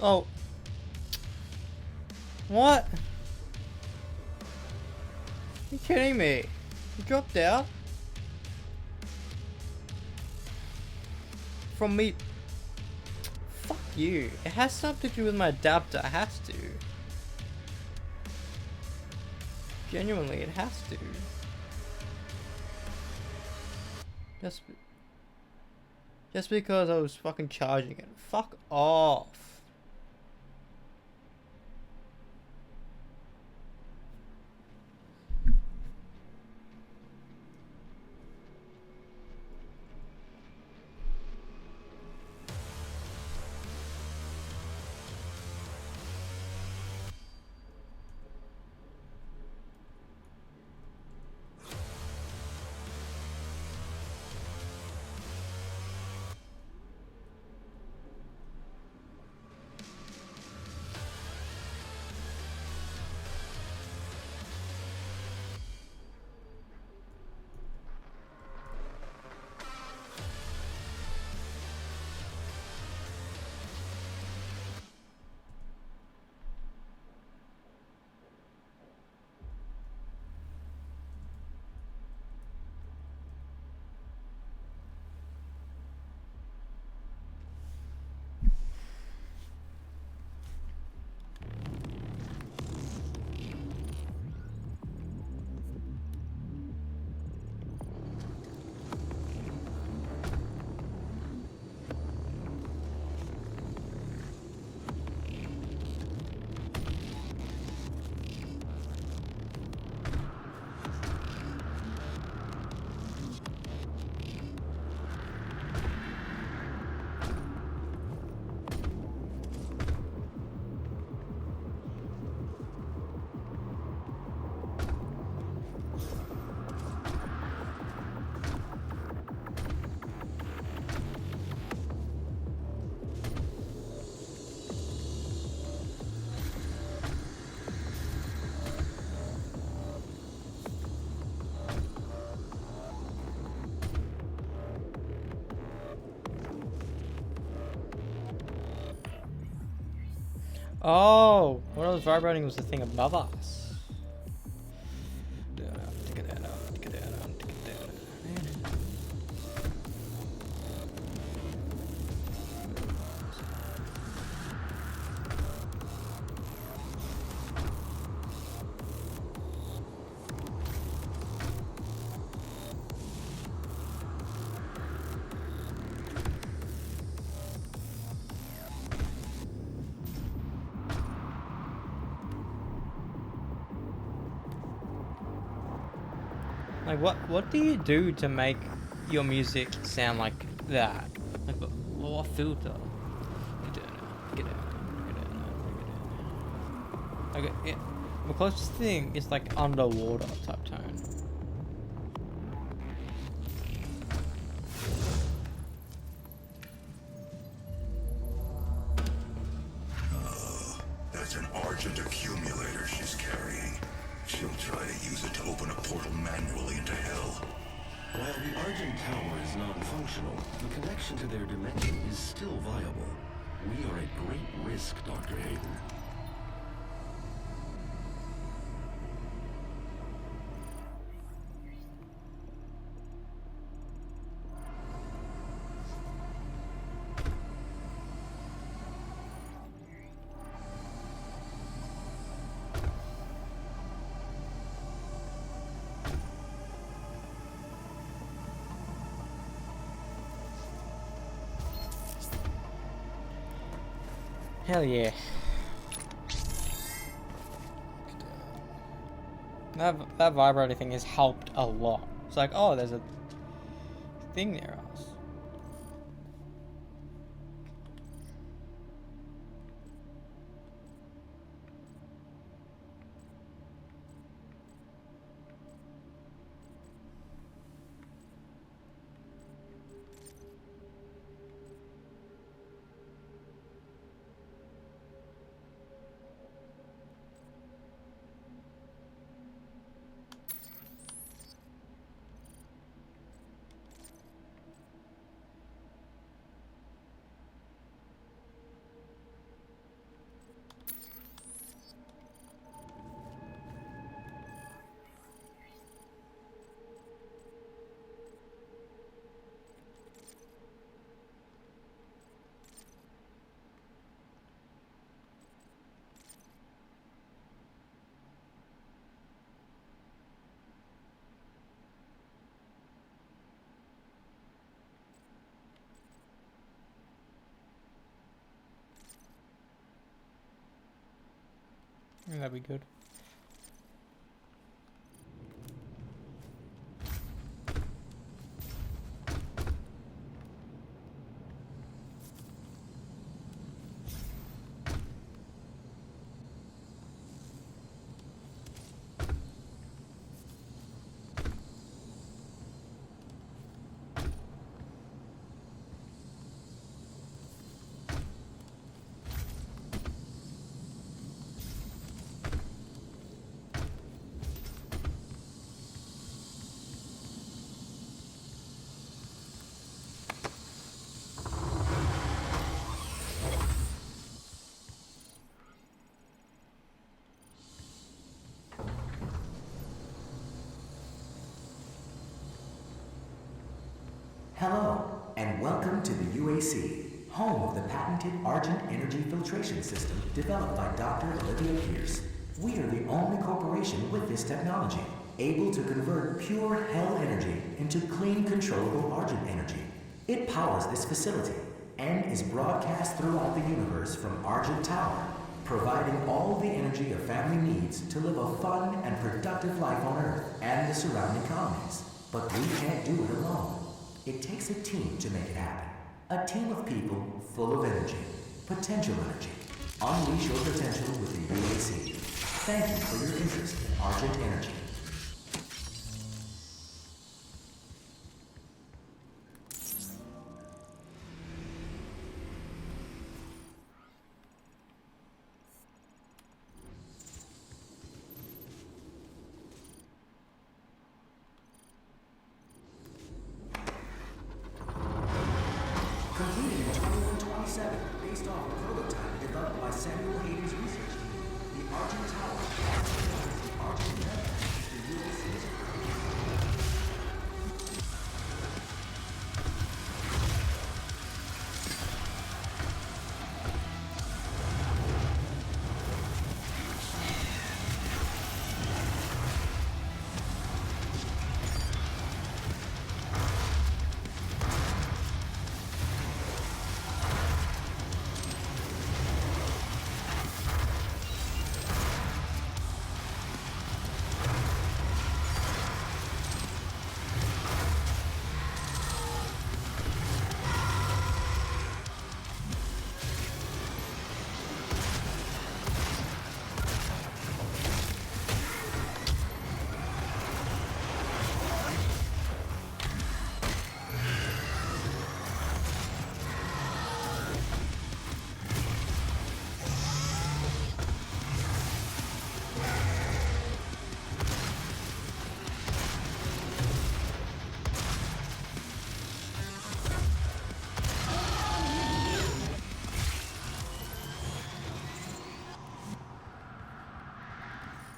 Oh. What? You kidding me? You dropped out? From me. Fuck you. It has something to do with my adapter. It has to. Genuinely, it has to. Just because I was fucking charging it. Fuck off. Oh, what I was vibrating was the thing above us. Like, what do you do to make your music sound like that? Like, what filter? Get out. Okay, yeah. The closest thing is like underwater type tone. That's an Argent accumulator she's carrying. She'll try to use it to open a portal manually into hell. While the Argent Tower is non-functional, the connection to their dimension is still viable. We are at great risk, Dr. Hayden. Hell yeah. That vibrator thing has helped a lot. It's like, oh, there's a thing near us. That'd be good. Hello, and welcome to the UAC, home of the patented Argent Energy Filtration System developed by Dr. Olivia Pierce. We are the only corporation with this technology, able to convert pure hell energy into clean, controllable Argent energy. It powers this facility and is broadcast throughout the universe from Argent Tower, providing all the energy a family needs to live a fun and productive life on Earth and the surrounding colonies. But we can't do it alone. It takes a team to make it happen. A team of people full of energy, potential energy. Unleash your potential with the UAC. Thank you for your interest in Argent Energy. Completed in 2127, based off a prototype developed by Samuel Hayden's research team. The Argent Tower, the Argent Method, the UAC's.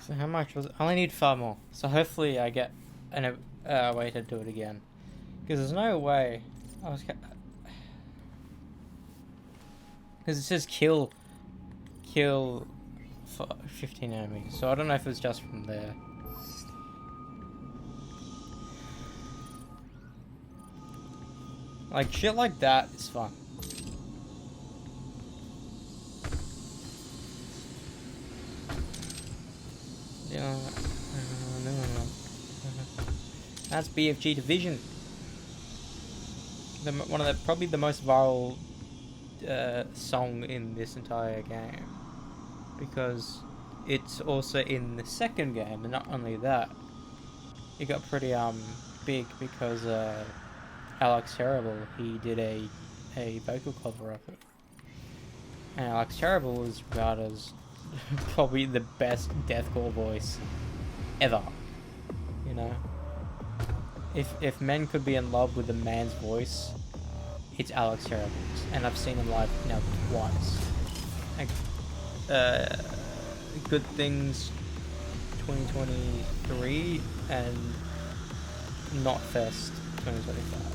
So how much was it? I only need 5 more. So hopefully I get a way to do it again. Because there's no way I was... Because it says kill for 15 enemies. So I don't know if it's just from there. Like shit like that is fun. Yeah, that's BFG Division. One of the probably the most viral song in this entire game, because it's also in the second game, and not only that, it got pretty big because Alex Terrible, he did a vocal cover of it, and Alex Terrible was regarded as probably the best deathcore voice ever. You know, if men could be in love with a man's voice, it's Alex Terrible's, and I've seen him live now twice. Like, Good Things 2023 and Not Fest 2025.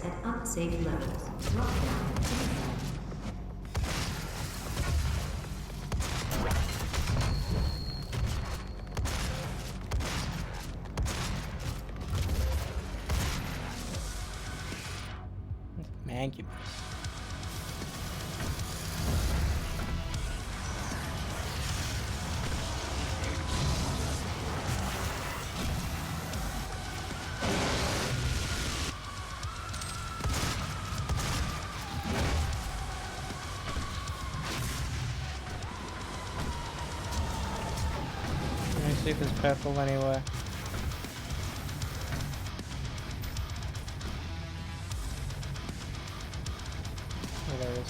at unsafe levels. Lockdown in effect. Mancubus. Let me see if it's purple anywhere. Oh, there it is.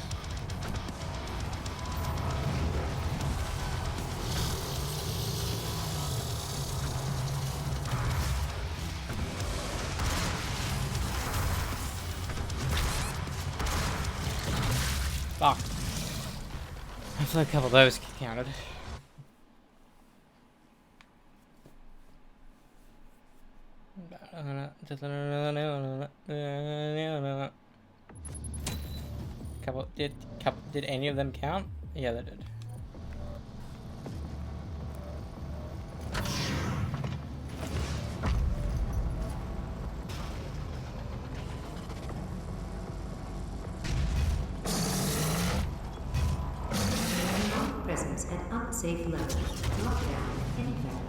Fuck. Hopefully a couple of those counted. Did any of them count? Yeah, they did. Presence at unsafe levels. Lockdown in effect.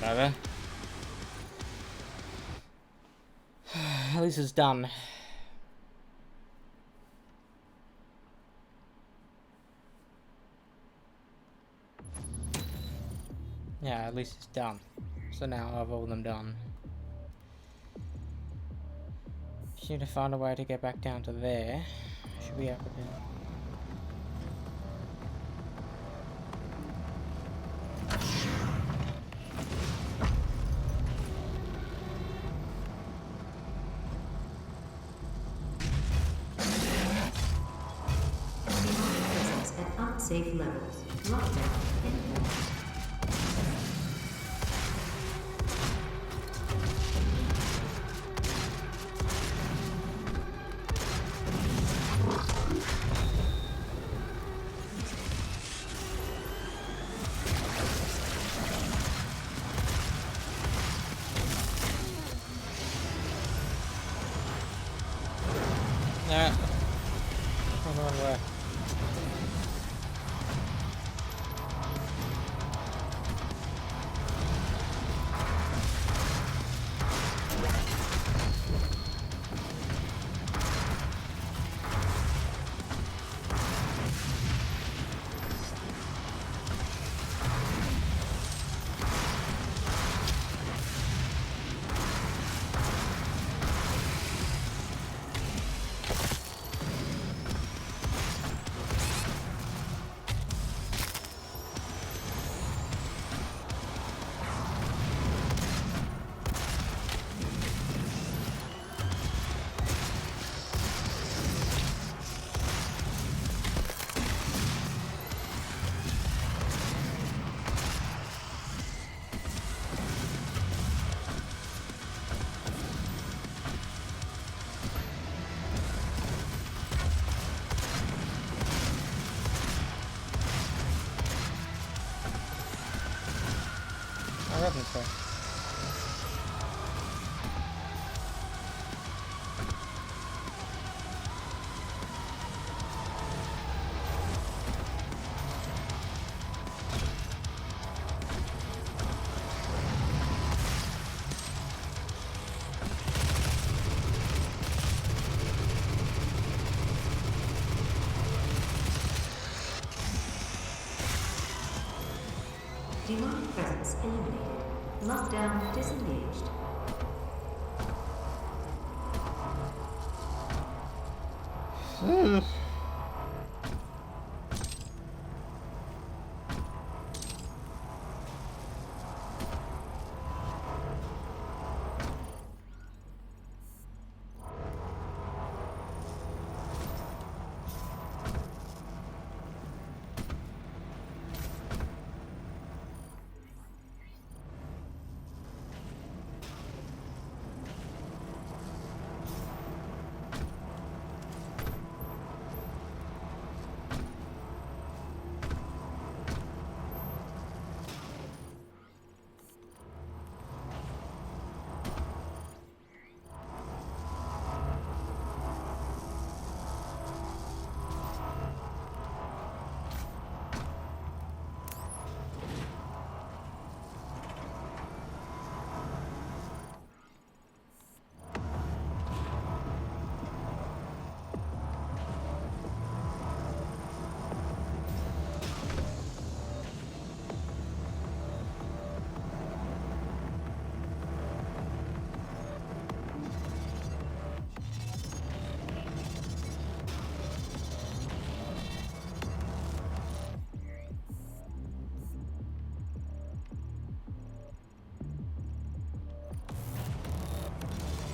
Whatever. At least it's done. Yeah, at least it's done. So now I have all of them done. Just need to find a way to get back down to there. Should be able to. Safe levels. Lockdown in effect. Nah. Come on, where? I reckon so. Demonic presence eliminated. Lockdown disengaged.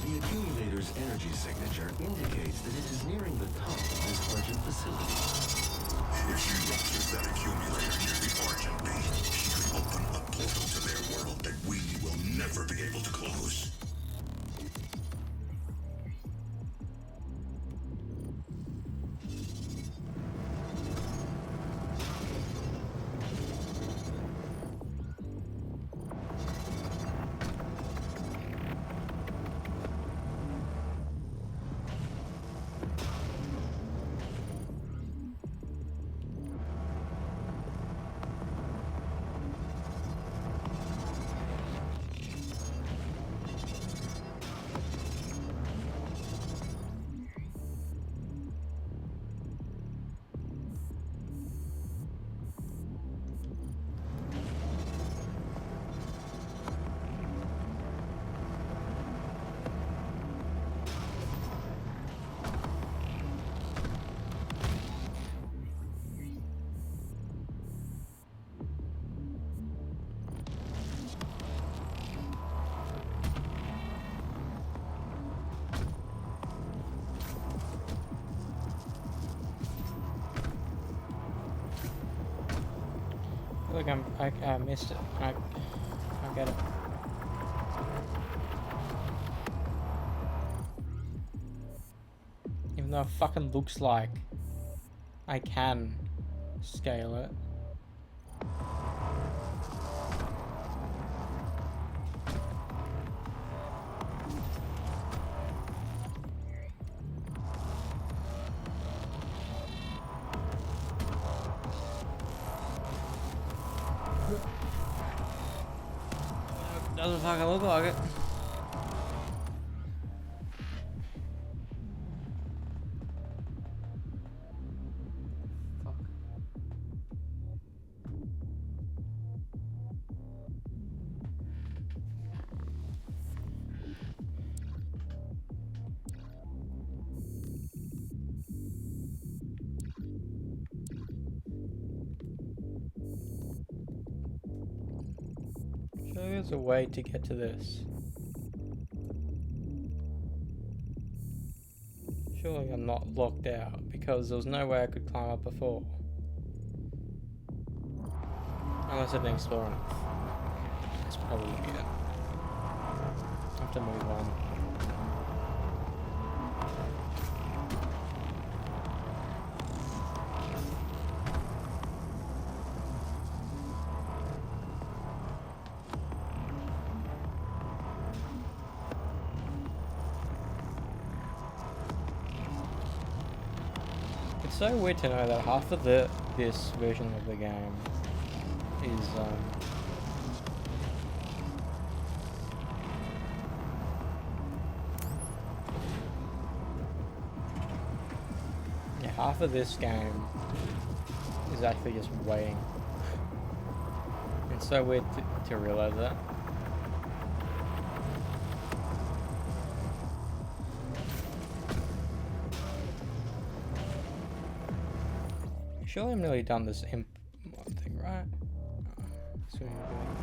The accumulator's energy signature indicates that it is nearing the top of this Argent facility. If she ruptures that accumulator near the Argent base, she could open a portal to their world that we will never be able to close. Look, I missed it. I get it. Even though it fucking looks like I can scale it. Doesn't fucking look like it. Fuck. Surely there's a way to get to this. Surely I'm not locked out because there was no way I could climb up before. Unless I didn't explore enough. That's probably it. I have to move on. It's so weird to know that half of this version of the game is yeah, half of this game is actually just waiting. It's so weird to realize that. Surely I'm nearly done this imp thing, right? So we're doing.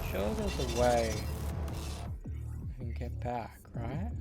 Sure, there's a way I can get back, right?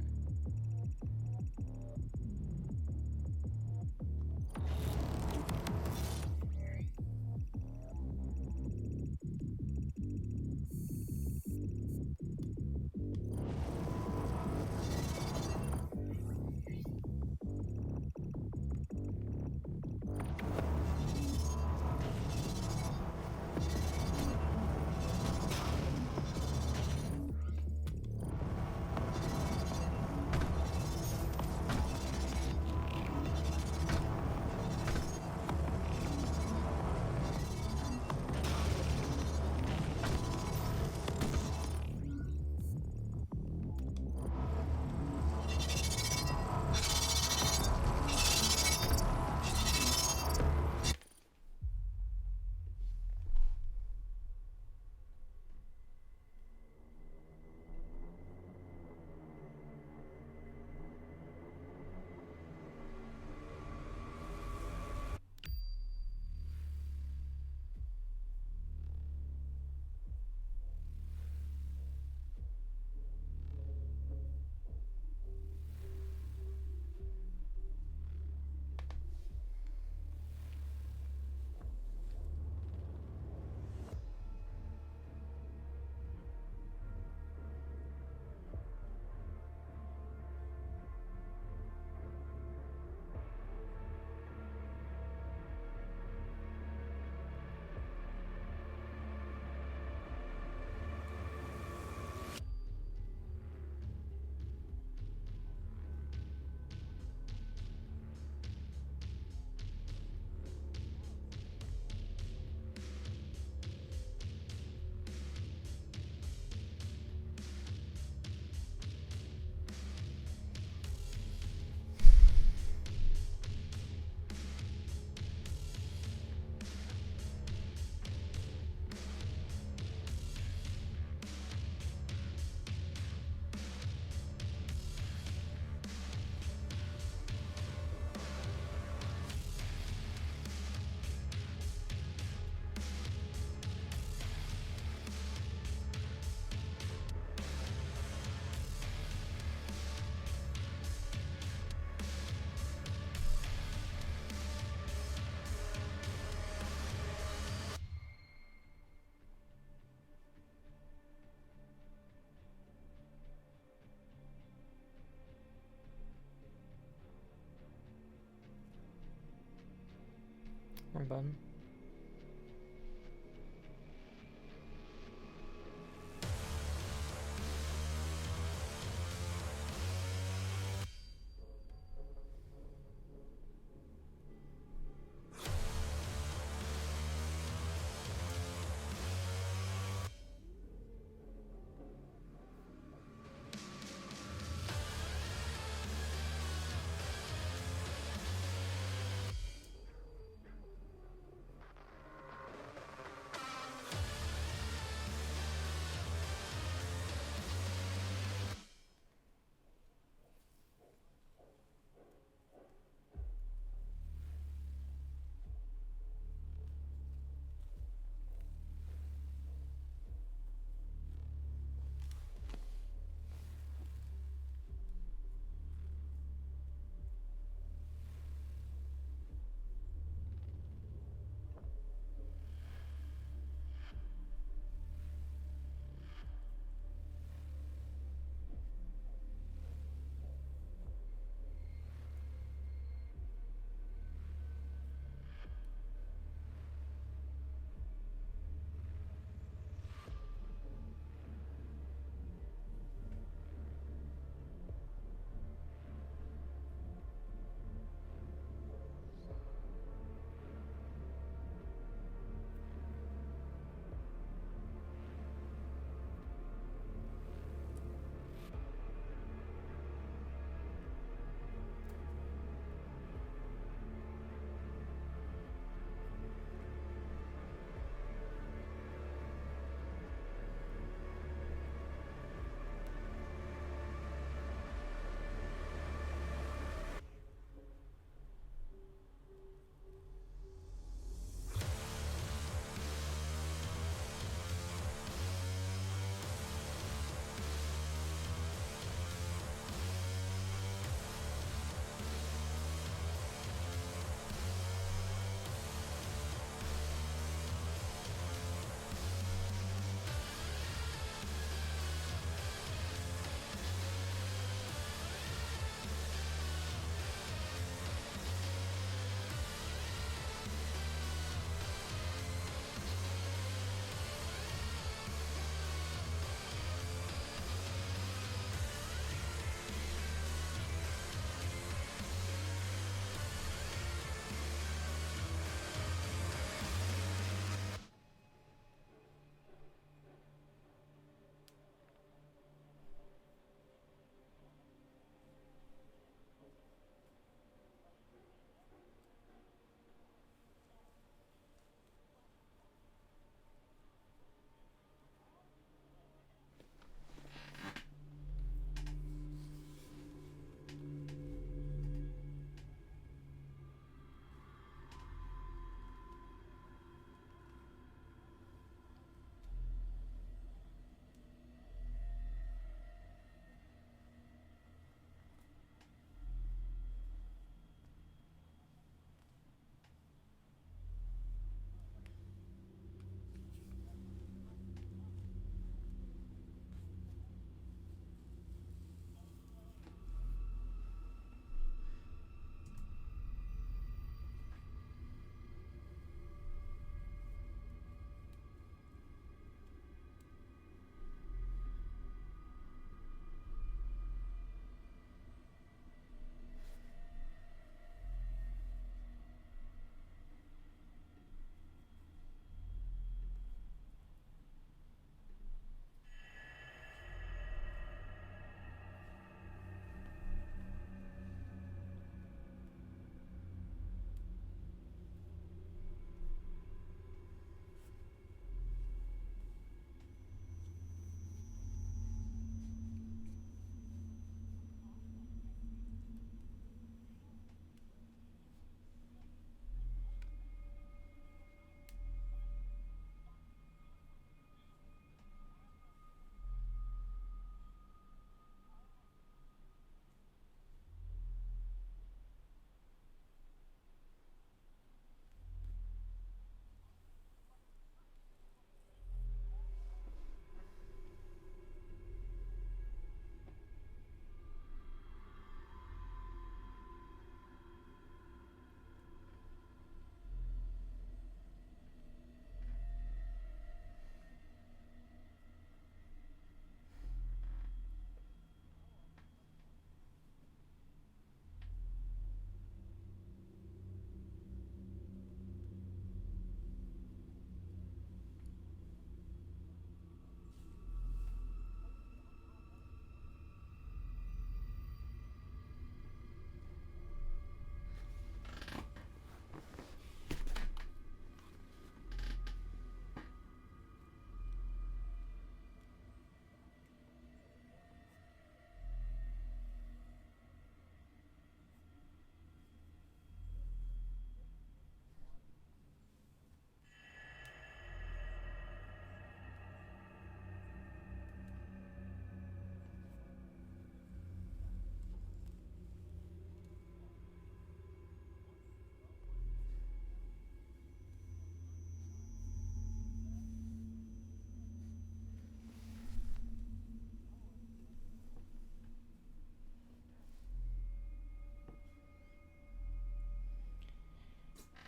Wrong button.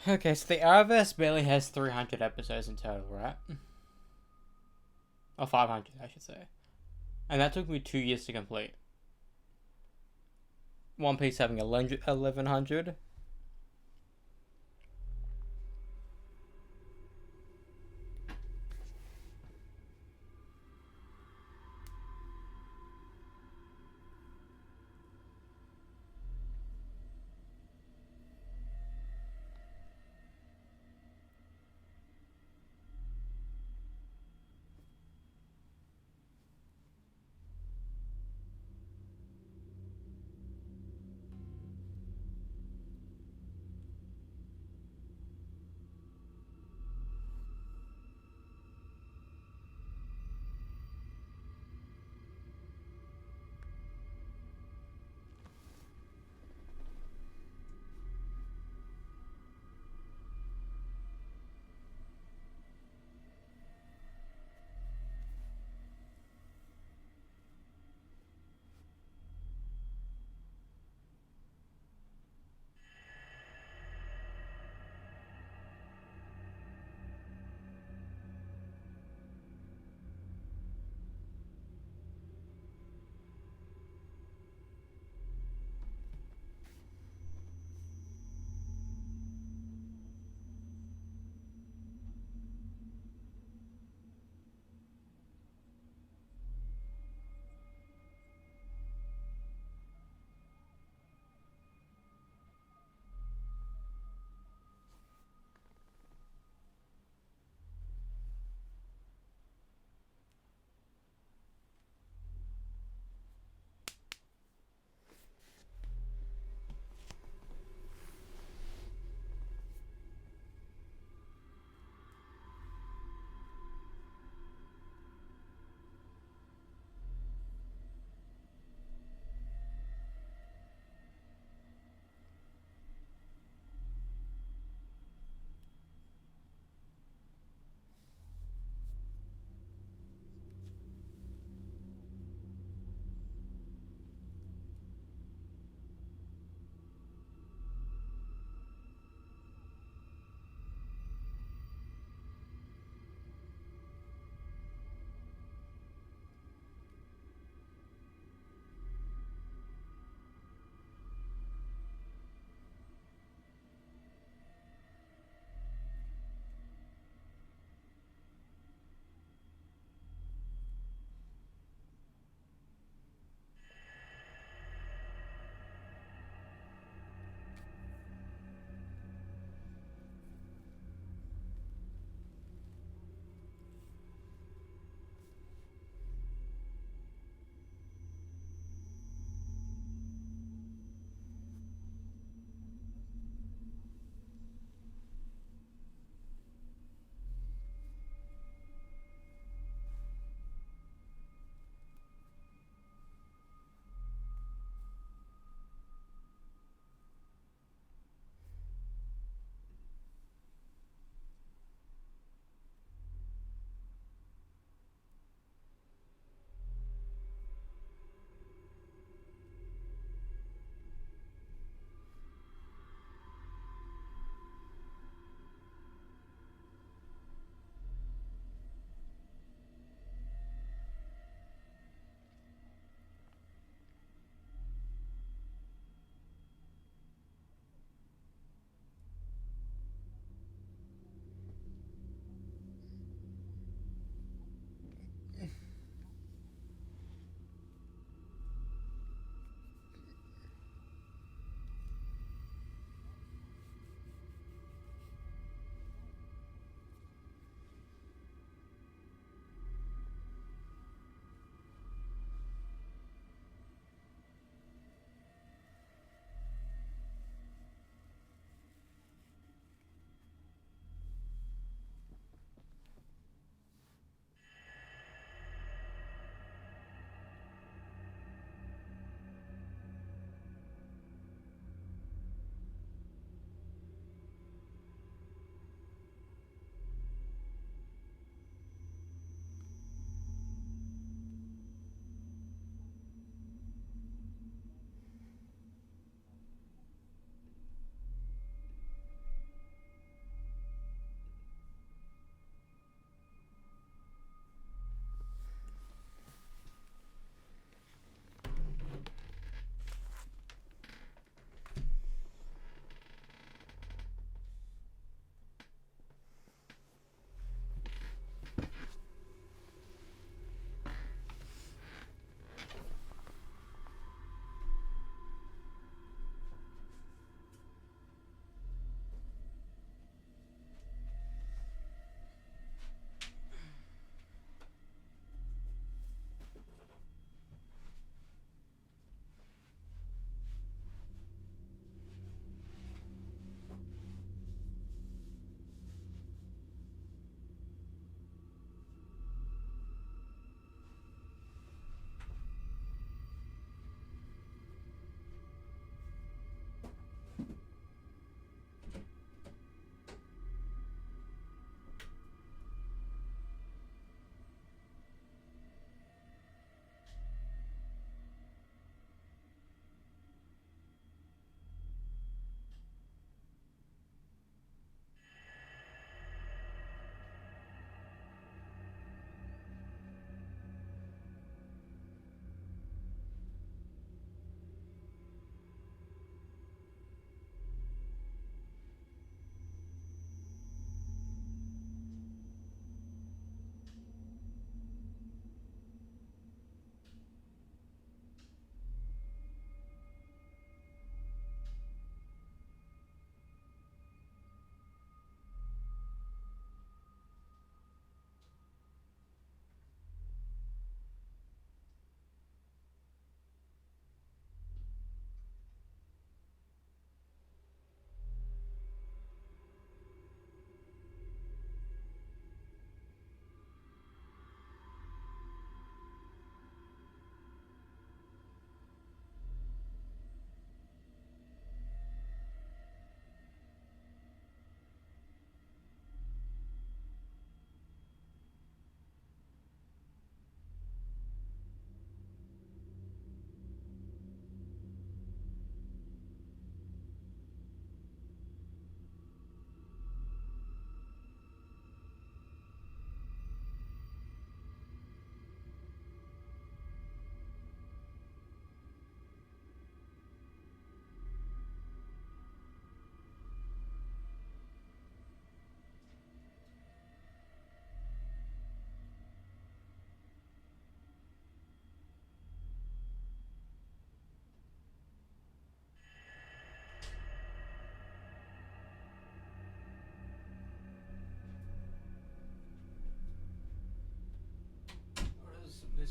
Okay, so the Arrowverse barely has 300 episodes in total, right? Or 500, I should say. And that took me 2 years to complete. One Piece having 1100.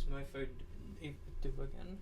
my phone inactive again?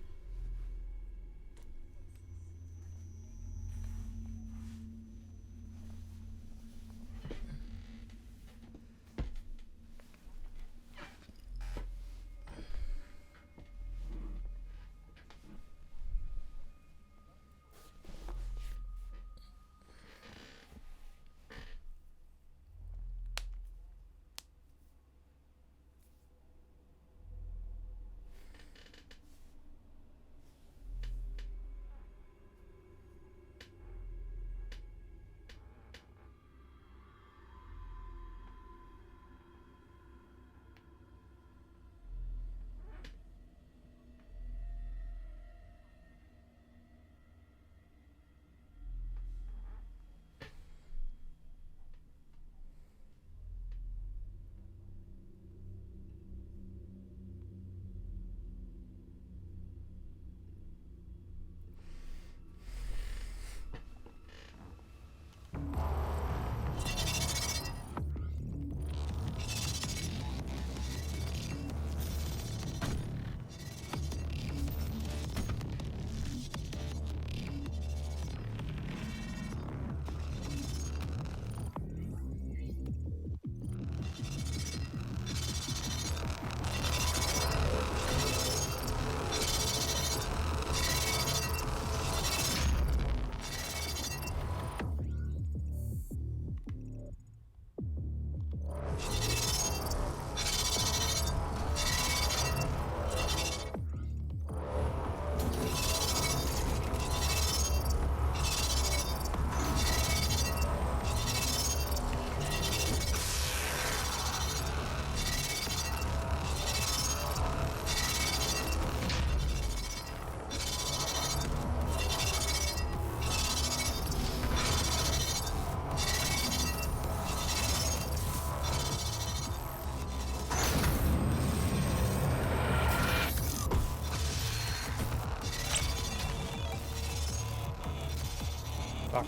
Fuck.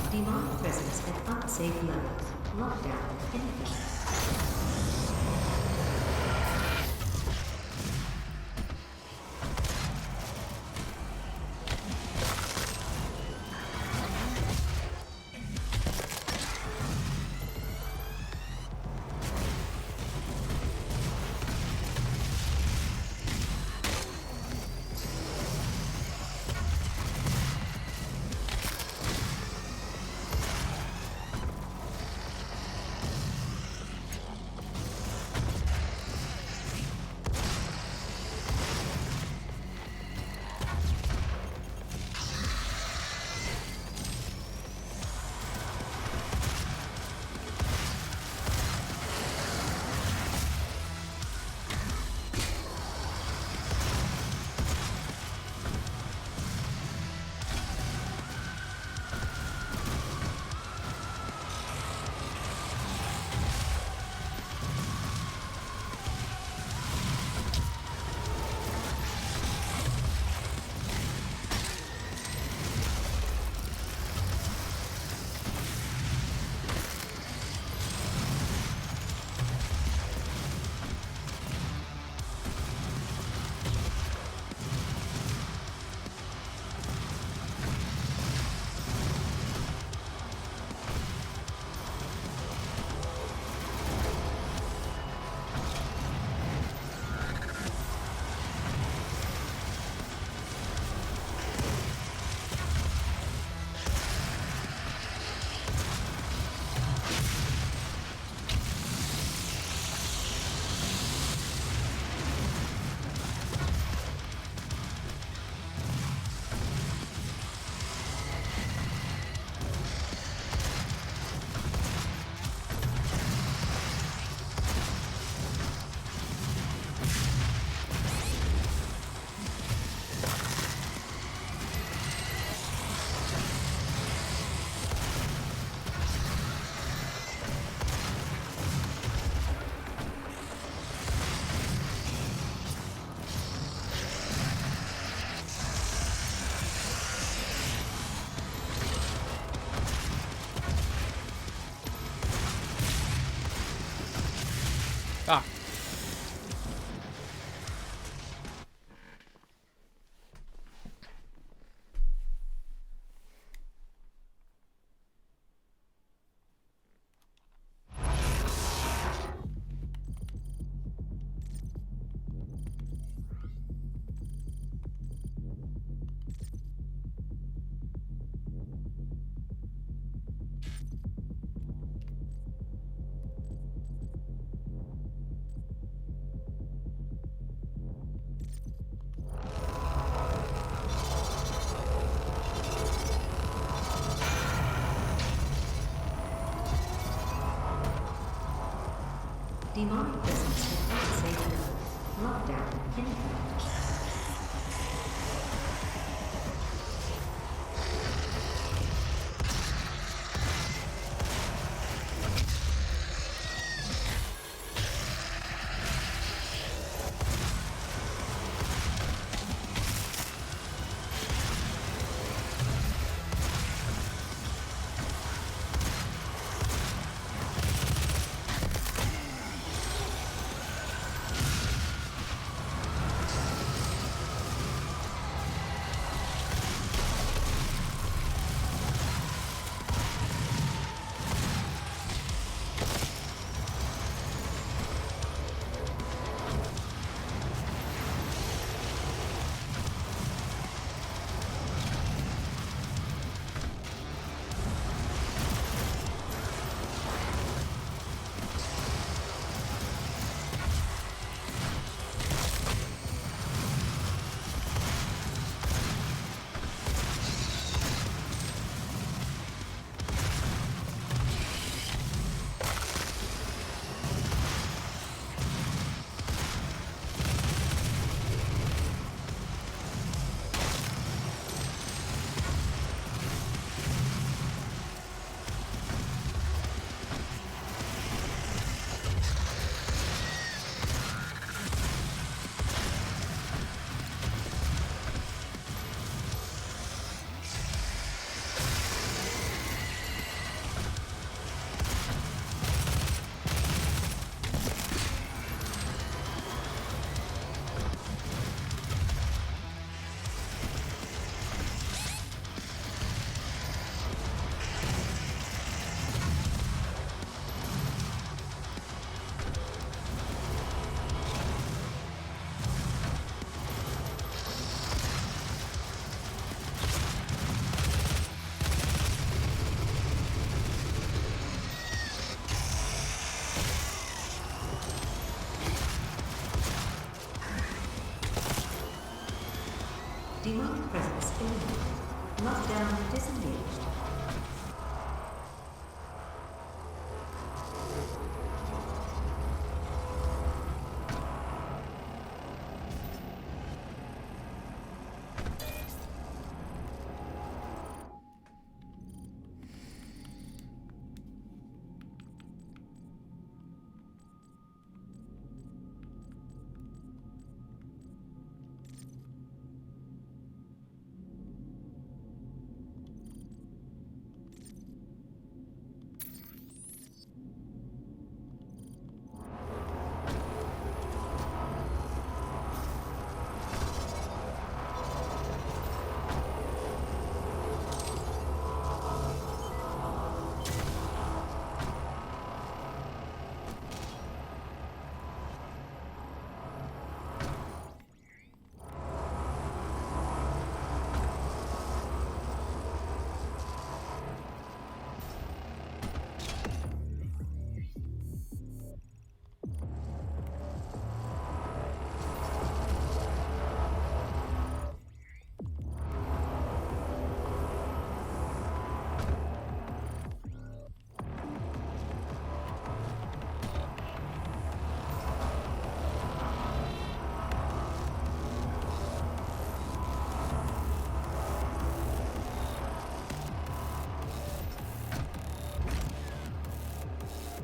Demonic presence at unsafe levels. Lockdown in effect. Demonic presence at unsafe levels. Lockdown in effect. Demonic presence eliminated. Lockdown disengaged.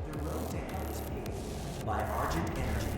The road to hell is paved by Argent Energy.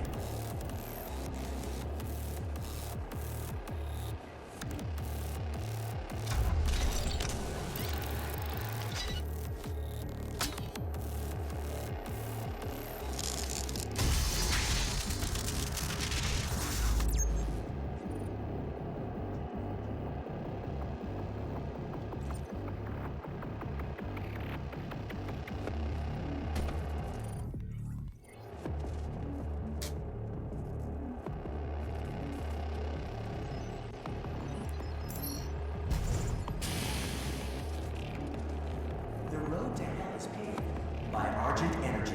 The road to hell is paved by Argent Energy.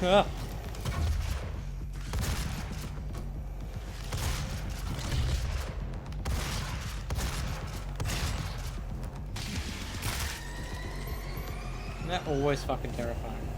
Ah. That always fucking terrifying.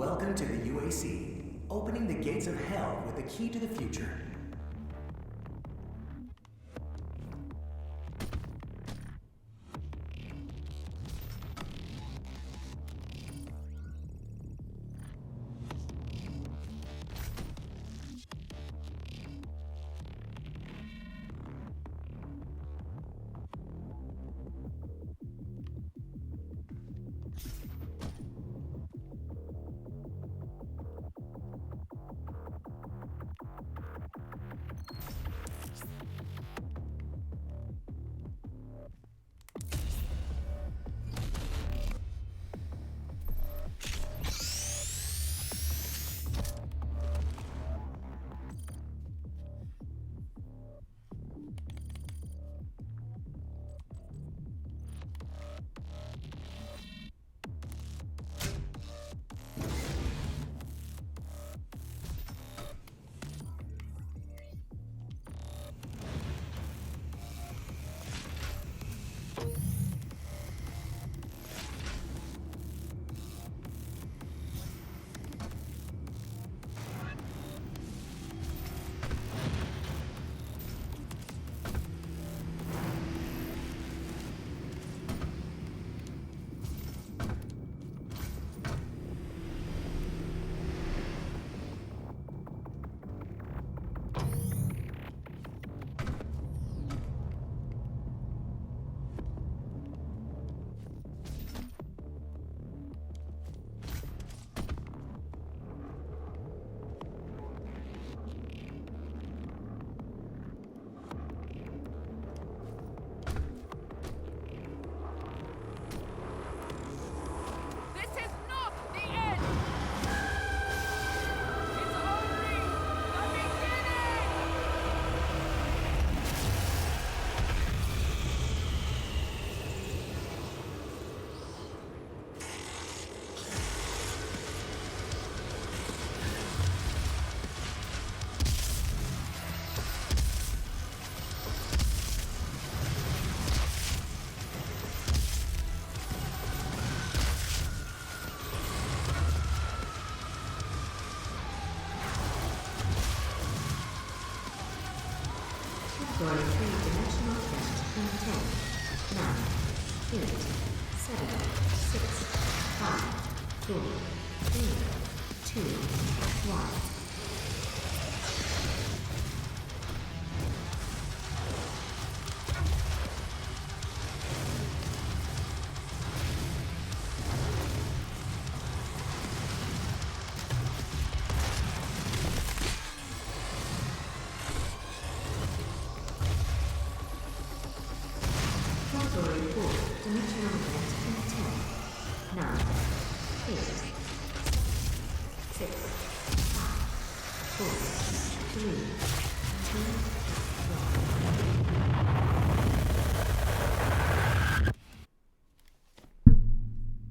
Welcome to the UAC, opening the gates of hell with the key to the future. This is not the end! It's only the beginning! Category 3-dimensional theft in 10, 9, 8, 7, 6, 5, 4, 3, 2, 1. Category 4-dimensional event in 10, 9, 8, 6, 5, 4, 3, 2, 1.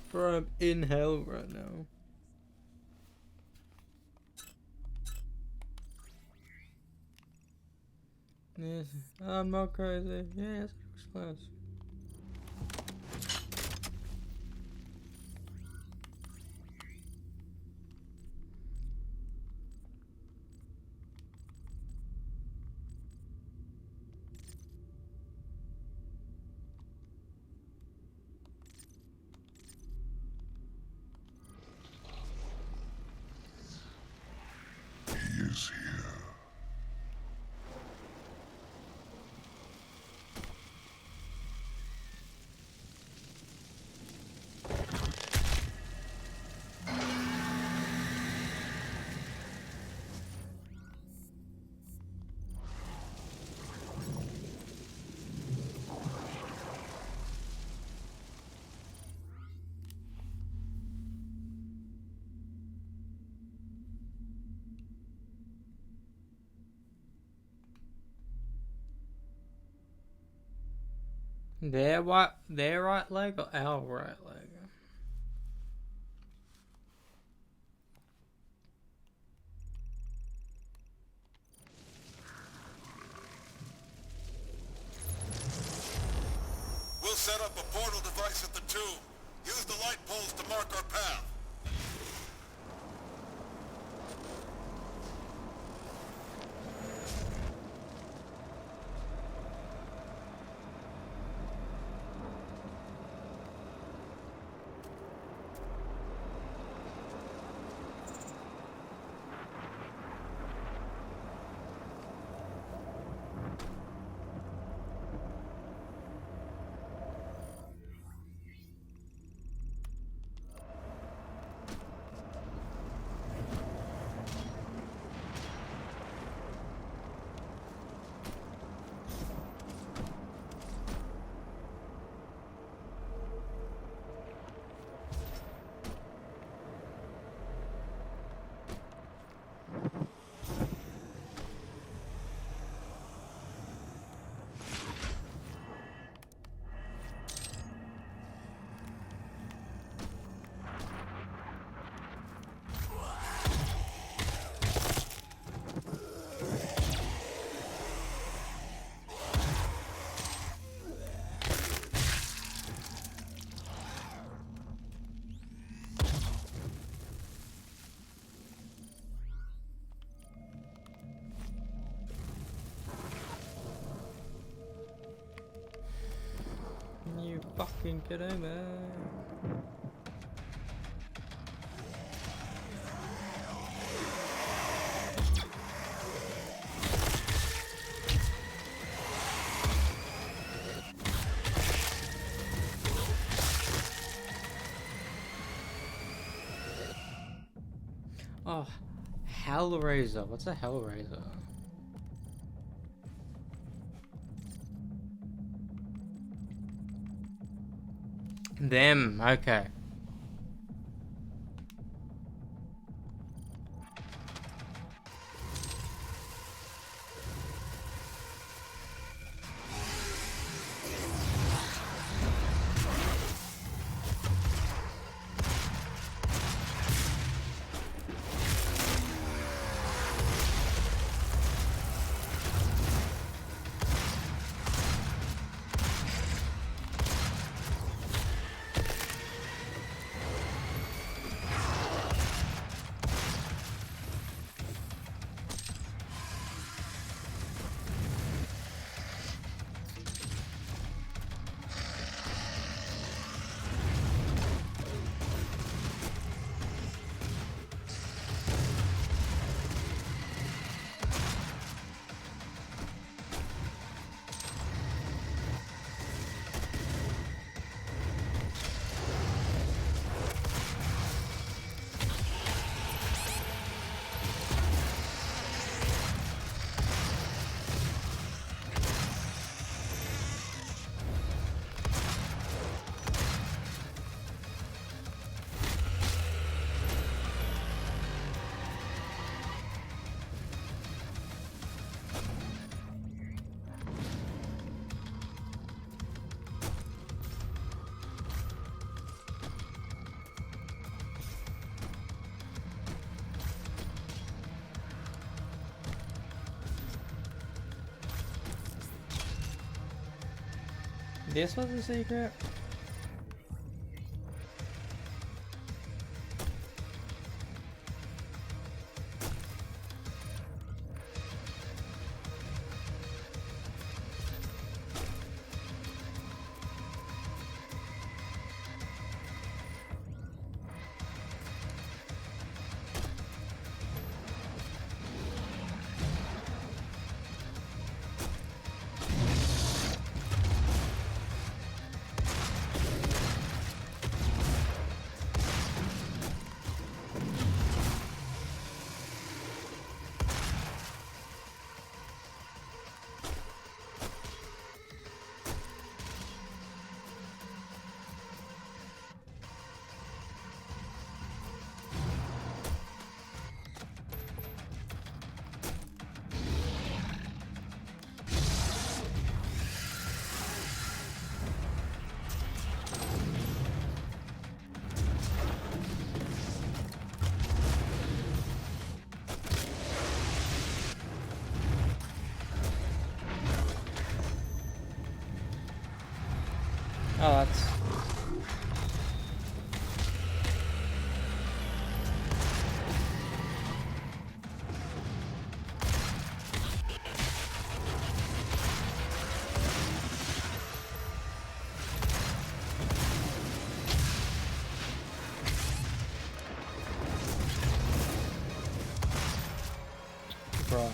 Bro, I'm in hell right now. Yes, I'm not crazy. Yes, it looks close. He is here. Their right leg or our right leg? We'll set up a portal device at the tube. Use the light poles to mark our path. You fucking kidding me? Oh, Hellraiser. What's a Hellraiser? Them, okay. This was a secret? Oh, that's... Bro.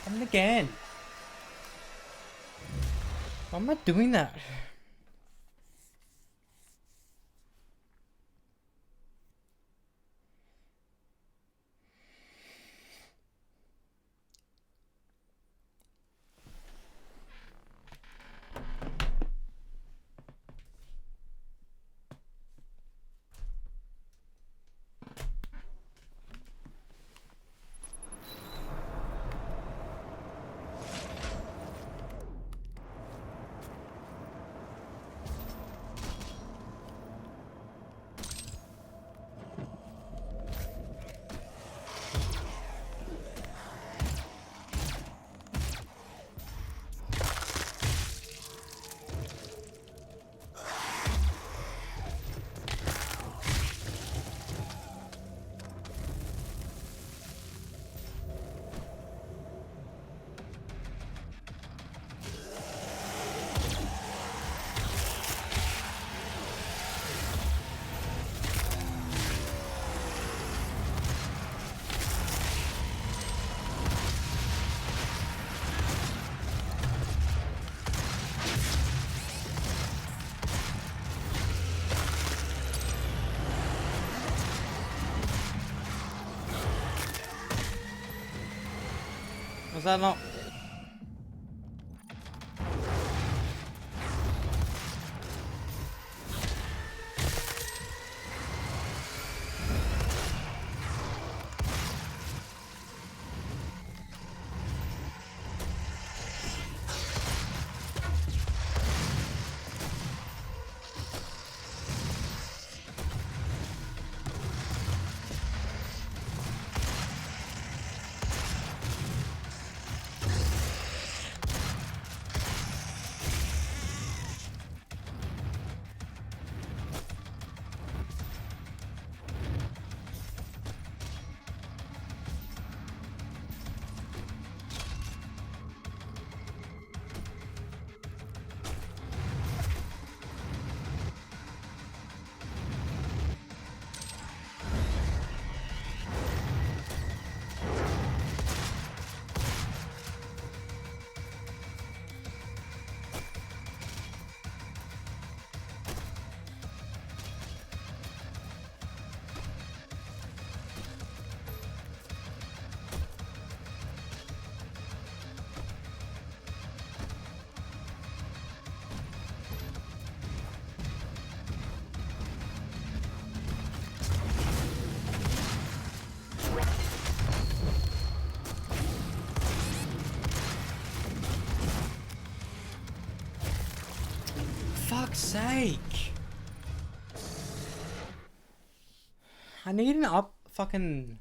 And again. Why am I doing that? Was that not? Fuck's sake! I need an fucking.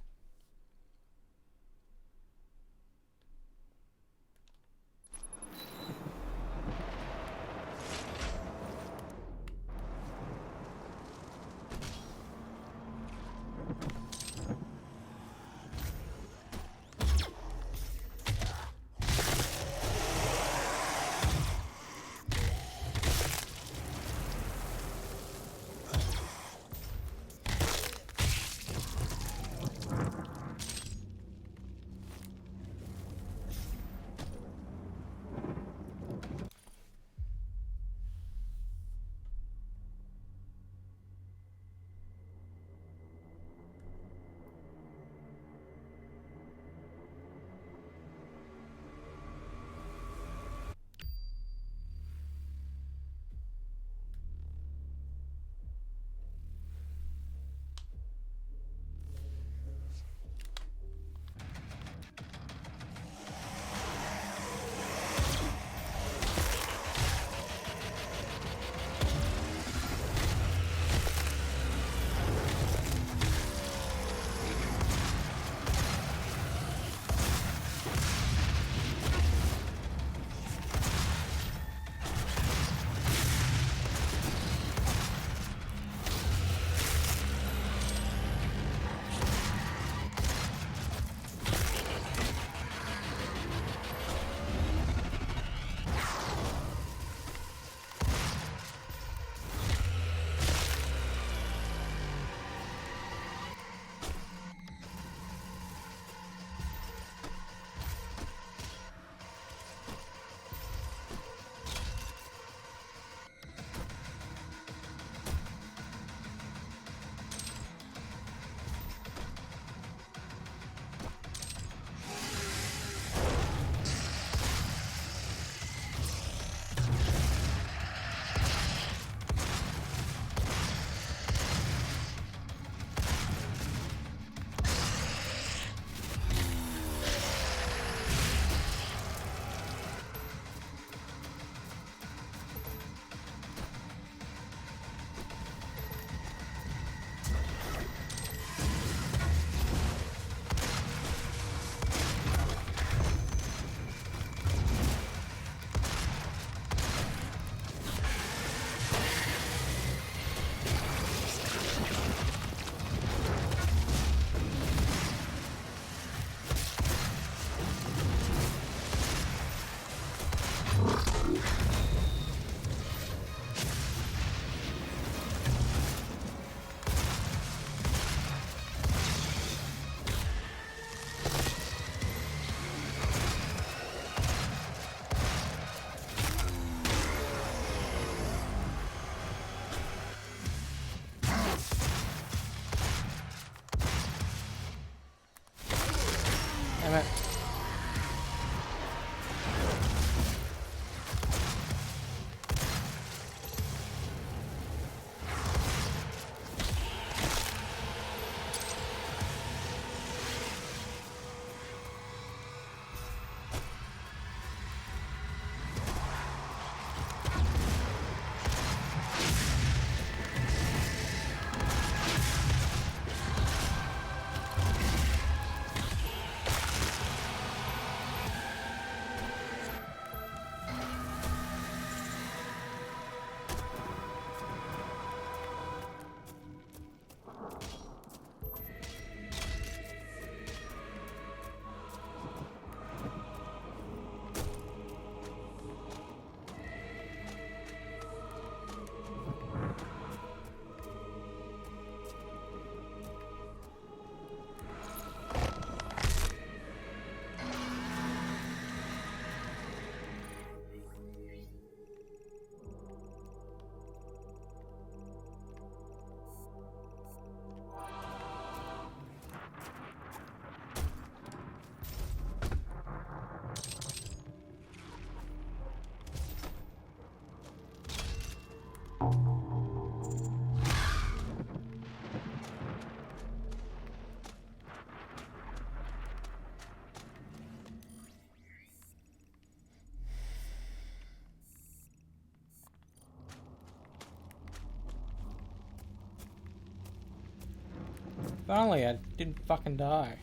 Finally, I didn't fucking die.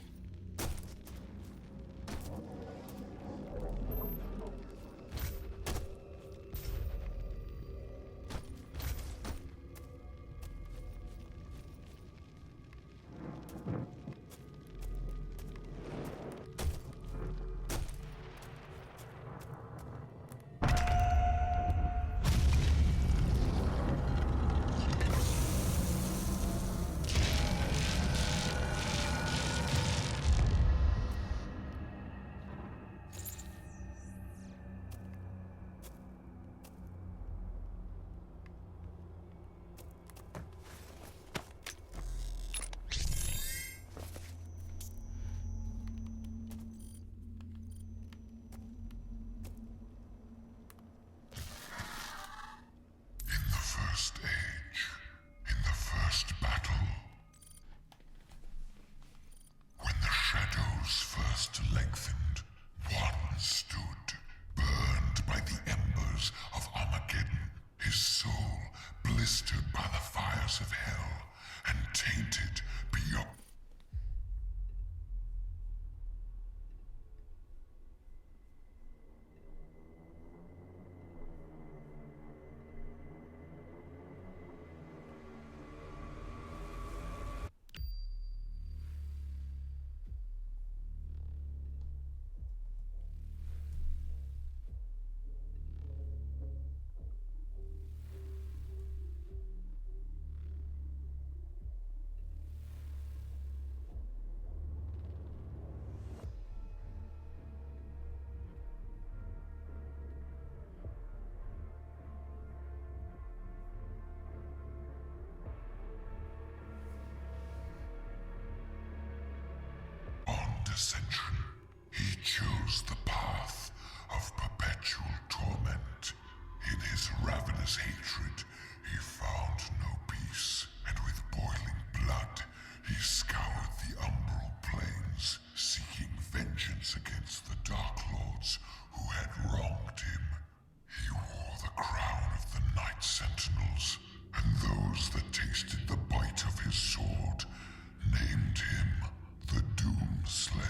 In the first age, in the first battle, when the shadows first lengthened, one stood, burned by the embers of Armageddon, his soul blistered by the fires of hell, and tainted beyond. Ascension, he chose the path of perpetual torment. In his ravenous hatred, he found no peace, and with boiling blood, he scoured the umbral plains, seeking vengeance against the Dark Lords who had wronged him. He wore the crown of the Night Sentinels, and those that tasted the bite of his sword named him the Doom Slayer.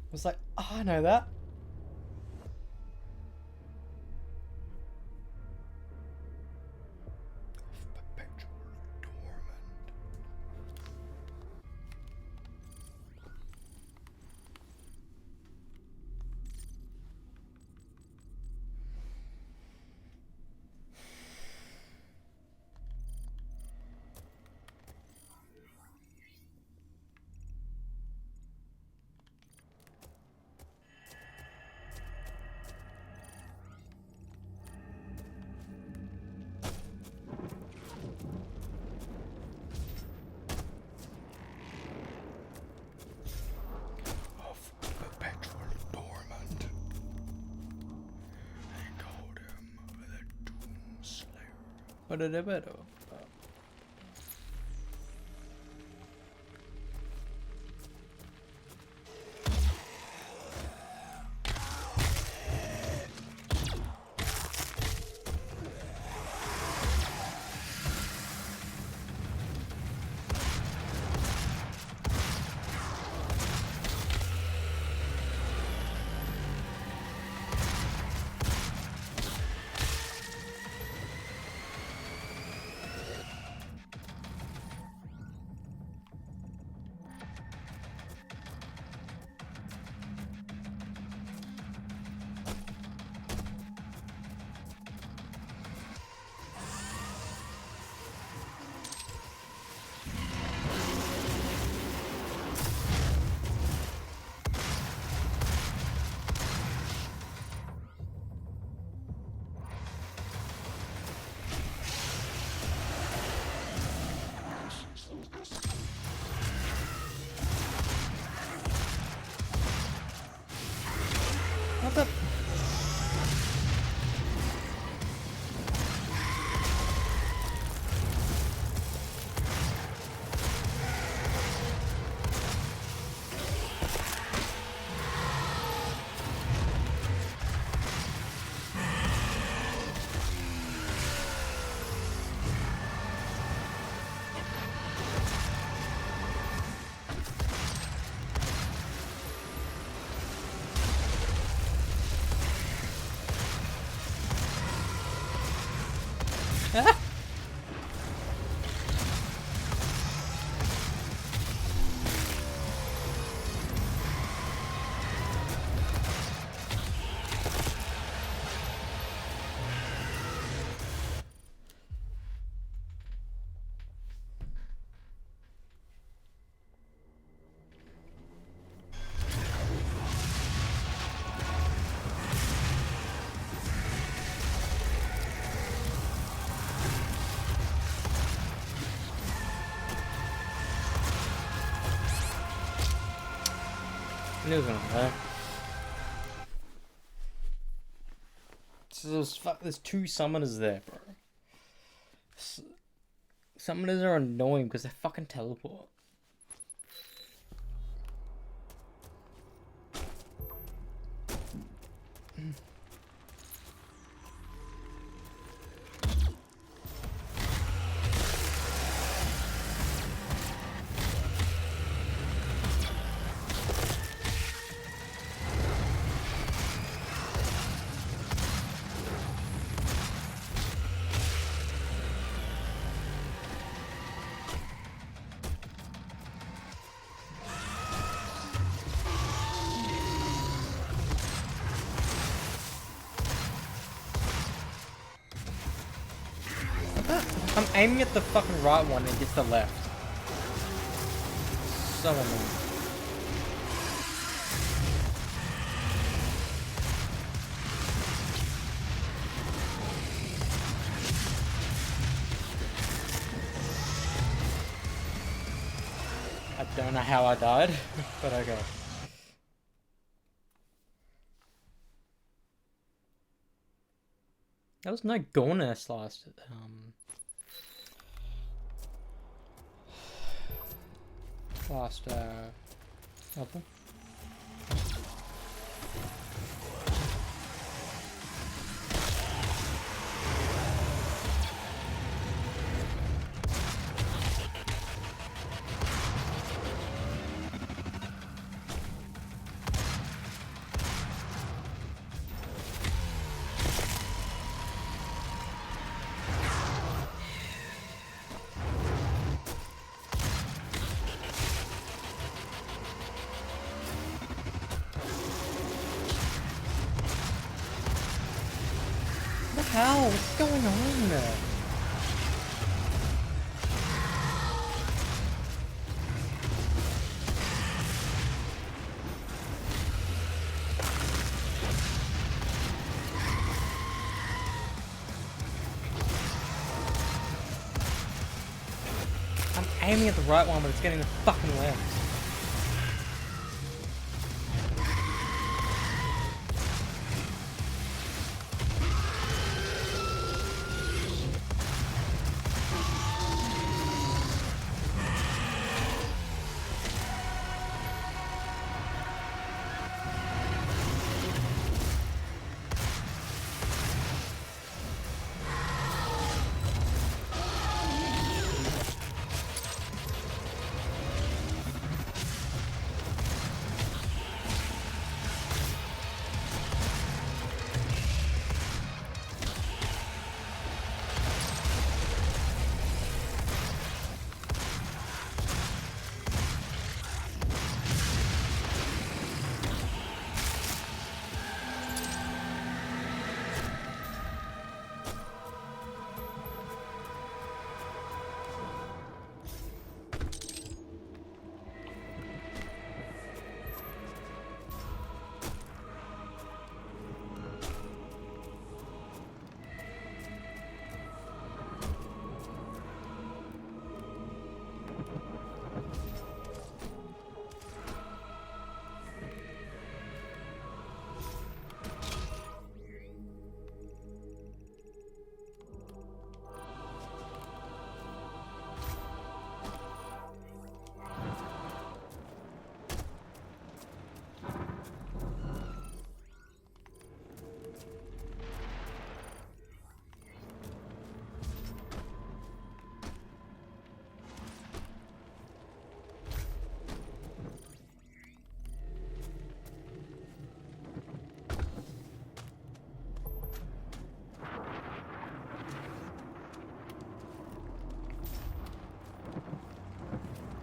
I was like, oh, I know that. Perpetual torment. What did it better? I knew it was gonna die. So there's two summoners there, bro. Summoners are annoying because they fucking teleport. I'm aiming at the fucking right one and it gets the left. So annoying. I don't know how I died, but okay. There was no Gornest last level. What the hell? What's going on there? I'm aiming at the right one, but it's getting the fucking left.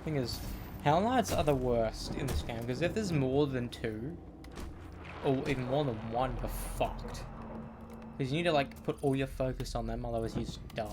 Thing is, Hell Knights are the worst in this game, because if there's more than two, or even more than one, you're fucked. Because you need to like put all your focus on them, otherwise you just die.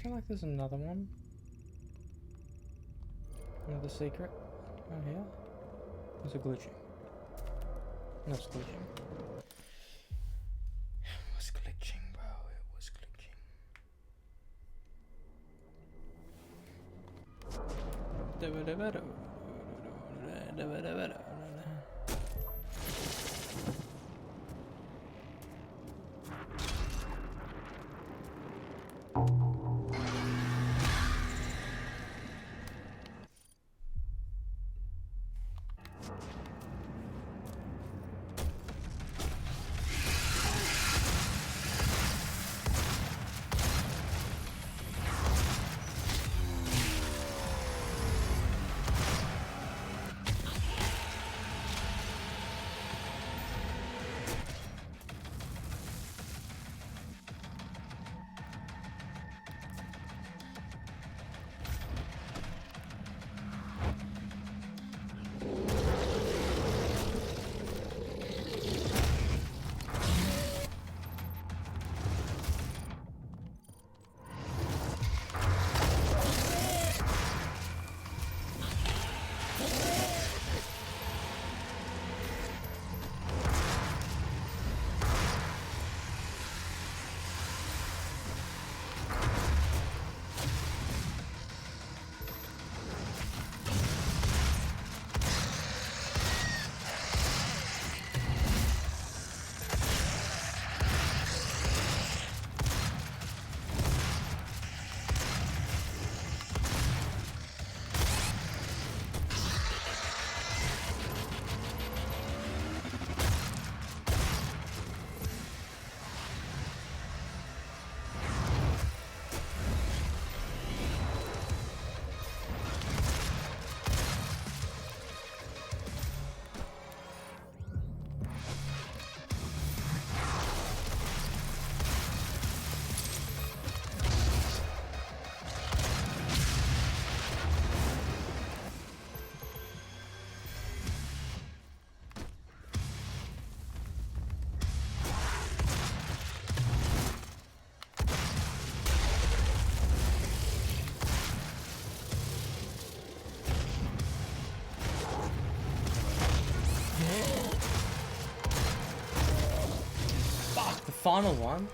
feel like there's another one. Another secret. Oh, here. There's a glitching. No, it's glitching. It was glitching, bro. It was glitching. Final one.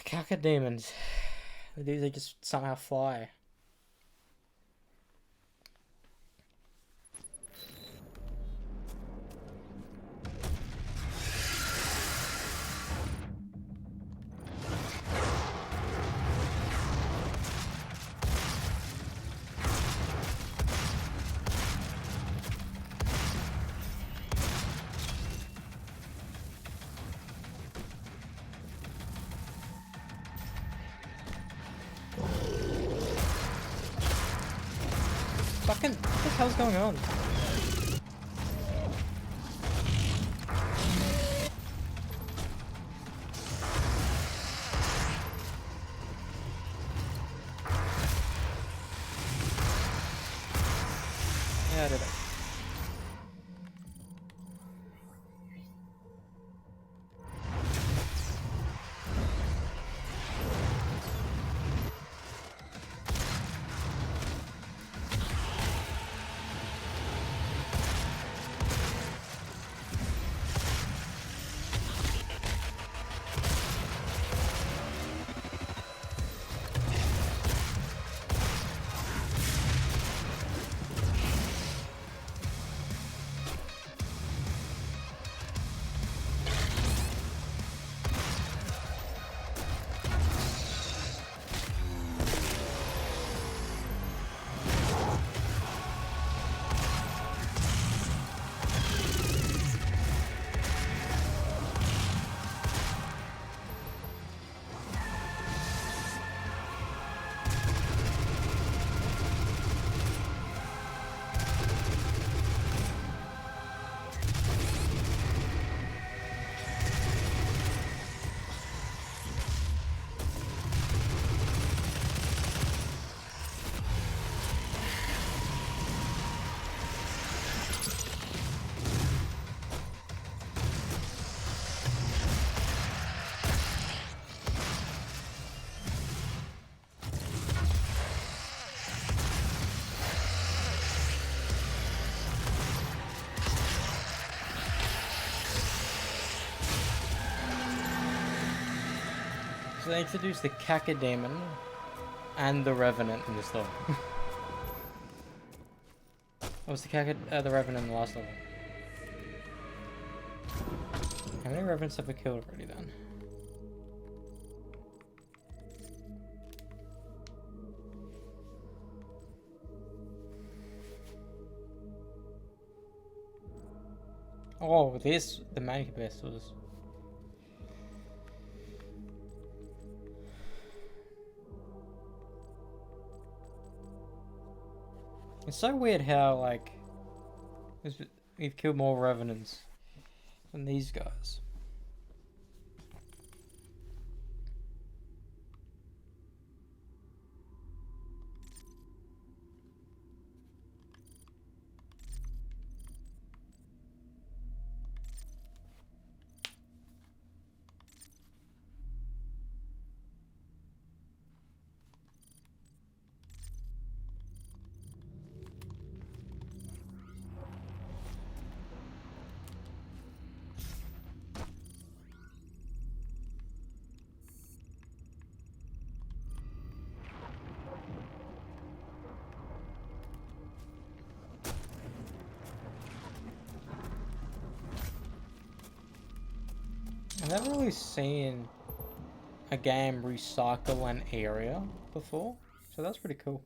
Cacodemons. They just somehow fly. Fucking, what the hell's going on? Yeah, I did it. So they introduced the Cacodemon and the Revenant in this level. What was the Revenant in the last level? How many Revenants have we killed already then? Oh, the Mancubus was... It's so weird how, like, we've killed more Revenants than these guys. I've never really seen a game recycle an area before, so that's pretty cool.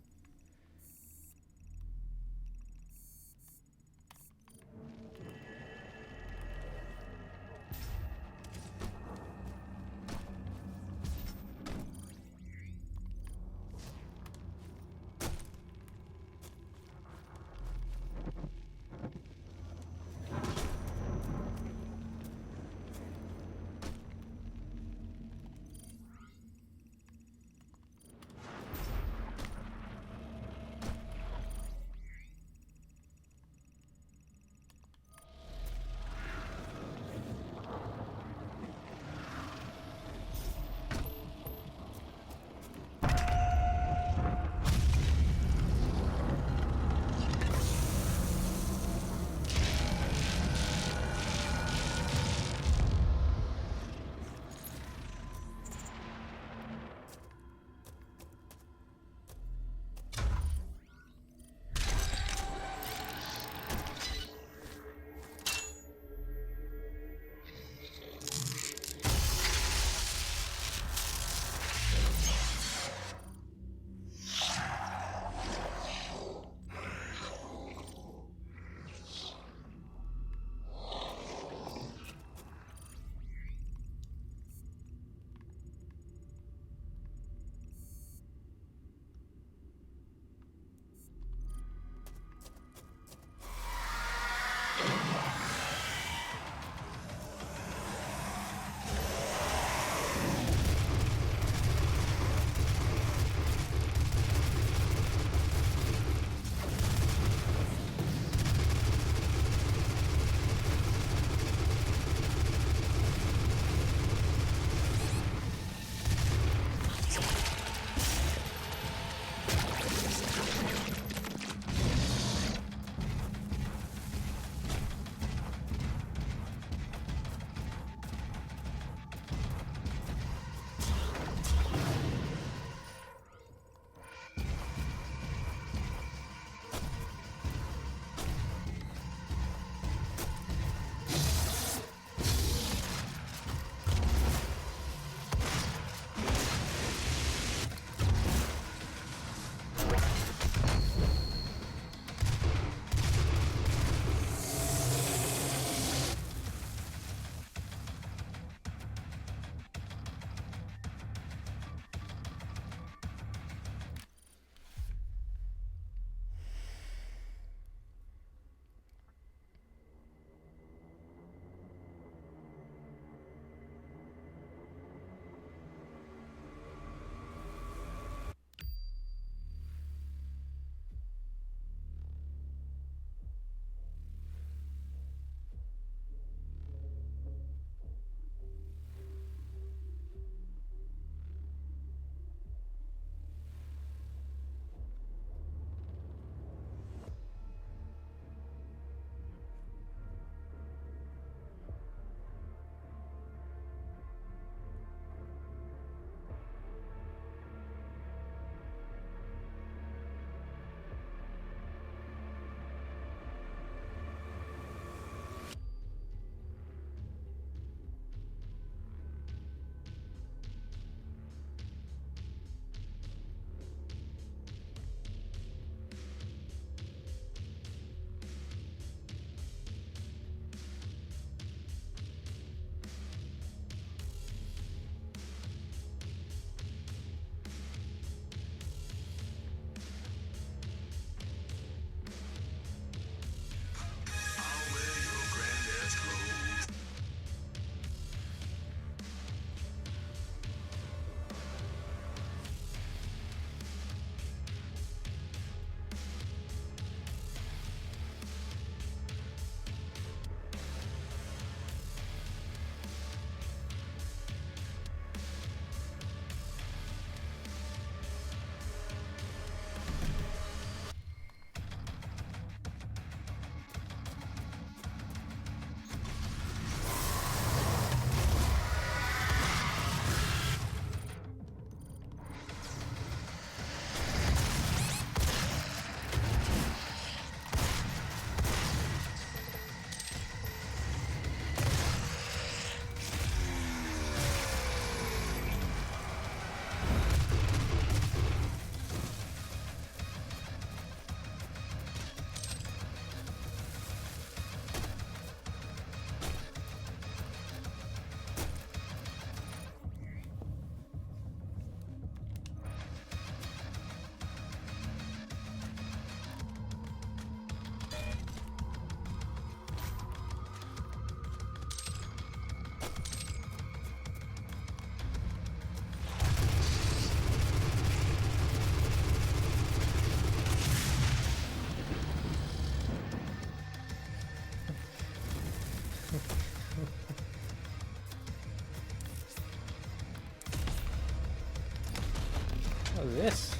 this.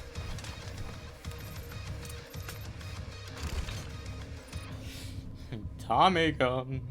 Tommy gun.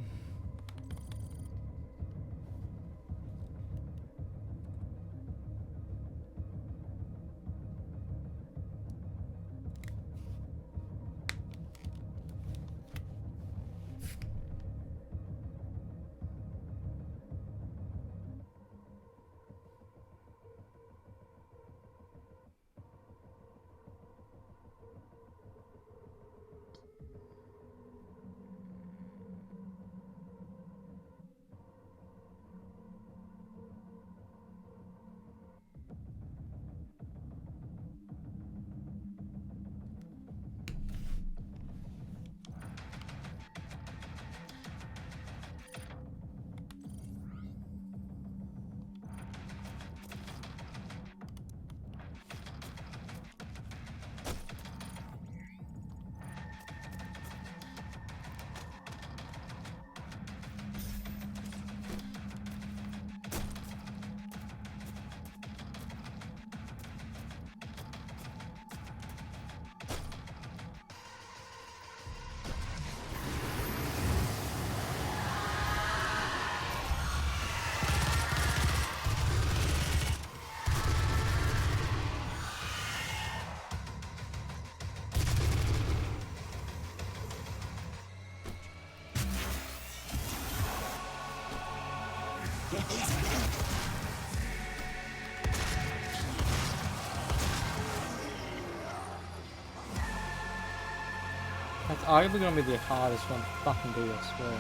That's arguably gonna be the hardest one to fucking do, I swear.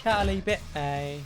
Charlie bit A.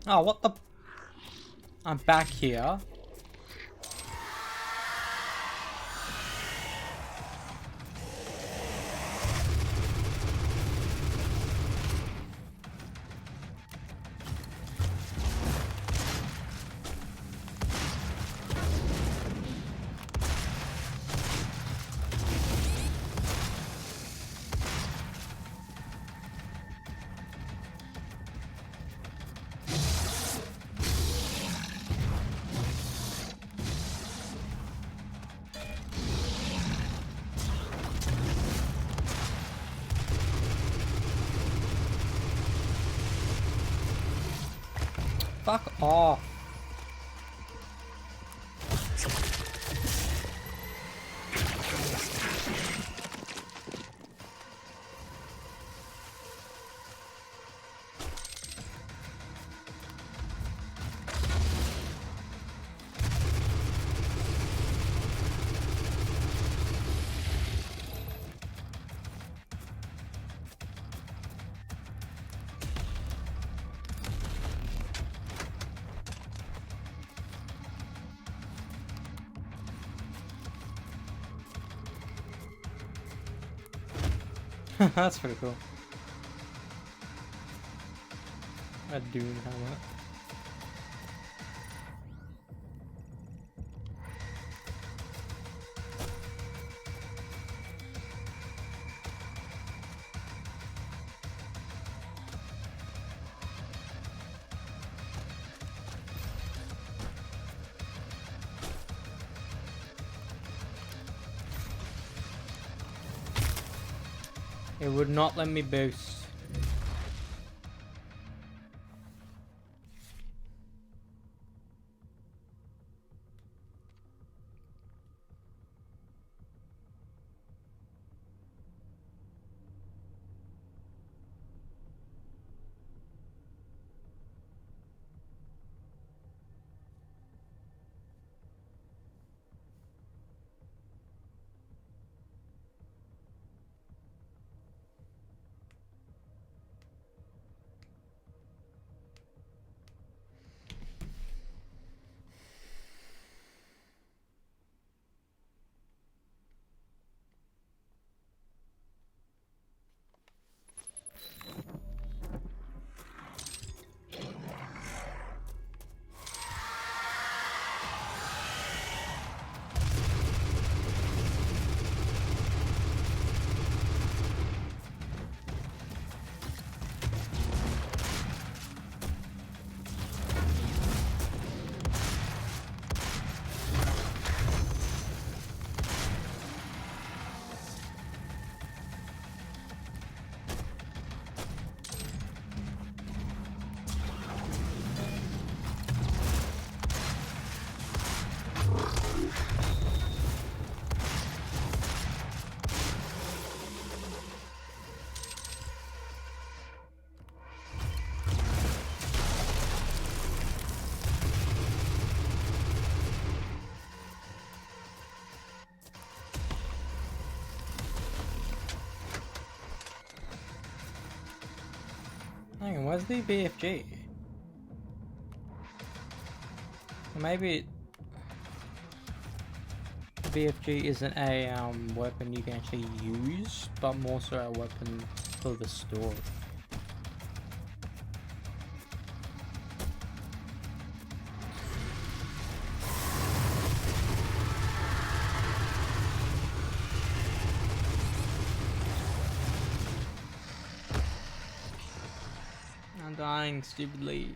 Oh, what the? I'm back here. Fuck off. That's pretty cool. A Dune helmet. It would not let me boost. Hang on, where's the BFG? Maybe the BFG isn't a weapon you can actually use, but more so a weapon for the store. I'm dying stupidly.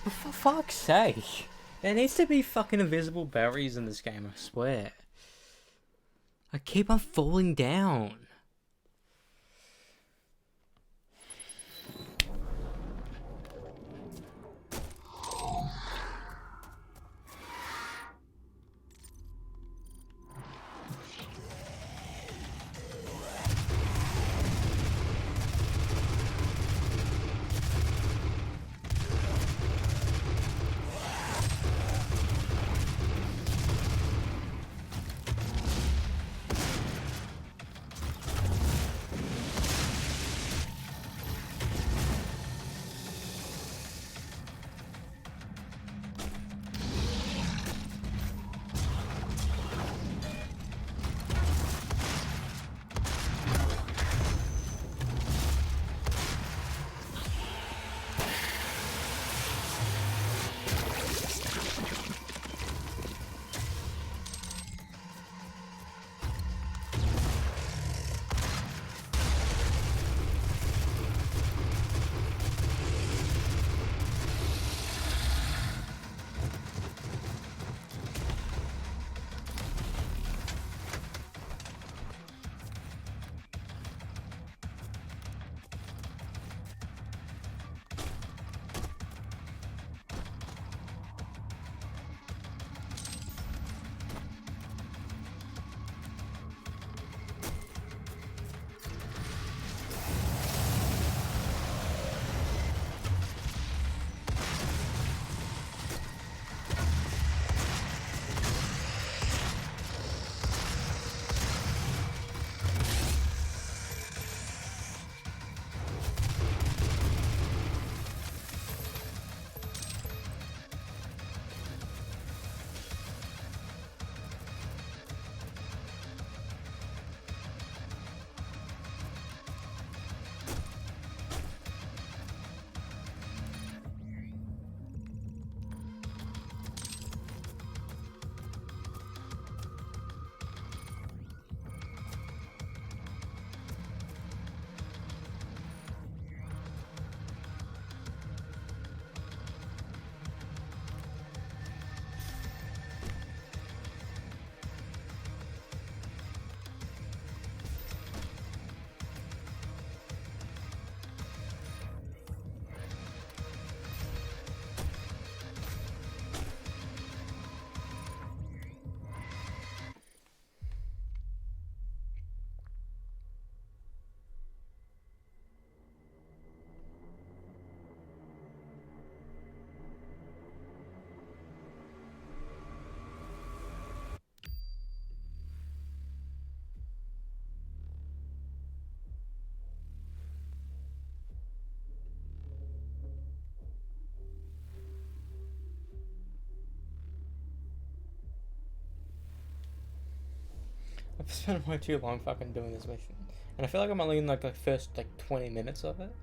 For fuck's sake. There needs to be fucking invisible berries in this game, I swear. I keep on falling down. I've spent way too long fucking doing this mission. And I feel like I'm only in like the first 20 minutes of it.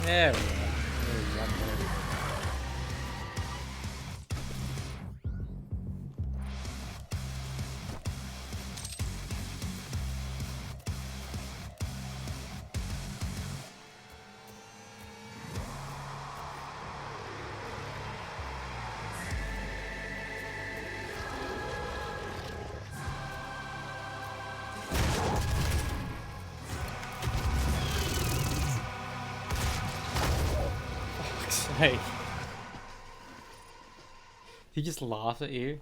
There we go. There's one more. Hey. He just laughs at you.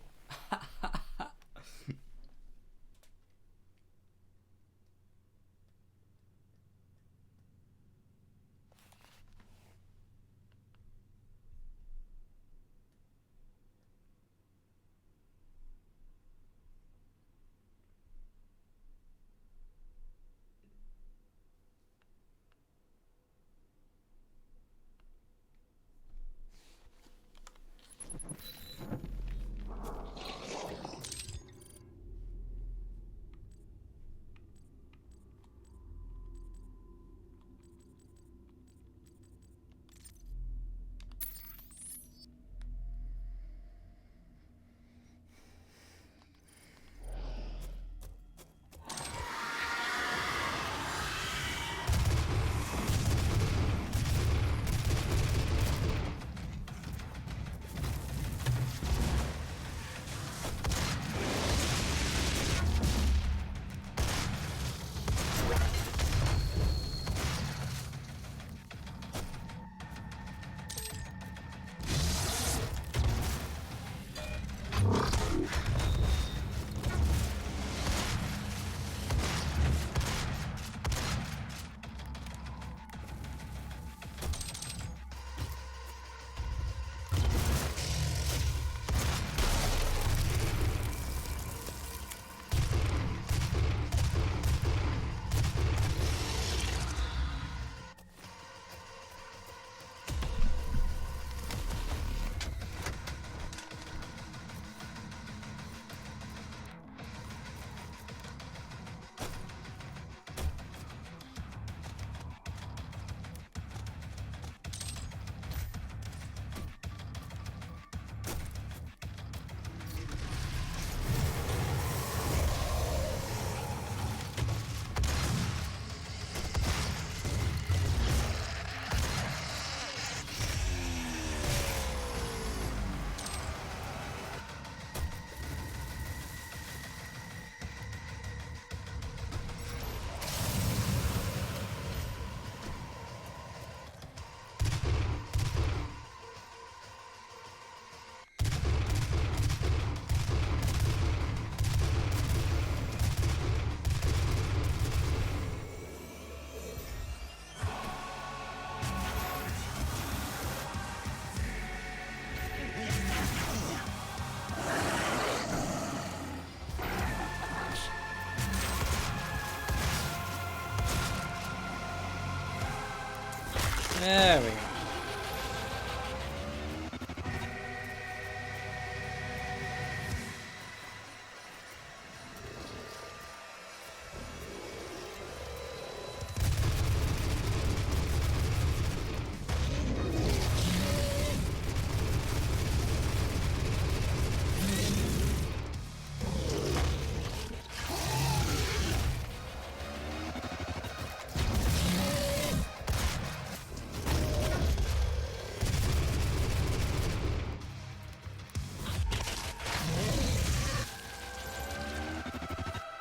There we go.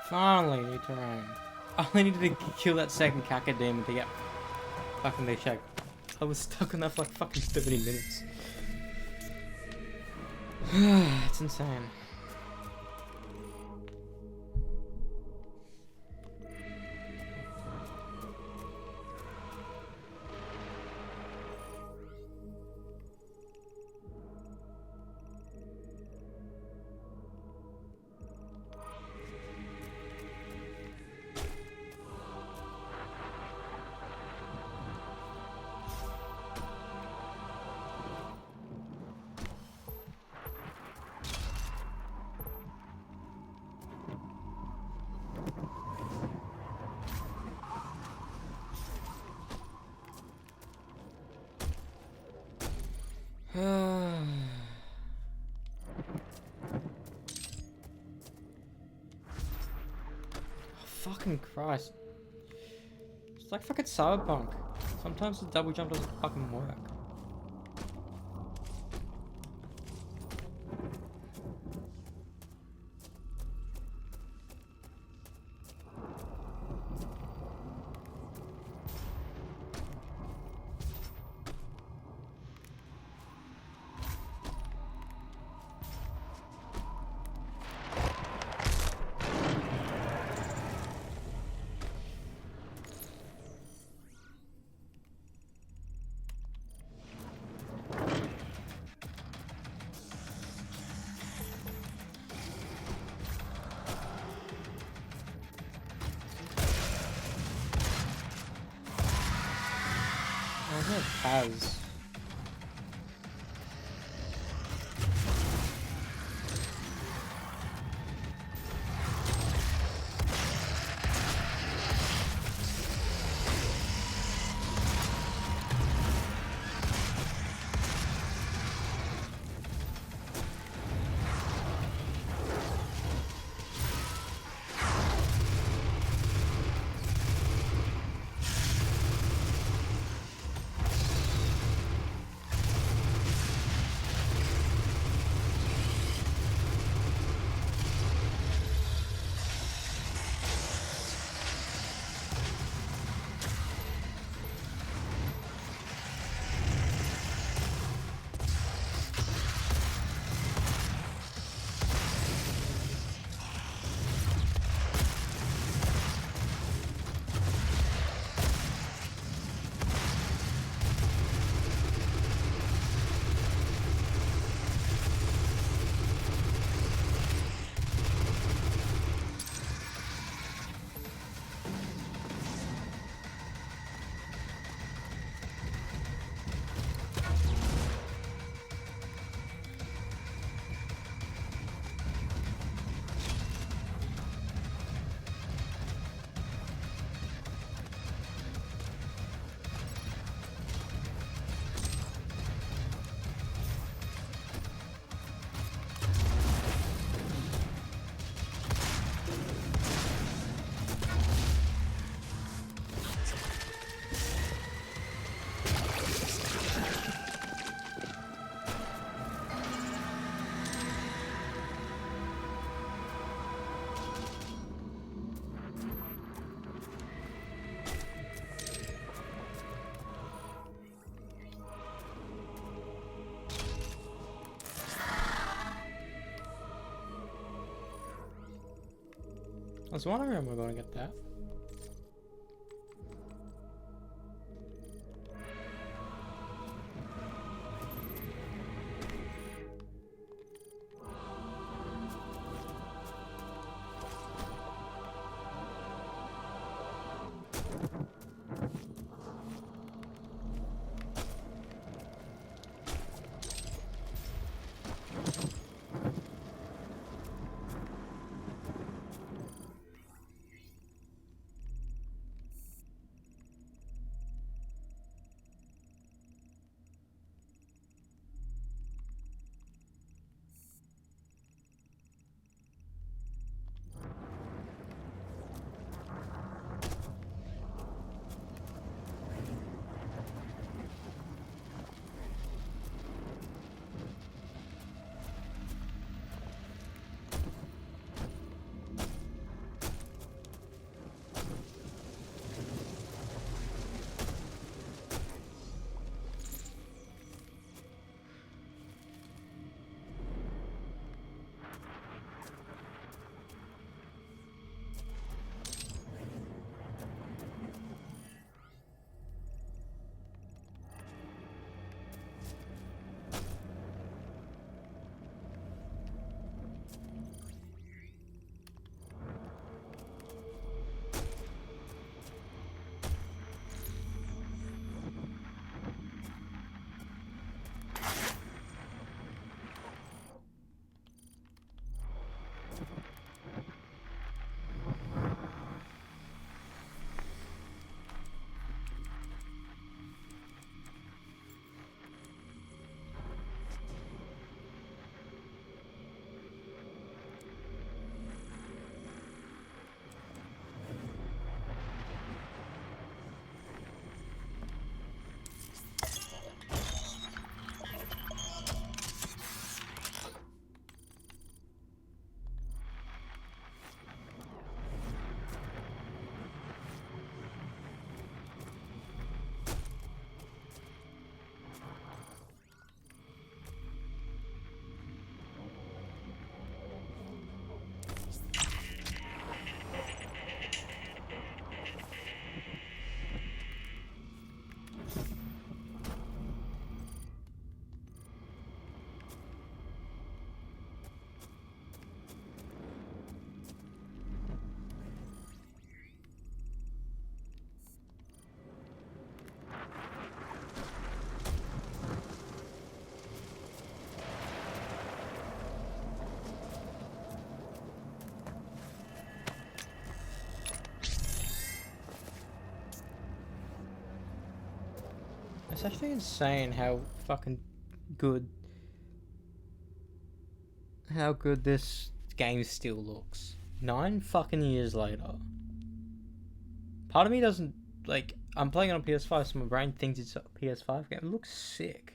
Finally, new terrain. I only needed to kill that second Kaka demon to get fucking the check. I was stuck on that for like fucking 70 minutes. It's insane. Fucking Christ. It's like fucking Cyberpunk. Sometimes the double jump doesn't fucking work. I think it has. I was wondering when we're going to get that. It's actually insane how fucking good this game still looks. 9 fucking years later. Part of me doesn't like. I'm playing it on PS5, so my brain thinks it's a PS5 game. It looks sick.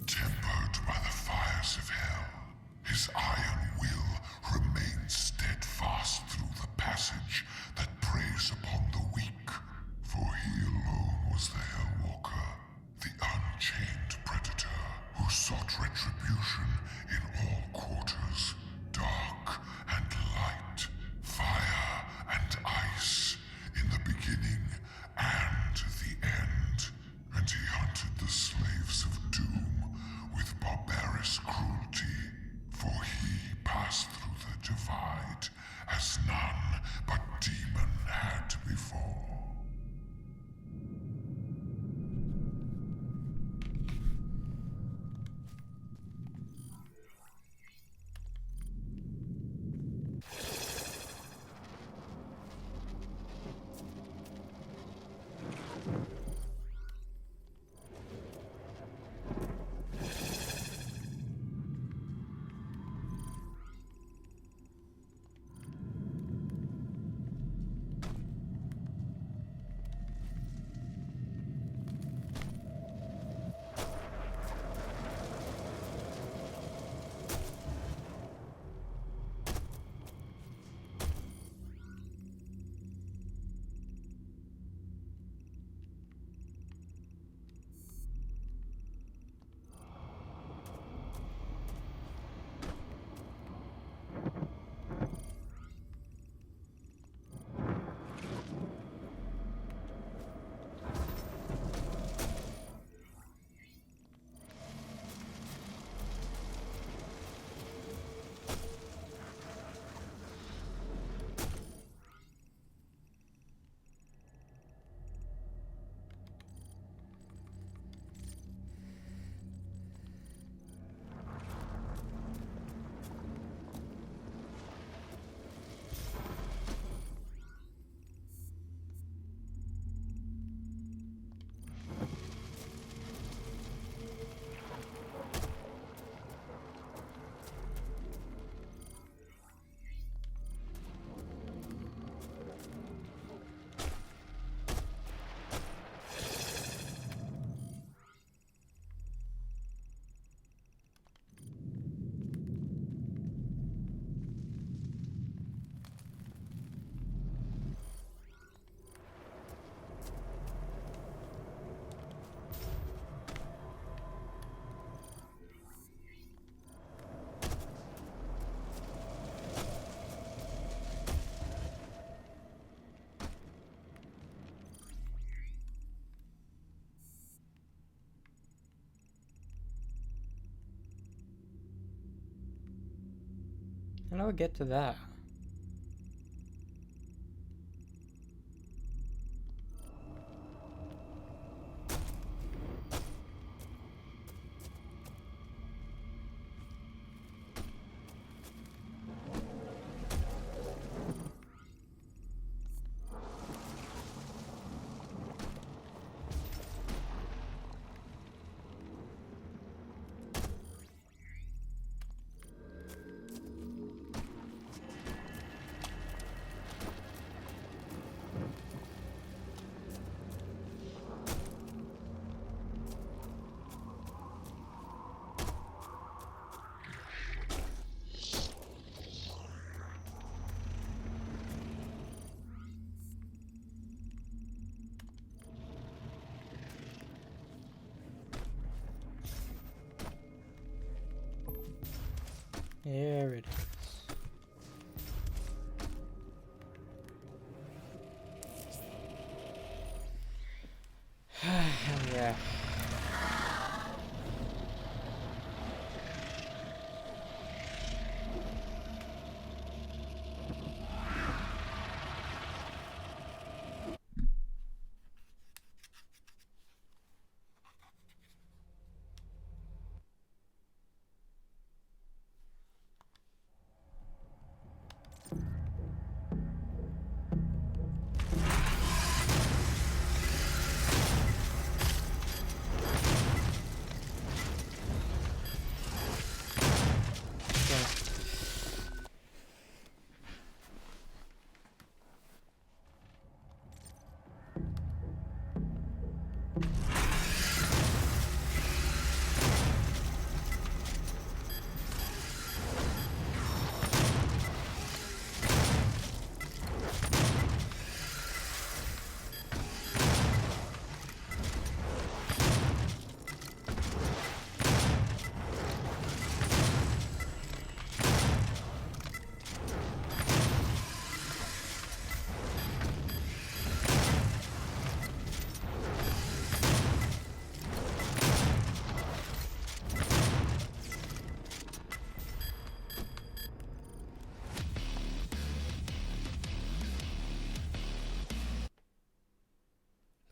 Tempered by the fires of hell, his iron will remains steadfast through the passage that preys upon the weak. For he alone was the Hellwalker, the unchained predator who sought retribution in all quarters, dark and light, fire and ice, in the beginning and the end. And he hunted the slaves of doom with barbarous cruelty, for he passed through the divide as none but demon had before. How do I get to that? There it is. Hell yeah.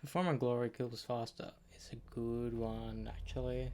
Performing Glory Kills Faster is a good one, actually.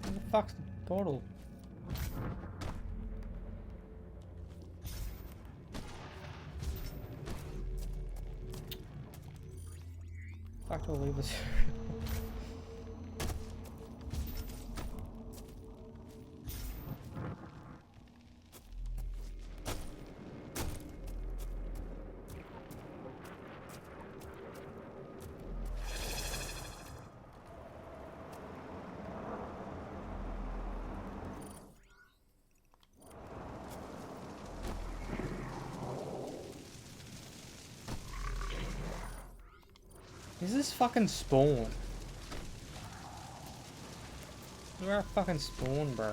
Where the fuck's the portal? Fuck, will leave us. Is this fucking Spawn? Where fucking Spawn, bro?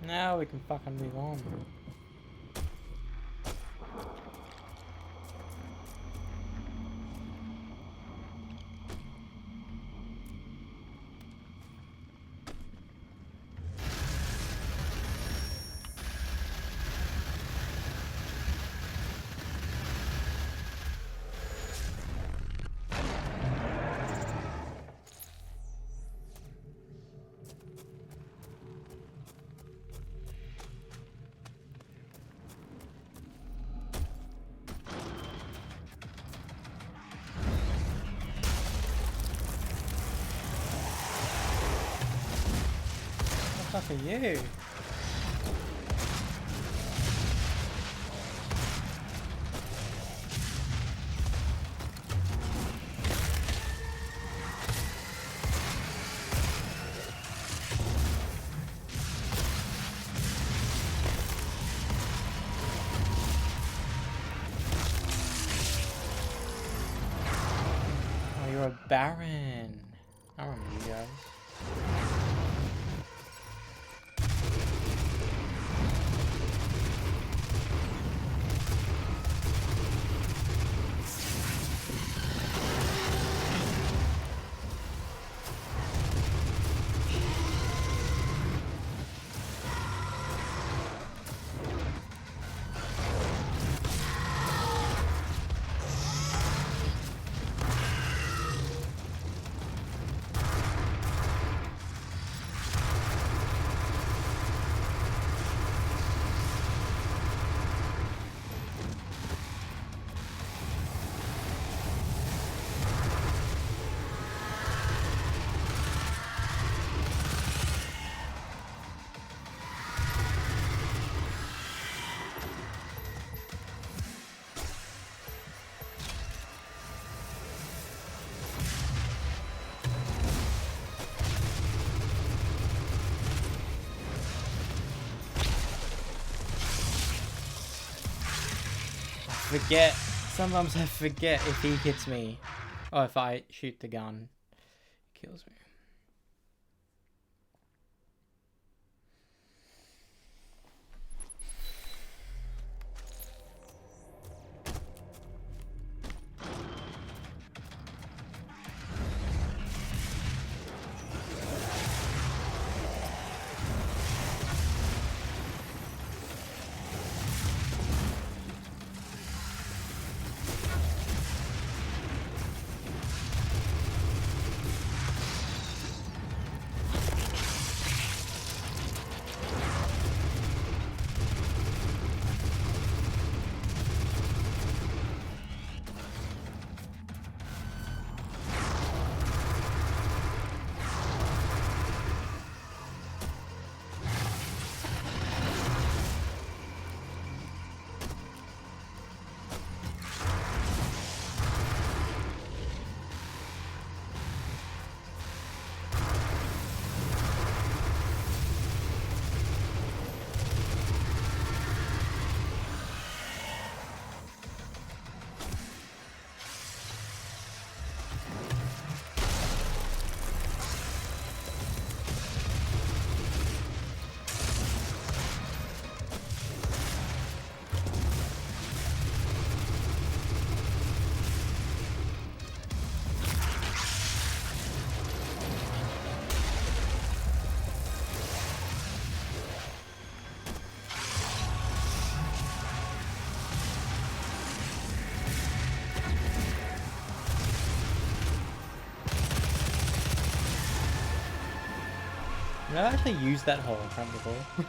Now we can fucking move on. Fuck are you? Oh, you're a Baron. I remember you guys. Forget. Sometimes I forget if he hits me, or if I shoot the gun, it kills me. I've never actually used that hologram before.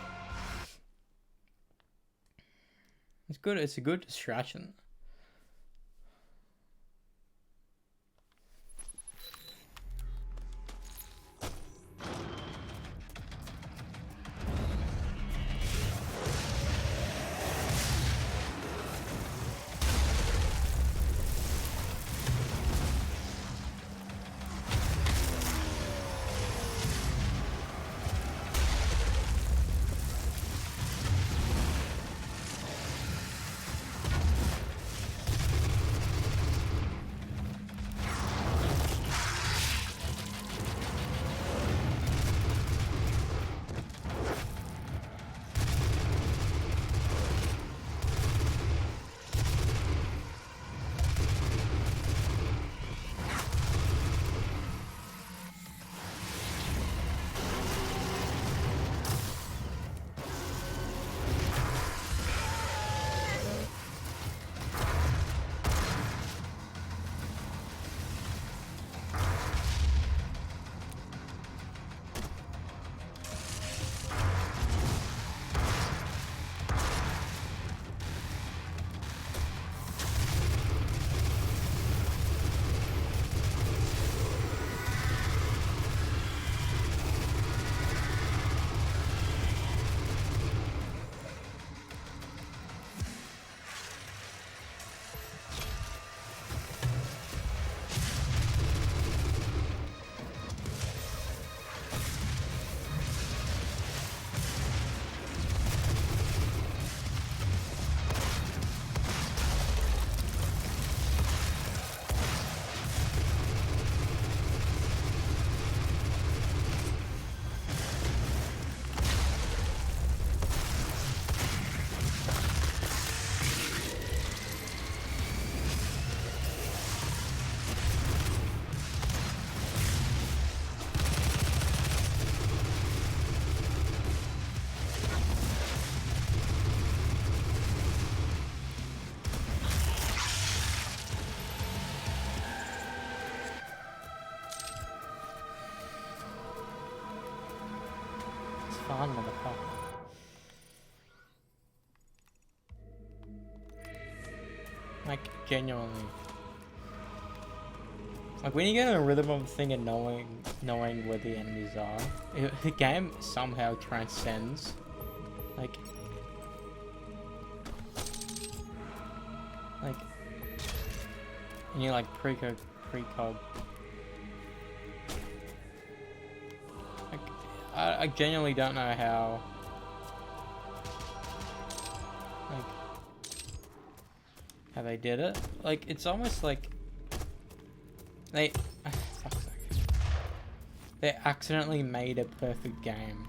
It's good. It's a good distraction. fun, motherfucker. Like, genuinely. Like, when you get in a rhythm of the thing and knowing where the enemies are, the game somehow transcends. Like, and you're like precog. Like, I genuinely don't know how they did it. Like, it's almost like they accidentally made a perfect game.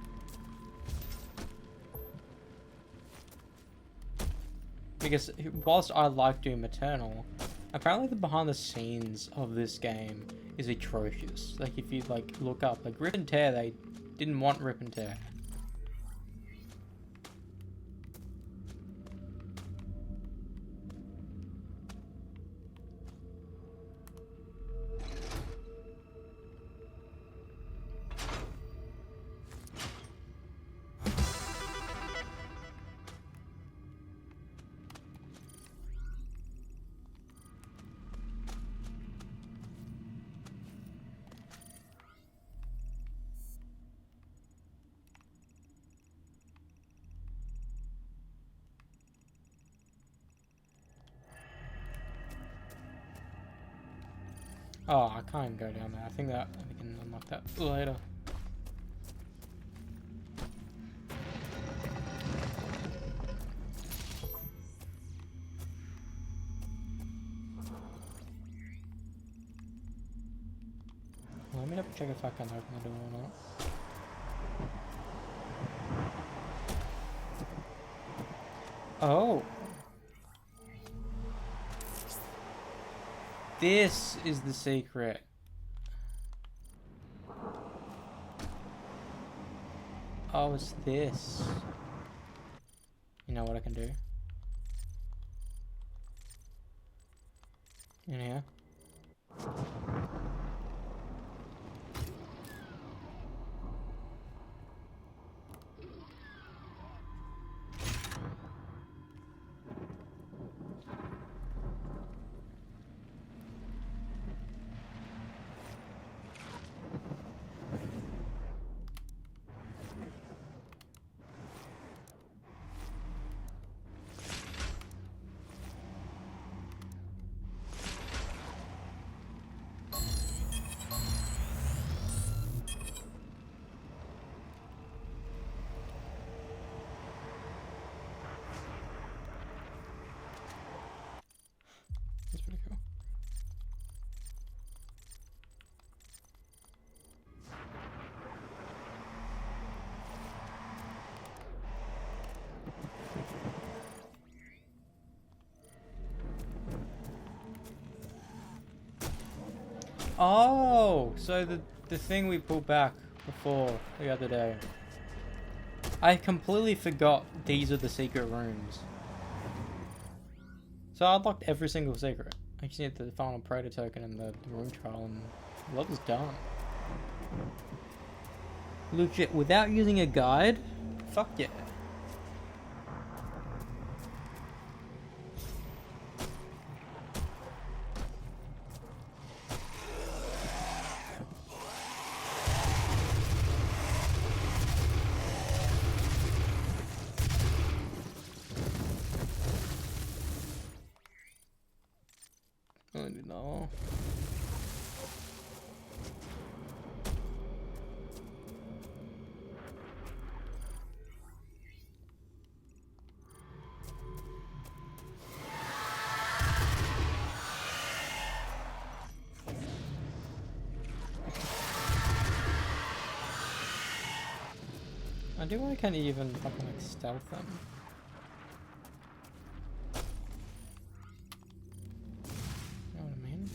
Because whilst I like Doom Eternal, apparently the behind the scenes of this game is atrocious. Like, if you like look up, like Rip and Tear, they didn't want Rip and Tear. Oh, I can't even go down there. I think that we can unlock that later. Let me double check if I can open the door or not. Oh. This is the secret. Oh, it's this. You know what I can do? In here. That's pretty cool. Oh, so the thing we pulled back before the other day. I completely forgot these are the secret rooms. So I unlocked every single secret. I just need the final Predator token and the room trial, and the level's done. Legit, without using a guide? Fuck yeah. I don't know. I do why I can't even fucking like stealth them. You know what I mean?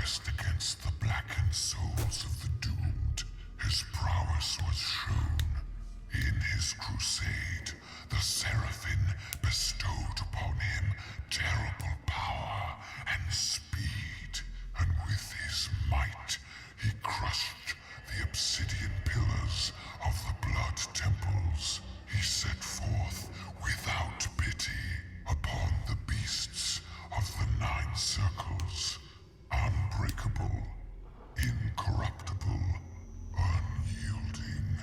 pressed against the blackened souls of the doomed, his prowess was shown. In his crusade, the Seraphim bestowed upon him terrible power and speed, and with his might he crushed the obsidian pillars of the blood temples. He set forth without pity upon the beasts of the Nine Circles, unbreakable, incorruptible, unyielding.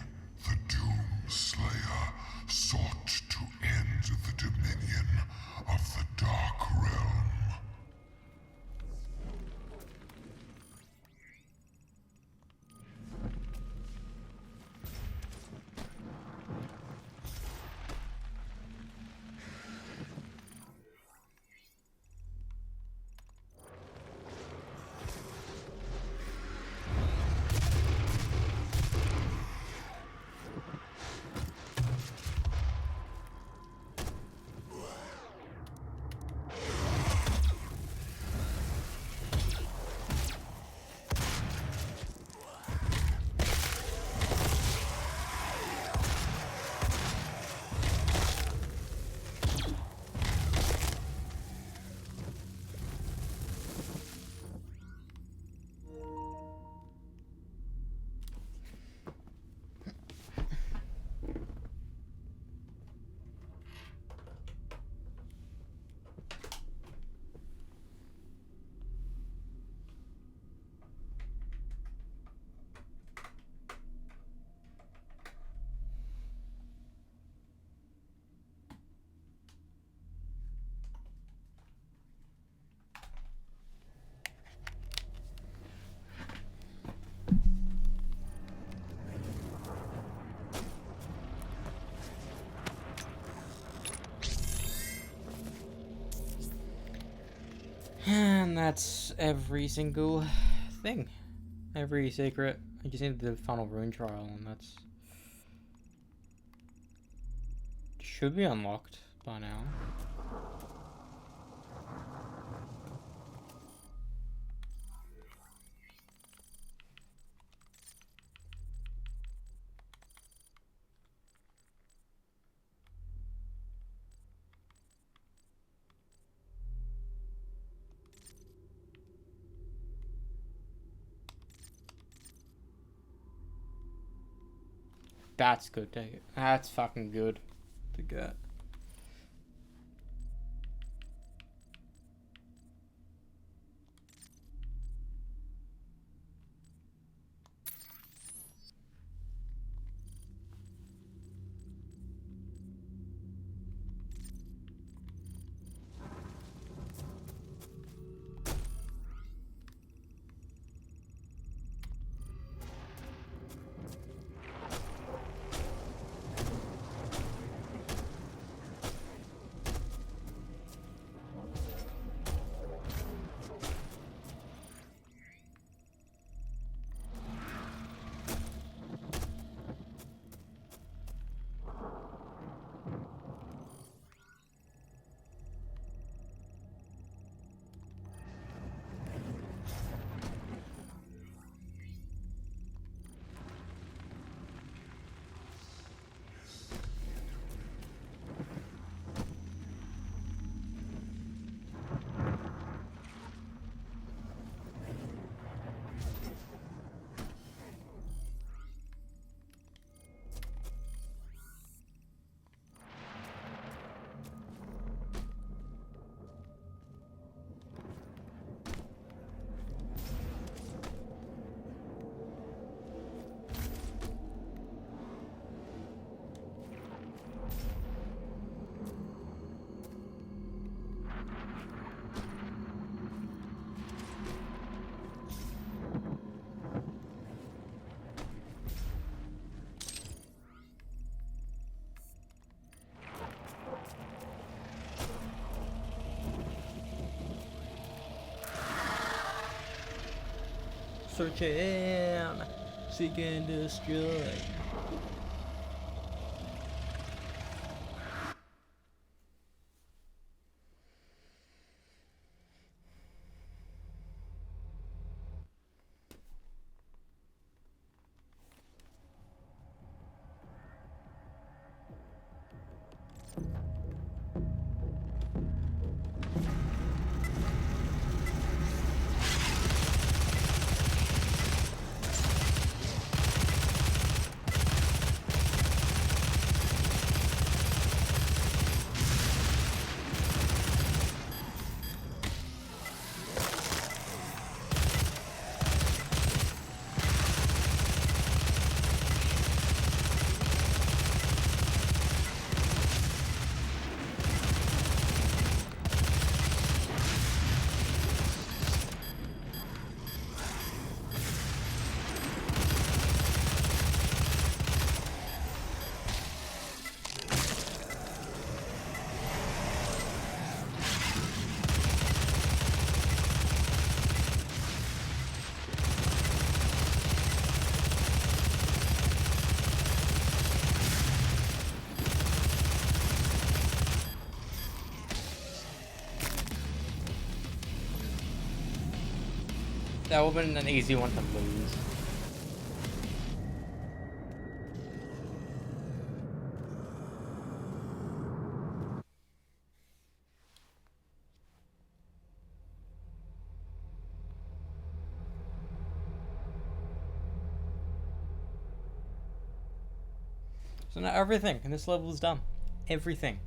The Doom Slayer sought to end the dominion of the Dark Realm. And that's every single thing. Every secret. I just need the final rune trial, and that's... should be unlocked by now. That's good to get. That's fucking good to get. Search and seek and destroy. That would have been an easy one to lose. So now everything in this level is done. Everything.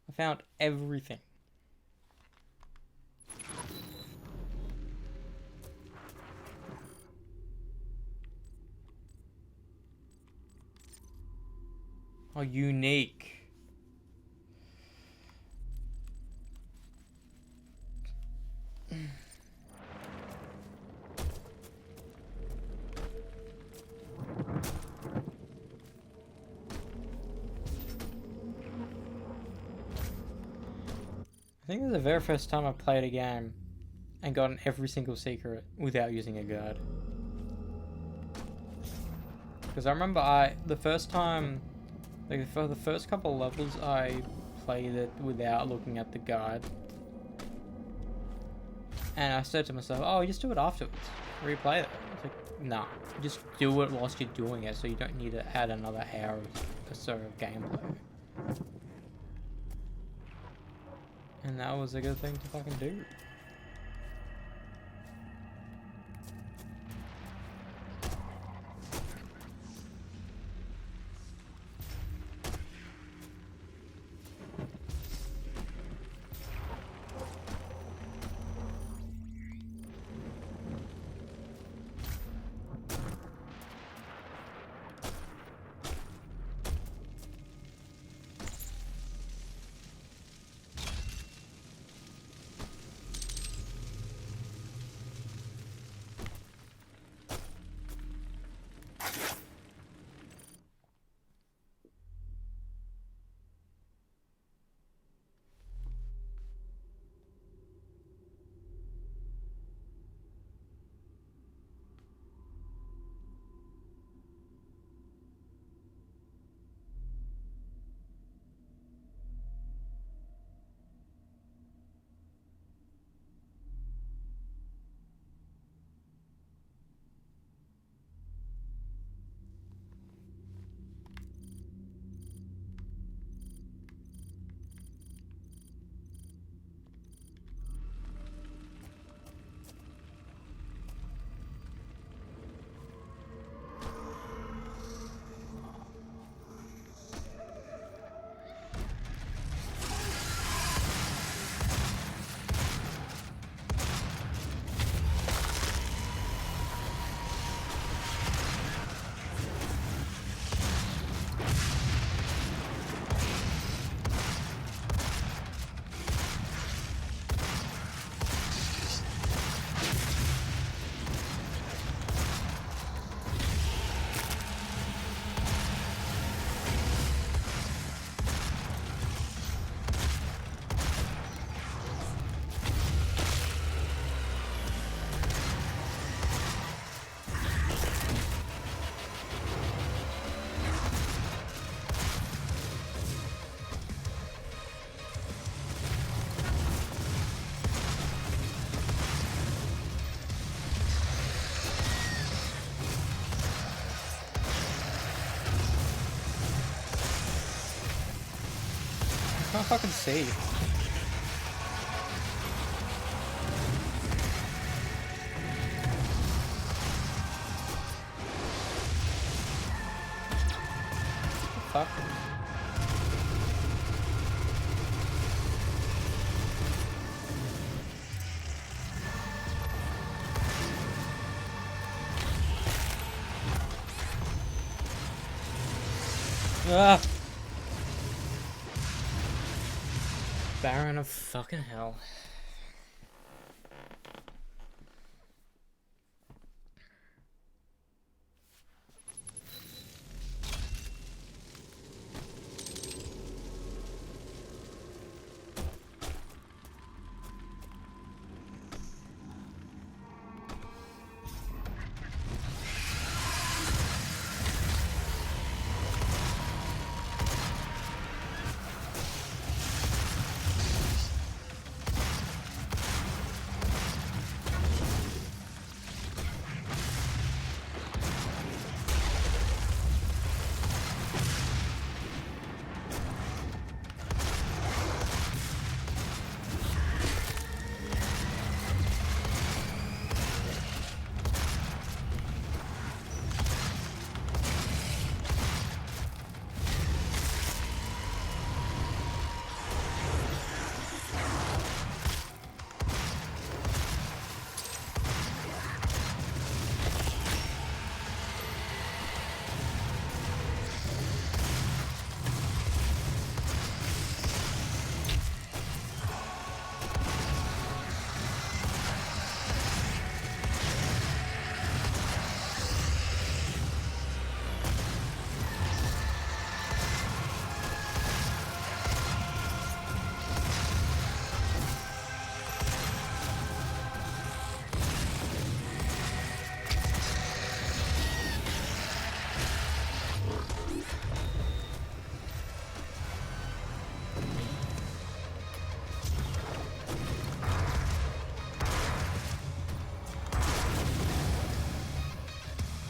I found everything. Oh, unique. I think this is the very first time I played a game and gotten every single secret without using a guide. Because I remember the first time, like for the first couple of levels, I played it without looking at the guide. And I said to myself, oh, just do it afterwards. Replay it. It's like, nah, just do it whilst you're doing it so you don't need to add another hour or so of gameplay. And that was a good thing to fucking do. I can't fucking see. What the fuck? Ah! Baron of fucking hell.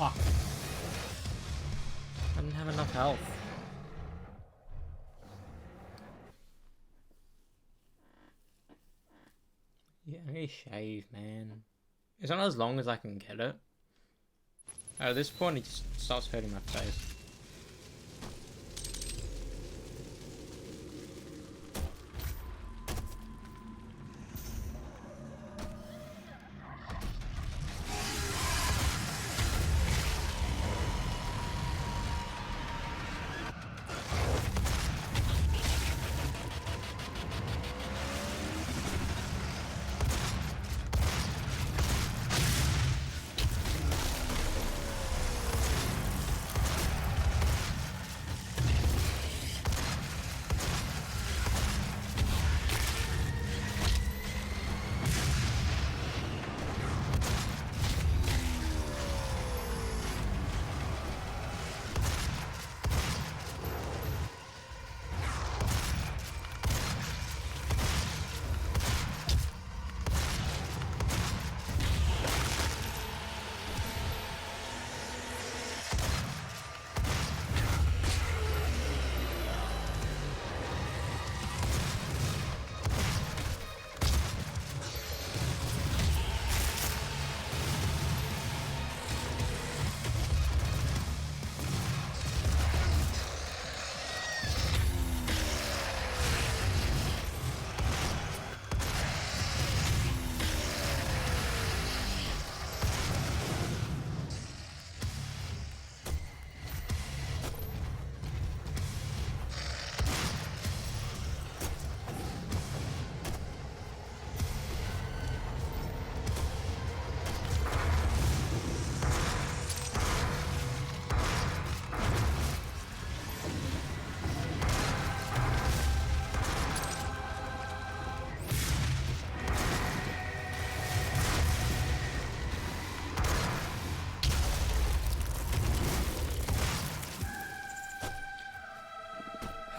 Fuck. I didn't have enough health. Yeah, I need to shave, man. It's not as long as I can get it. At this point, it just starts hurting my face.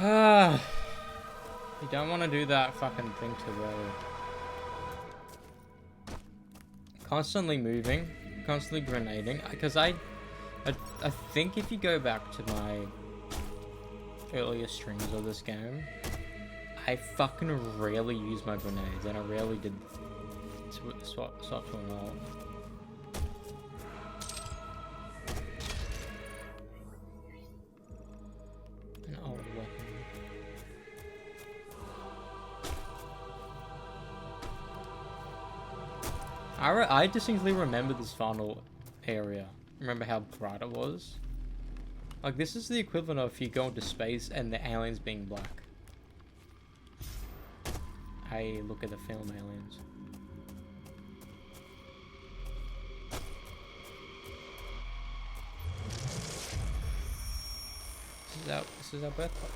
Ah, you don't want to do that fucking thing too early. Constantly moving, constantly grenading, because I think if you go back to my earlier streams of this game, I fucking rarely use my grenades, and I rarely did swap to an ult. An old weapon. I distinctly remember this final area. Remember how bright it was? Like, this is the equivalent of if you go into space and the aliens being black. Hey, look at the film Aliens. This is our birthplace.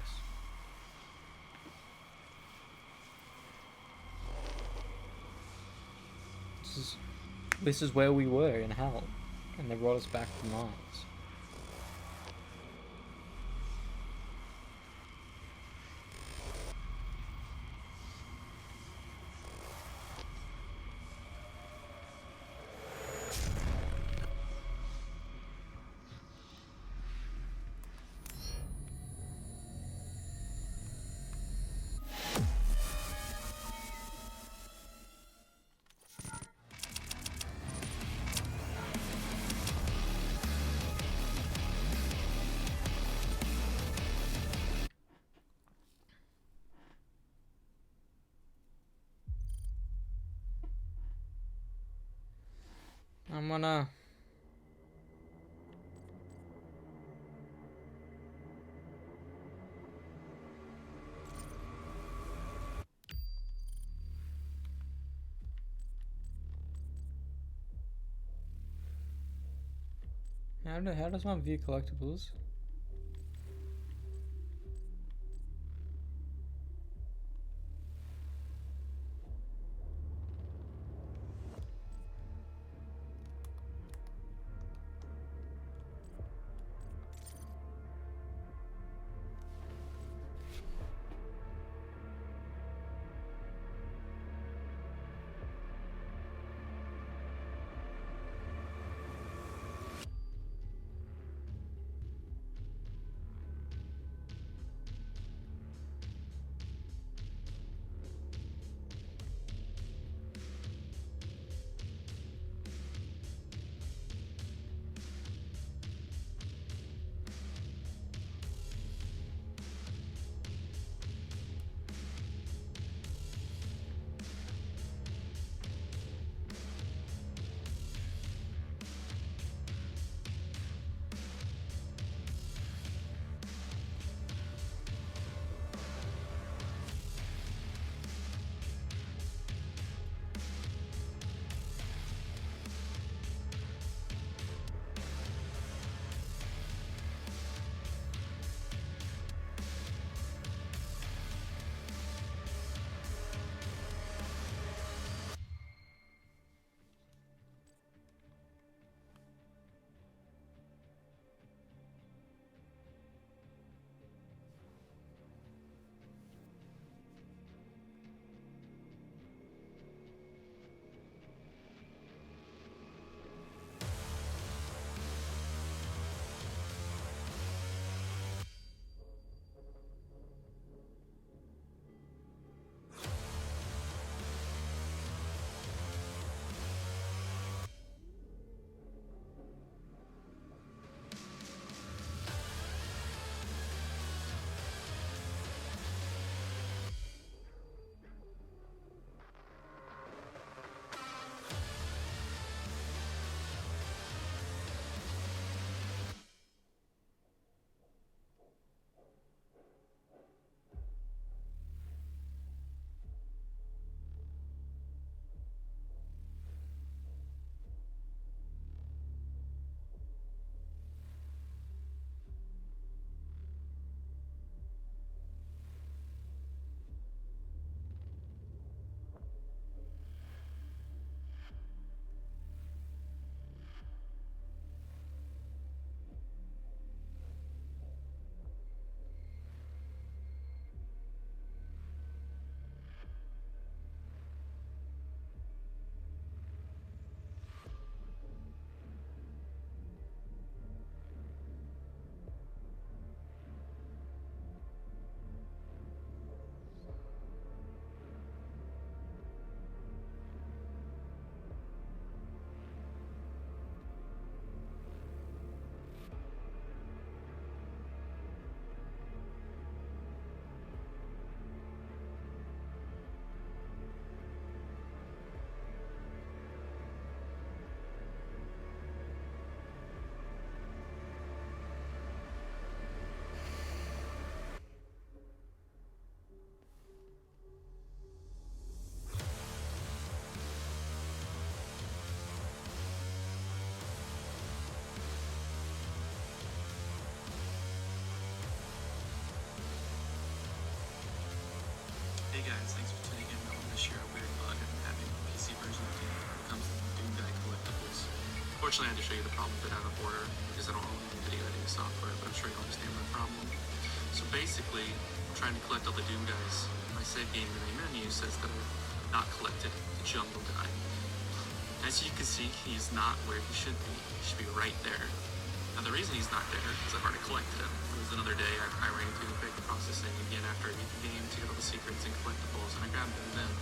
This is where we were in hell, and they brought us back to Mars. I'm gonna... How does one view collectibles? Unfortunately, I had to show you the problem a bit out of order because I don't own any video editing software, but I'm sure you understand my problem. So basically, I'm trying to collect all the Doom guys. My save game in the menu says that I've not collected the Jungle guy. As you can see, he's not where he should be. He should be right there. Now the reason he's not there is I've already collected him. It was another day I ran through the big processing again after I beat the game to get all the secrets and collectibles, and I grabbed him then.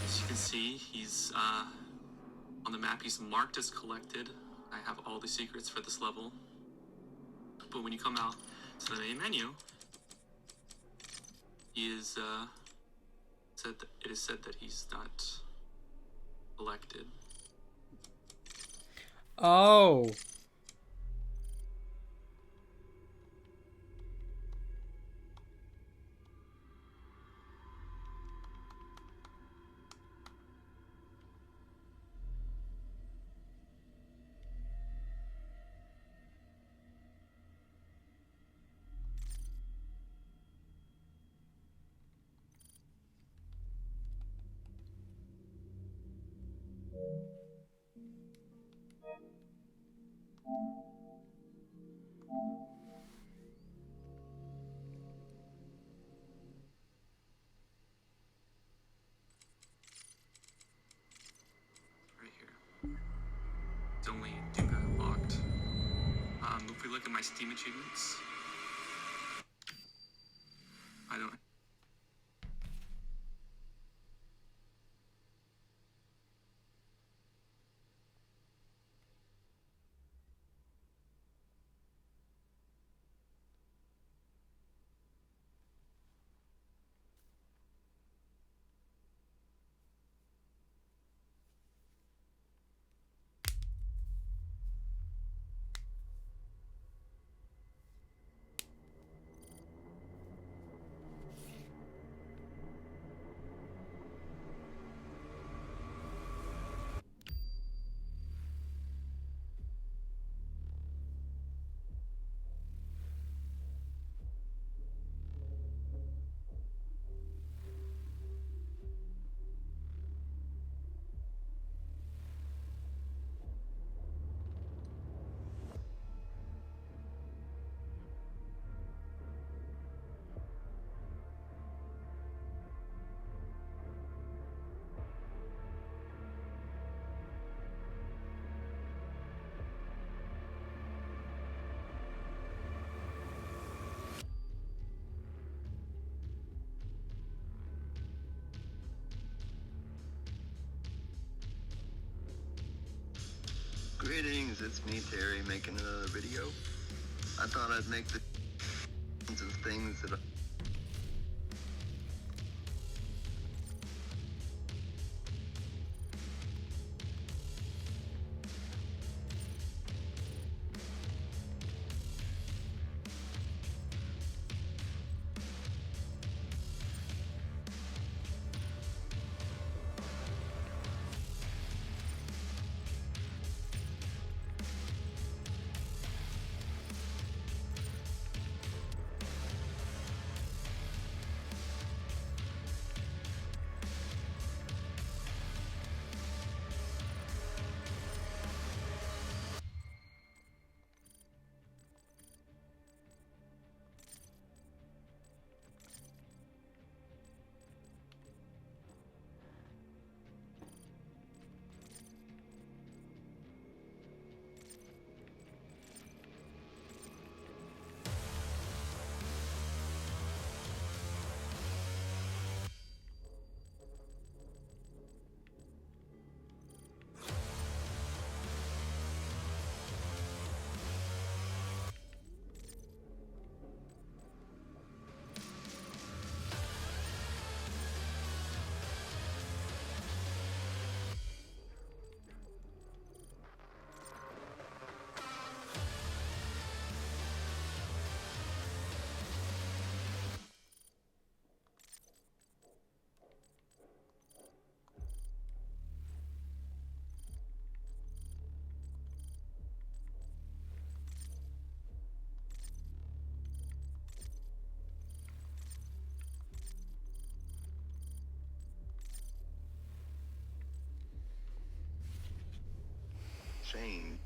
As you can see, he's on the map, he's marked as collected. I have all the secrets for this level. But when you come out to the main menu, he is it is said that he's not collected. Oh. Right here. It's only Doom Guy unlocked. If we look at my Steam achievements, I don't. Greetings, it's me, Terry, making another video. I thought I'd make the of things that change.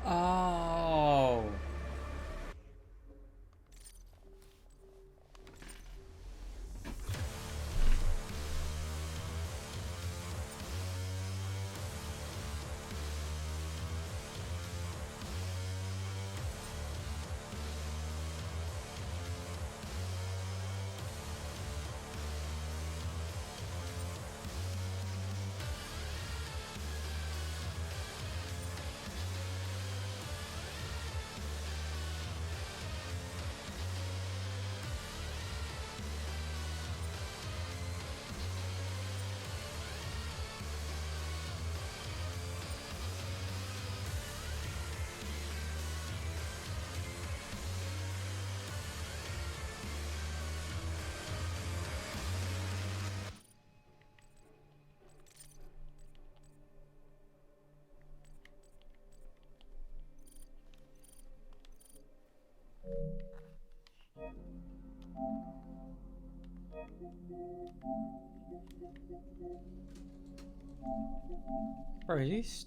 Oh. Bro, he's...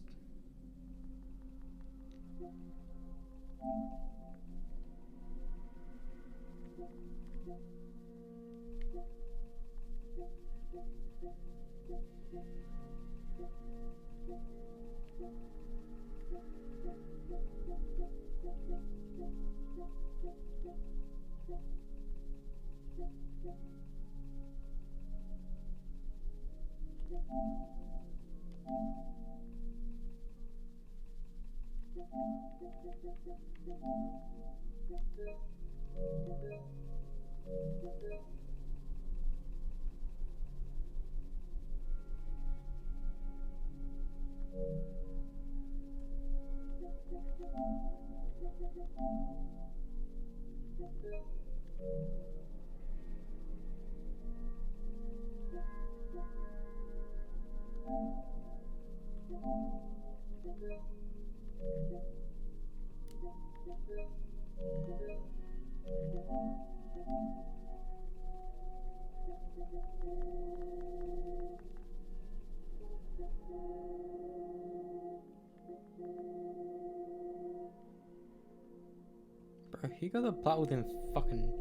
Bro, he got the plot within fucking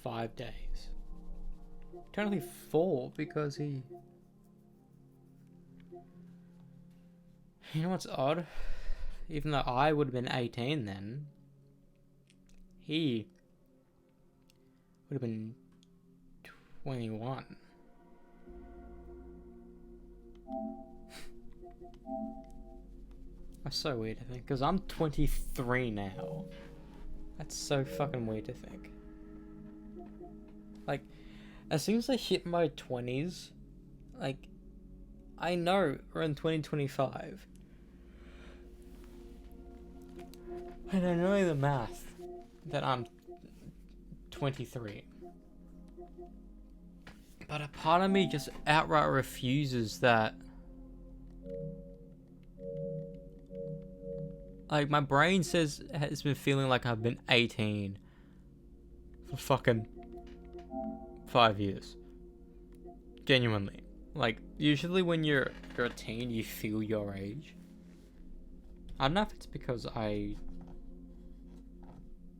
5 days. Technically 4 because he... You know what's odd? Even though I would have been 18 then, he would have been 21. That's so weird to think, because I'm 23 now. That's so fucking weird to think. Like, as soon as I hit my 20s, like, I know we're in 2025. And I know the math that I'm 23. But a part of me just outright refuses that. Like, my brain says has been feeling like I've been 18 for fucking 5 years. Genuinely. Like, usually when you're a teen, you feel your age. I don't know if it's because I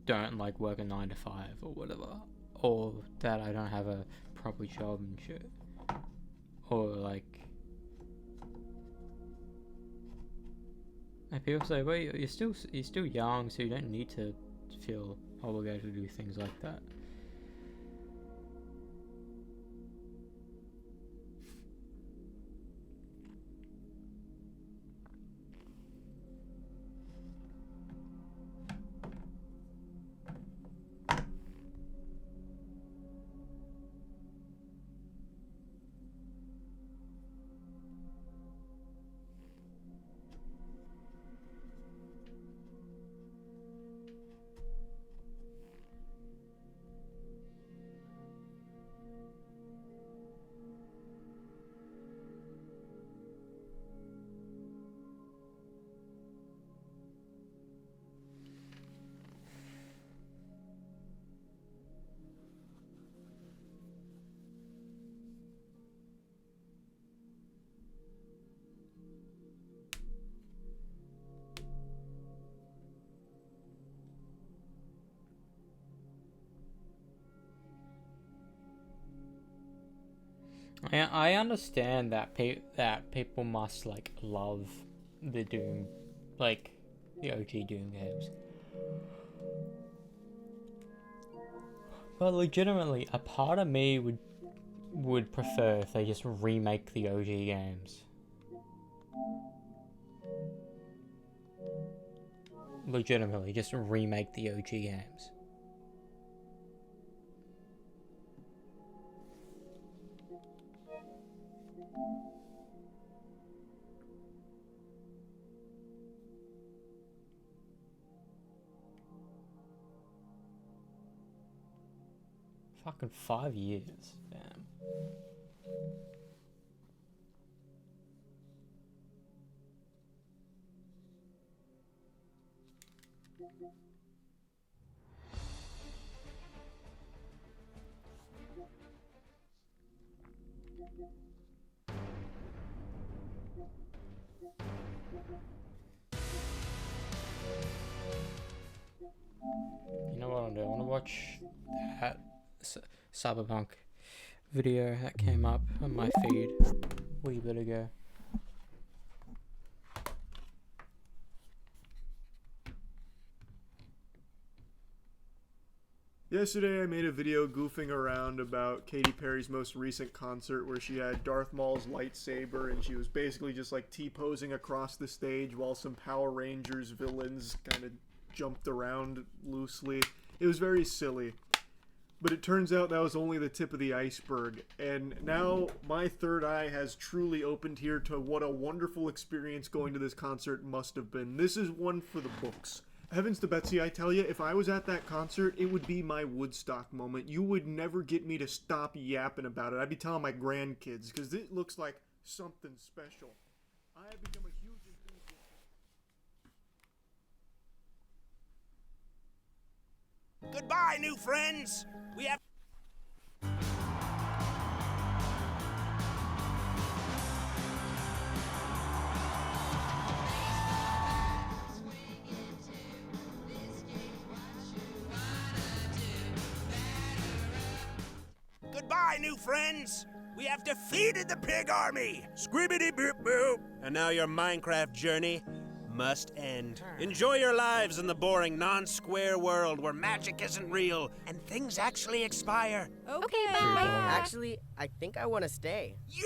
don't like work a 9 to 5 or whatever, or that I don't have a proper job and shit, or like people say, well, you're still young, so you don't need to feel obligated to do things like that. I understand that that people must like love the Doom, like the OG Doom games. But legitimately, a part of me would prefer if they just remake the OG games. Legitimately, just remake the OG games. Fucking 5 years, damn. You know what I'll do? I want to watch that Cyberpunk video that came up on my feed a wee bit ago. Yesterday I made a video goofing around about Katy Perry's most recent concert where she had Darth Maul's lightsaber and she was basically just like T-posing across the stage while some Power Rangers villains kind of jumped around loosely. It was very silly. But it turns out that was only the tip of the iceberg, and now my third eye has truly opened here to what a wonderful experience going to this concert must have been. This is one for the books. Heavens to Betsy, I tell you, if I was at that concert, it would be my Woodstock moment. You would never get me to stop yapping about it. I'd be telling my grandkids, because it looks like something special. I have become a huge enthusiast. Goodbye, new friends. We have... Goodbye, new friends. We have defeated the pig army. Scribbity boop boop. And now your Minecraft journey must end. Enjoy your lives in the boring, non-square world where magic isn't real and things actually expire. Okay, bye. Actually, I think I want to stay. Yeah!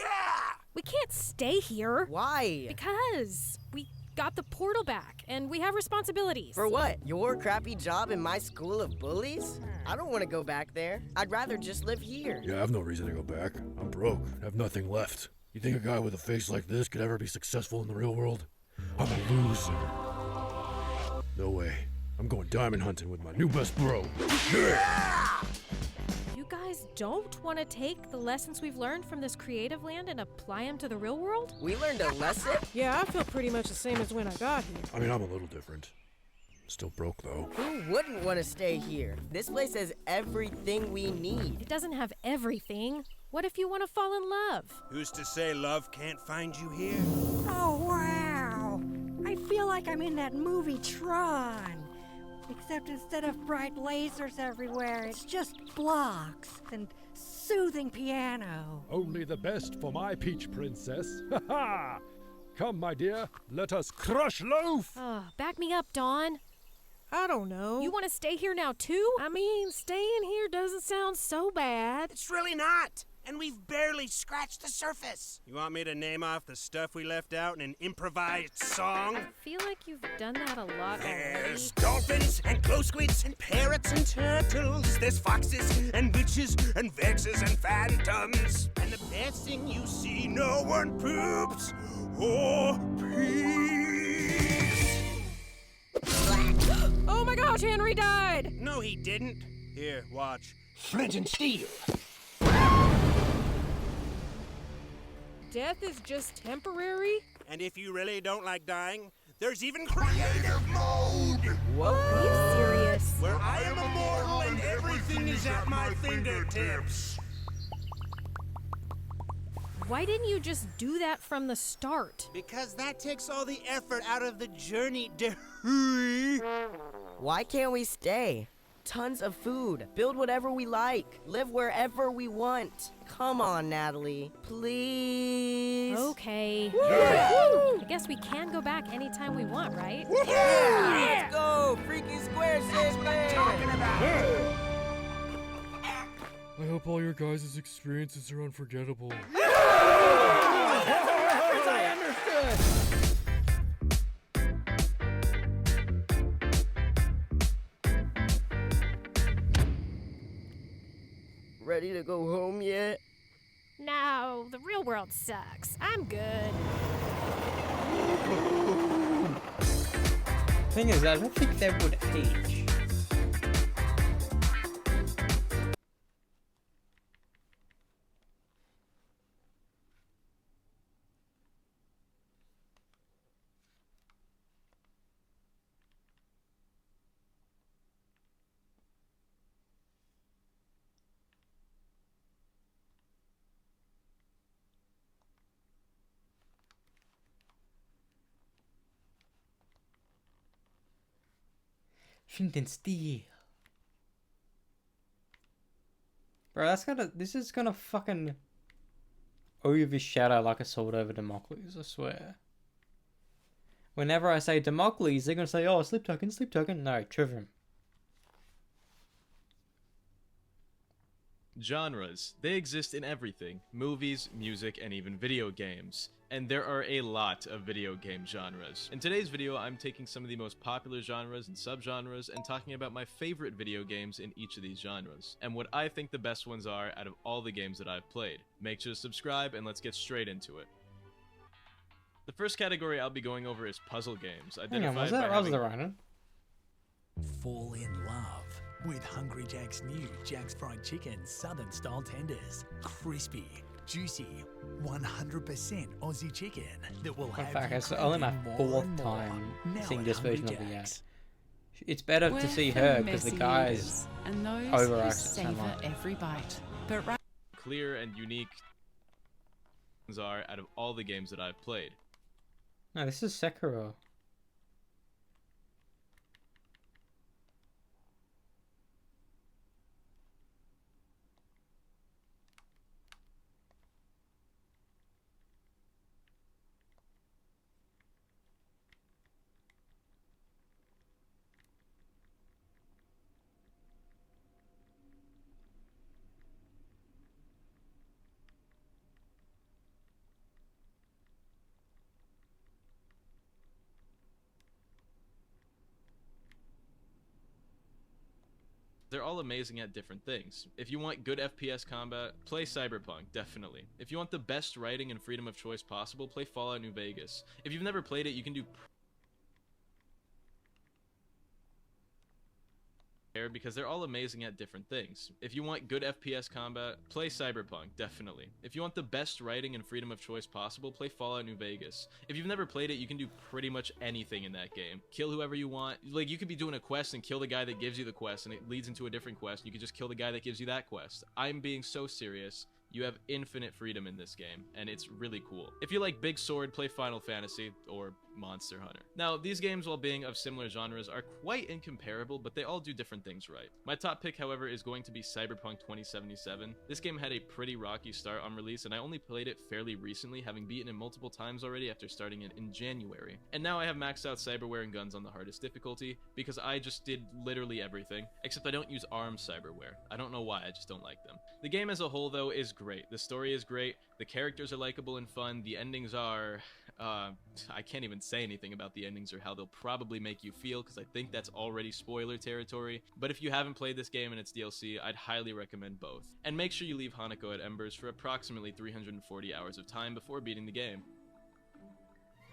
We can't stay here. Why? Because we got the portal back, and we have responsibilities. For what? Your crappy job in my school of bullies? I don't want to go back there. I'd rather just live here. Yeah, I have no reason to go back. I'm broke. I have nothing left. You think a guy with a face like this could ever be successful in the real world? I'm a loser. No way. I'm going diamond hunting with my new best bro. Yeah! You guys don't want to take the lessons we've learned from this creative land and apply them to the real world? We learned a lesson? Yeah, I feel pretty much the same as when I got here. I mean, I'm a little different. Still broke, though. Who wouldn't want to stay here? This place has everything we need. It doesn't have everything. What if you want to fall in love? Who's to say love can't find you here? Oh, wow. I feel like I'm in that movie Tron. Except instead of bright lasers everywhere, it's just blocks and soothing piano. Only the best for my peach princess. Ha ha! Come, my dear, let us crush loaf! Back me up, Dawn. I don't know. You want to stay here now, too? I mean, staying here doesn't sound so bad. It's really not. And we've barely scratched the surface. You want me to name off the stuff we left out in an improvised song? I feel like you've done that a lot There's already. dolphins and glow squids and parrots and turtles. There's foxes and witches and vexes and phantoms. And the best thing you see, no one poops or pees. Oh my gosh, Henry died! No, he didn't. Here, watch. Flint and steel. Death is just temporary? And if you really don't like dying, there's even creative mode! What? Are you serious? Where I am immortal and everything is at my fingertips. Why didn't you just do that from the start? Because that takes all the effort out of the journey, Why can't we stay? tons of food, build whatever we like, live wherever we want. Come on, Natalie. Please. Okay. Yeah. I guess we can go back anytime we want, right? Yeah! Let's go! Freaky Square says I hope all your guys' experiences are unforgettable. I understood! Ready to go home yet? No, the real world sucks. I'm good. Thing is, I don't think they would age. Flint and Steel. Bro, this is gonna fucking overshadow like Assault over Damocles, I swear. Whenever I say Damocles, they're gonna say, oh, Sleep Token, Sleep Token. No, Trivium. Genres. They exist in everything. Movies, music, and even video games. And there are a lot of video game genres. In today's video, I'm taking some of the most popular genres and subgenres and talking about my favorite video games in each of these genres, and what I think the best ones are out of all the games that I've played. Make sure to subscribe and let's get straight into it. The first category I'll be going over is puzzle games. Hang on, was that the Rhino? Fall in love with Hungry Jack's new Jack's Fried Chicken Southern Style Tenders. Crispy, juicy, 100% Aussie chicken that will have In fact, you it's only my craving more fourth and more. time Now seeing at this Hungry version of the ad. Jack's. It's better to see her because the guys and those overact who it so savor much. every bite. But right Clear and unique are out of all the games that I've played. No, this is Sekiro. They're all amazing at different things. If you want good FPS combat, play Cyberpunk, definitely. If you want the best writing and freedom of choice possible, play Fallout New Vegas. If you've never played it, you can do because they're all amazing at different things. If you want good FPS combat, play Cyberpunk, definitely. If you want the best writing and freedom of choice possible, play Fallout New Vegas. If you've never played it, you can do pretty much anything in that game. Kill whoever you want. Like, you could be doing a quest and kill the guy that gives you the quest, and it leads into a different quest, and you could just kill the guy that gives you that quest. I'm being so serious. You have infinite freedom in this game, and it's really cool. If you like Big Sword, play Final Fantasy or Monster Hunter. Now, these games, while being of similar genres, are quite incomparable, but they all do different things right. My top pick, however, is going to be Cyberpunk 2077. This game had a pretty rocky start on release, and I only played it fairly recently, having beaten it multiple times already after starting it in January. And now I have maxed out cyberware and guns on the hardest difficulty, because I just did literally everything, except I don't use ARM cyberware. I don't know why, I just don't like them. The game as a whole, though, is great. The story is great, the characters are likable and fun, the endings are... I can't even say anything about the endings or how they'll probably make you feel, because I think that's already spoiler territory. But if you haven't played this game and its DLC, I'd highly recommend both. And make sure you leave Hanako at Embers for approximately 340 hours of time before beating the game.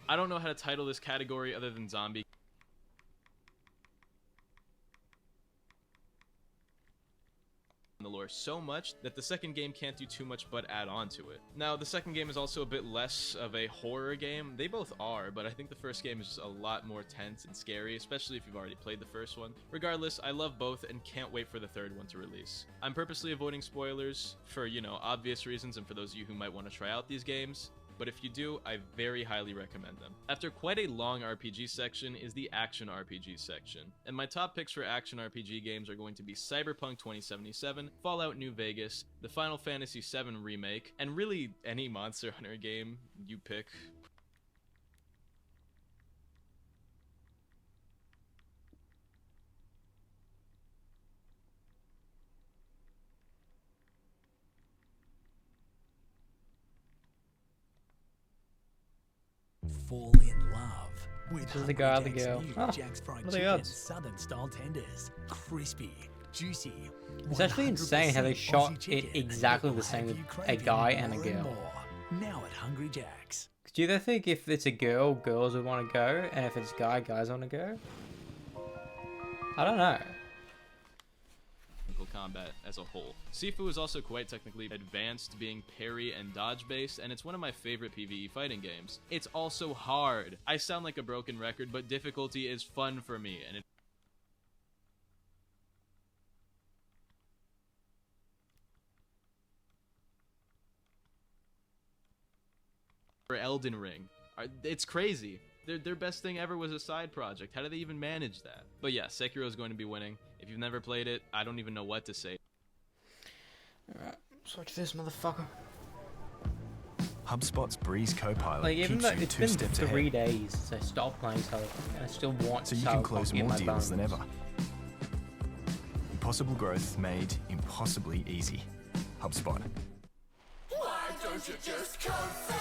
I don't know how to title this category other than zombie. The lore so much that the second game can't do too much but add on to it. Now, the second game is also a bit less of a horror game. They both are, but I think the first game is just a lot more tense and scary, especially if you've already played the first one. Regardless, I love both and can't wait for the third one to release. I'm purposely avoiding spoilers for, you know, obvious reasons and for those of you who might want to try out these games. but if you do, I very highly recommend them. After quite a long RPG section is the action RPG section, and my top picks for action RPG games are going to be Cyberpunk 2077, Fallout New Vegas, the Final Fantasy VII Remake, and really any Monster Hunter game you pick. Fall in love with This is the guy, the Hungry girl. Jack's new Oh, Jack's Fried what are the Chicken odds? Southern style tenders, crispy, juicy. It's actually insane how they 100% shot Aussie it chicken exactly that the will same have with you a craving guy and a more girl. more. Now at Hungry Jack's. Do you think if it's a girl, girls would want to go, and if it's guy, guys want to go? I don't know. Combat as a whole. Sifu is also quite technically advanced, being parry and dodge based, and it's one of my favorite PvE fighting games. It's also hard. I sound like a broken record, but difficulty is fun for me, and for Elden Ring, it's crazy. Their best thing ever was a side project. How do they even manage that? But yeah, Sekiro is going to be winning. If you've never played it, I don't even know what to say. Alright, let's watch this motherfucker. HubSpot's Breeze Copilot Like, even keeps though you it's two been steps 3 ahead, days since I stopped playing Cyberpunk, and I still want so you can Cyberpunk close in more my deals than bones. ever. Impossible growth made impossibly easy. HubSpot. Why don't you just concede?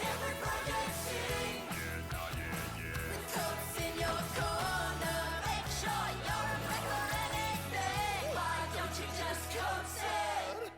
Every project sing. The coats in your corner. Make sure you're a wreck or anything. Why don't you just concede?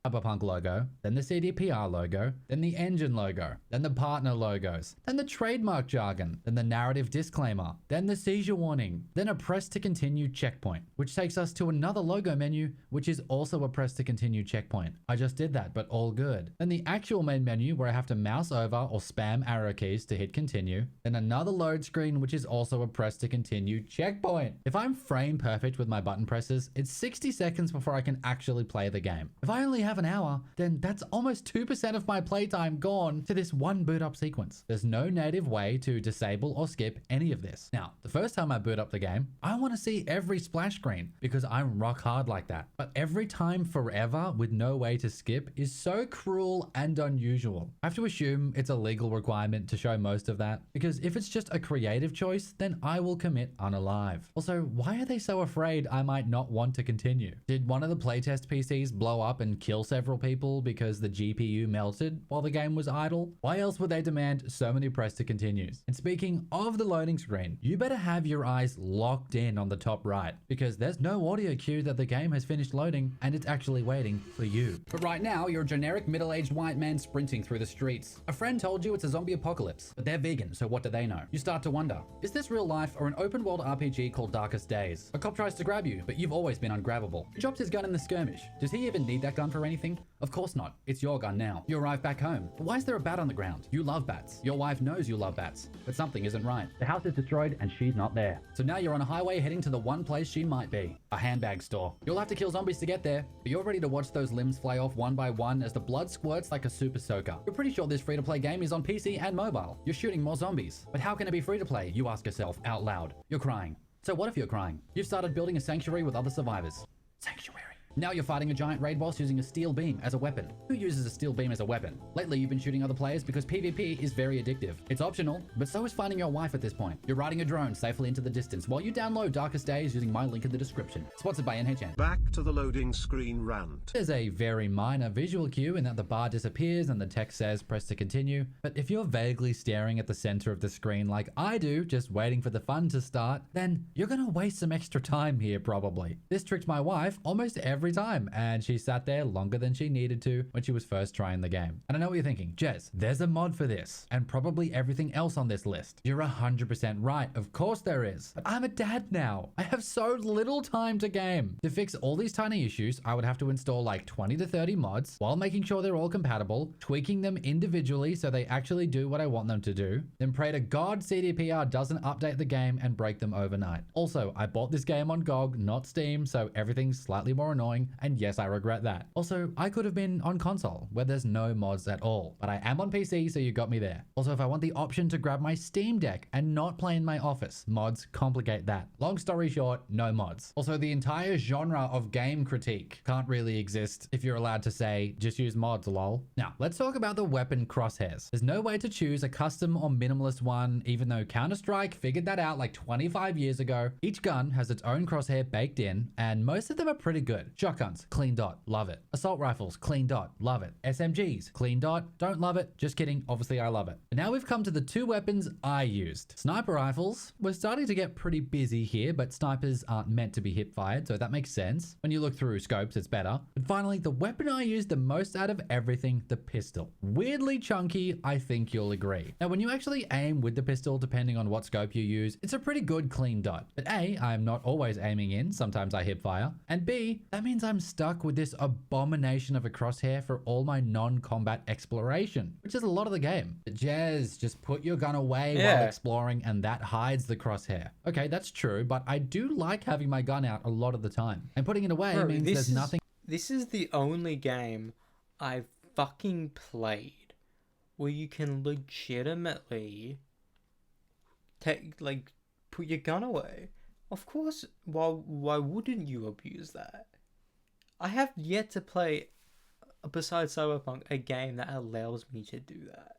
Cyberpunk logo, then the CDPR logo, then the engine logo, then the partner logos, then the trademark jargon, then the narrative disclaimer, then the seizure warning, then a press to continue checkpoint, which takes us to another logo menu, which is also a press to continue checkpoint. I just did that, but all good. Then the actual main menu where I have to mouse over or spam arrow keys to hit continue, then another load screen, which is also a press to continue checkpoint. If I'm frame perfect with my button presses, it's 60 seconds before I can actually play the game. If I only have an hour, then that's almost 2% of my playtime gone to this one boot up sequence. There's no native way to disable or skip any of this. Now, the first time I boot up the game, I want to see every splash screen because I'm rock hard like that. But every time forever with no way to skip is so cruel and unusual. I have to assume it's a legal requirement to show most of that, because if it's just a creative choice, then I will commit unalive. Also, why are they so afraid I might not want to continue? Did one of the playtest PCs blow up and kill several people because the GPU melted while the game was idle? Why else would they demand so many press to continues? And speaking of the loading screen, you better have your eyes locked in on the top right, because there's no audio cue that the game has finished loading and it's actually waiting for you. But right now, you're a generic middle-aged white man sprinting through the streets. A friend told you it's a zombie apocalypse, but they're vegan, so what do they know? You start to wonder, is this real life or an open world RPG called Darkest Days? A cop tries to grab you, but you've always been ungrabbable. He drops his gun in the skirmish. Does he even need that gun for anything? Of course not. It's your gun now. You arrive back home. But why is there a bat on the ground? You love bats. Your wife knows you love bats, but something isn't right. The house is destroyed and she's not there. So now you're on a highway heading to the one place she might be, a handbag store. You'll have to kill zombies to get there, but you're ready to watch those limbs fly off one by one as the blood squirts like a super soaker. You're pretty sure this free-to-play game is on PC and mobile. You're shooting more zombies. But how can it be free-to-play? You ask yourself out loud. You're crying. So what if you're crying? You've started building a sanctuary with other survivors. Sanctuary. Now you're fighting a giant raid boss using a steel beam as a weapon. Who uses a steel beam as a weapon? Lately you've been shooting other players because PvP is very addictive. It's optional, but so is finding your wife at this point. You're riding a drone safely into the distance while you download Darkest Days using my link in the description. Sponsored by NHN. Back to the loading screen rant. There's a very minor visual cue in that the bar disappears and the text says press to continue, but if you're vaguely staring at the center of the screen like I do, just waiting for the fun to start, then you're gonna waste some extra time here probably. This tricked my wife almost every time, and she sat there longer than she needed to when she was first trying the game. And I know what you're thinking, Jez, there's a mod for this, and probably everything else on this list. You're 100% right, of course there is. But I'm a dad now. I have so little time to game. To fix all these tiny issues, I would have to install like 20 to 30 mods, while making sure they're all compatible, tweaking them individually so they actually do what I want them to do, then pray to God CDPR doesn't update the game and break them overnight. Also, I bought this game on GOG, not Steam, so everything's slightly more annoying annoying, and yes, I regret that. Also, I could have been on console, where there's no mods at all, but I am on PC, so you got me there. Also, if I want the option to grab my Steam Deck and not play in my office, mods complicate that. Long story short, no mods. Also, the entire genre of game critique can't really exist if you're allowed to say, just use mods, lol. Now, let's talk about the weapon crosshairs. There's no way to choose a custom or minimalist one, even though Counter-Strike figured that out like 25 years ago. Each gun has its own crosshair baked in, and most of them are pretty good. Shotguns, clean dot, love it. Assault rifles, clean dot, love it. SMGs, clean dot, don't love it, just kidding, obviously I love it. But now we've come to the two weapons I used. Sniper rifles, we're starting to get pretty busy here, but snipers aren't meant to be hip-fired, so that makes sense. When you look through scopes, it's better. But finally, the weapon I used the most out of everything, the pistol. Weirdly chunky, I think you'll agree. Now, when you actually aim with the pistol, depending on what scope you use, it's a pretty good clean dot. But A, I'm not always aiming in, sometimes I hip fire. And B, that means I'm stuck with this abomination of a crosshair for all my non-combat exploration, which is a lot of the game. But Jez, just put your gun away while exploring and that hides the crosshair. Okay, that's true, but I do like having my gun out a lot of the time. And putting it away means there's nothing. This is the only game I've fucking played where you can legitimately put your gun away. Of course, why wouldn't you abuse that? I have yet to play, besides Cyberpunk, a game that allows me to do that.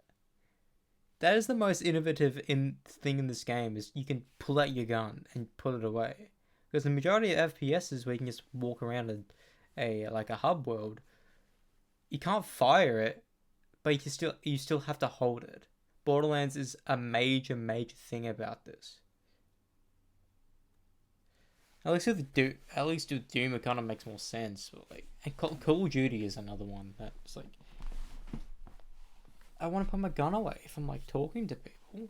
That is the most innovative thing in this game, is you can pull out your gun and put it away. Because the majority of FPSs where you can just walk around a hub world, you can't fire it, but you still have to hold it. Borderlands is a major thing about this. At least with Doom, it kind of makes more sense. But and Call of Duty is another one that's like, I want to put my gun away if I'm talking to people.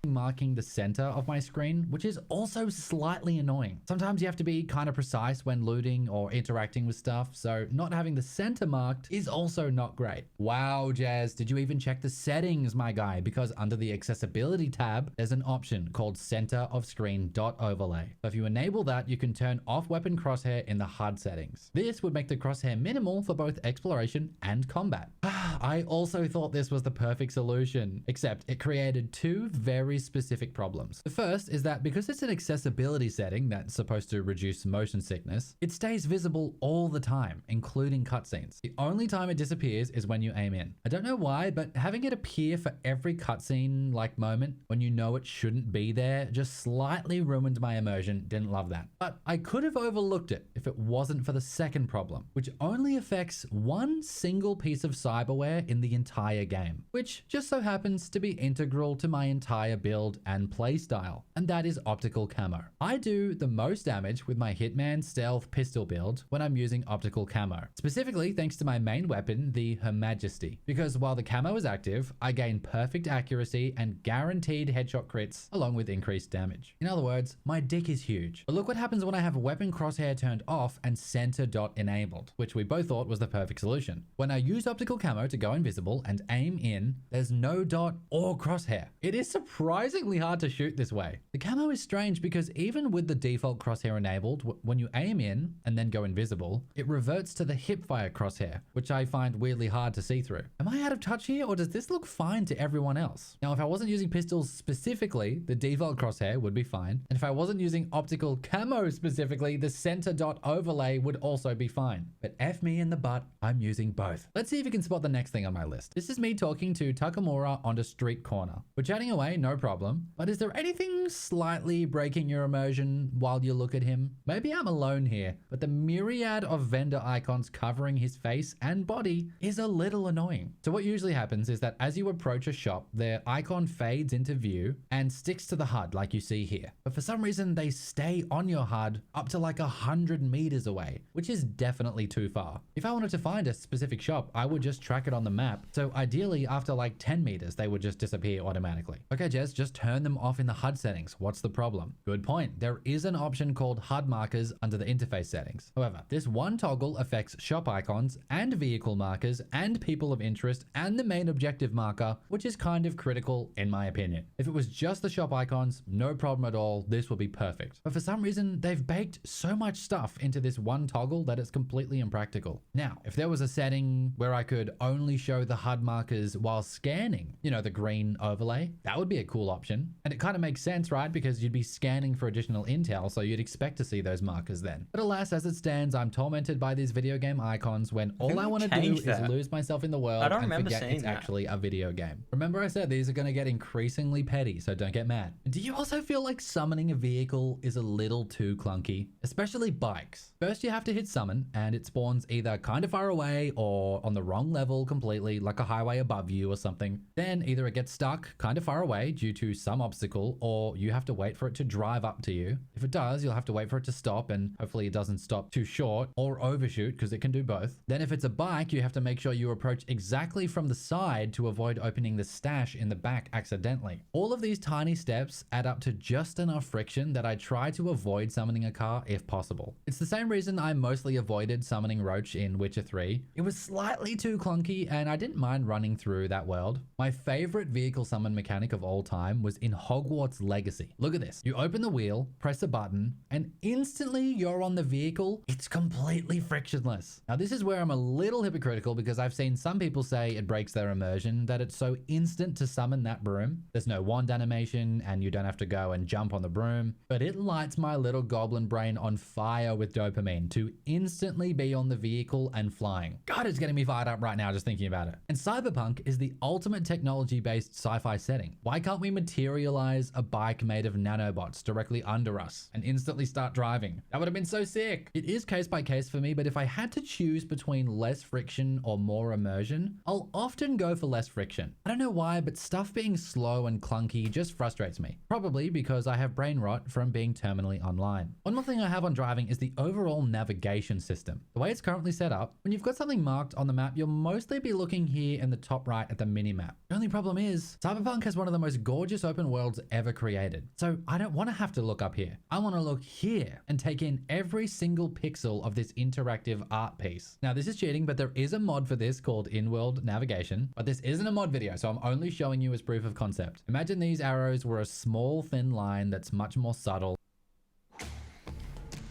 Marking the center of my screen, which is also slightly annoying. Sometimes you have to be kind of precise when looting or interacting with stuff, so not having the center marked is also not great. Wow, Jazz, did you even check the settings, my guy? Because under the accessibility tab, there's an option called center of screen dot overlay. So if you enable that, you can turn off weapon crosshair in the HUD settings. This would make the crosshair minimal for both exploration and combat. I also thought this was the perfect solution, except it created two very specific problems. The first is that because it's an accessibility setting that's supposed to reduce motion sickness, it stays visible all the time, including cutscenes. The only time it disappears is when you aim in. I don't know why, but having it appear for every cutscene moment when you know it shouldn't be there just slightly ruined my immersion. Didn't love that. But I could have overlooked it if it wasn't for the second problem, which only affects one single piece of cyberware in the entire game, which just so happens to be integral to my entire build and playstyle, and that is optical camo. I do the most damage with my Hitman stealth pistol build when I'm using optical camo, specifically thanks to my main weapon, the Her Majesty, because while the camo is active, I gain perfect accuracy and guaranteed headshot crits along with increased damage. In other words, my dick is huge. But look what happens when I have weapon crosshair turned off and center dot enabled, which we both thought was the perfect solution. When I use optical camo to go invisible and aim in, there's no dot or crosshair. It is surprisingly hard to shoot this way. The camo is strange because even with the default crosshair enabled, when you aim in and then go invisible, it reverts to the hipfire crosshair, which I find weirdly hard to see through. Am I out of touch here, or does this look fine to everyone else? Now, if I wasn't using pistols specifically, the default crosshair would be fine. And if I wasn't using optical camo specifically, the center dot overlay would also be fine. But F me in the butt, I'm using both. Let's see if you can spot the next thing on my list. This is me talking to Takamura on a street corner. We're chatting away, no problem. But is there anything slightly breaking your immersion while you look at him? Maybe I'm alone here, but the myriad of vendor icons covering his face and body is a little annoying. So what usually happens is that as you approach a shop, their icon fades into view and sticks to the HUD like you see here. But for some reason, they stay on your HUD up to like 100 meters away, which is definitely too far. If I wanted to find a specific shop, I would just track it on the map, so ideally after like 10 meters, they would just disappear automatically. Okay, Jez, just turn them off in the HUD settings. What's the problem? Good point. There is an option called HUD markers under the interface settings. However, this one toggle affects shop icons and vehicle markers and people of interest and the main objective marker, which is kind of critical in my opinion. If it was just the shop icons, no problem at all, this would be perfect. But for some reason, they've baked so much stuff into this one toggle that it's completely impractical. Now, if there was a setting where I could only show the HUD markers while scanning, you know, the green overlay, that would be a cool option. And it kind of makes sense, right? Because you'd be scanning for additional intel, so you'd expect to see those markers then. But alas, as it stands, I'm tormented by these video game icons when all I want to do is lose myself in the world and forget it's actually a video game. Remember I said these are going to get increasingly petty, so don't get mad. Do you also feel like summoning a vehicle is a little too clunky? Especially bikes. First you have to hit summon, and it spawns either kind of far away or on the wrong level completely, like a highway above you or something. Then either it gets stuck kind of far away due to some obstacle, or you have to wait for it to drive up to you. If it does, you'll have to wait for it to stop, and hopefully it doesn't stop too short or overshoot, because it can do both. Then if it's a bike, you have to make sure you approach exactly from the side to avoid opening the stash in the back accidentally. All of these tiny steps add up to just enough friction that I try to avoid summoning a car if possible. It's the same reason I mostly avoided summoning Roach in Witcher 3. It was slightly too clunky, and I didn't mind running through that world. My favorite vehicle summon mechanic of all time was in Hogwarts Legacy. Look at this. You open the wheel, press a button, and instantly you're on the vehicle. It's completely frictionless. Now this is where I'm a little hypocritical, because I've seen some people say it breaks their immersion, that it's so instant to summon that broom. There's no wand animation, and you don't have to go and jump on the broom, but it lights my little goblin brain on fire with dopamine to instantly be on the vehicle and flying. God, it's getting me fired up right now just thinking about it. And Cyberpunk is the ultimate technology-based sci-fi setting. Why can't we materialize a bike made of nanobots directly under us and instantly start driving? That would have been so sick. It is case by case for me, but if I had to choose between less friction or more immersion, I'll often go for less friction. I don't know why, but stuff being slow and clunky just frustrates me. Probably because I have brain rot from being terminally online. One more thing I have on driving is the overall navigation system. The way it's currently set up, when you've got something marked on the map, you'll mostly be looking here in the top right at the mini-map. The only problem is, Cyberpunk has one of the most gorgeous open worlds ever created. So I don't want to have to look up here. I want to look here and take in every single pixel of this interactive art piece. Now this is cheating, but there is a mod for this called in-world navigation, but this isn't a mod video, so I'm only showing you as proof of concept. Imagine these arrows were a small thin line that's much more subtle.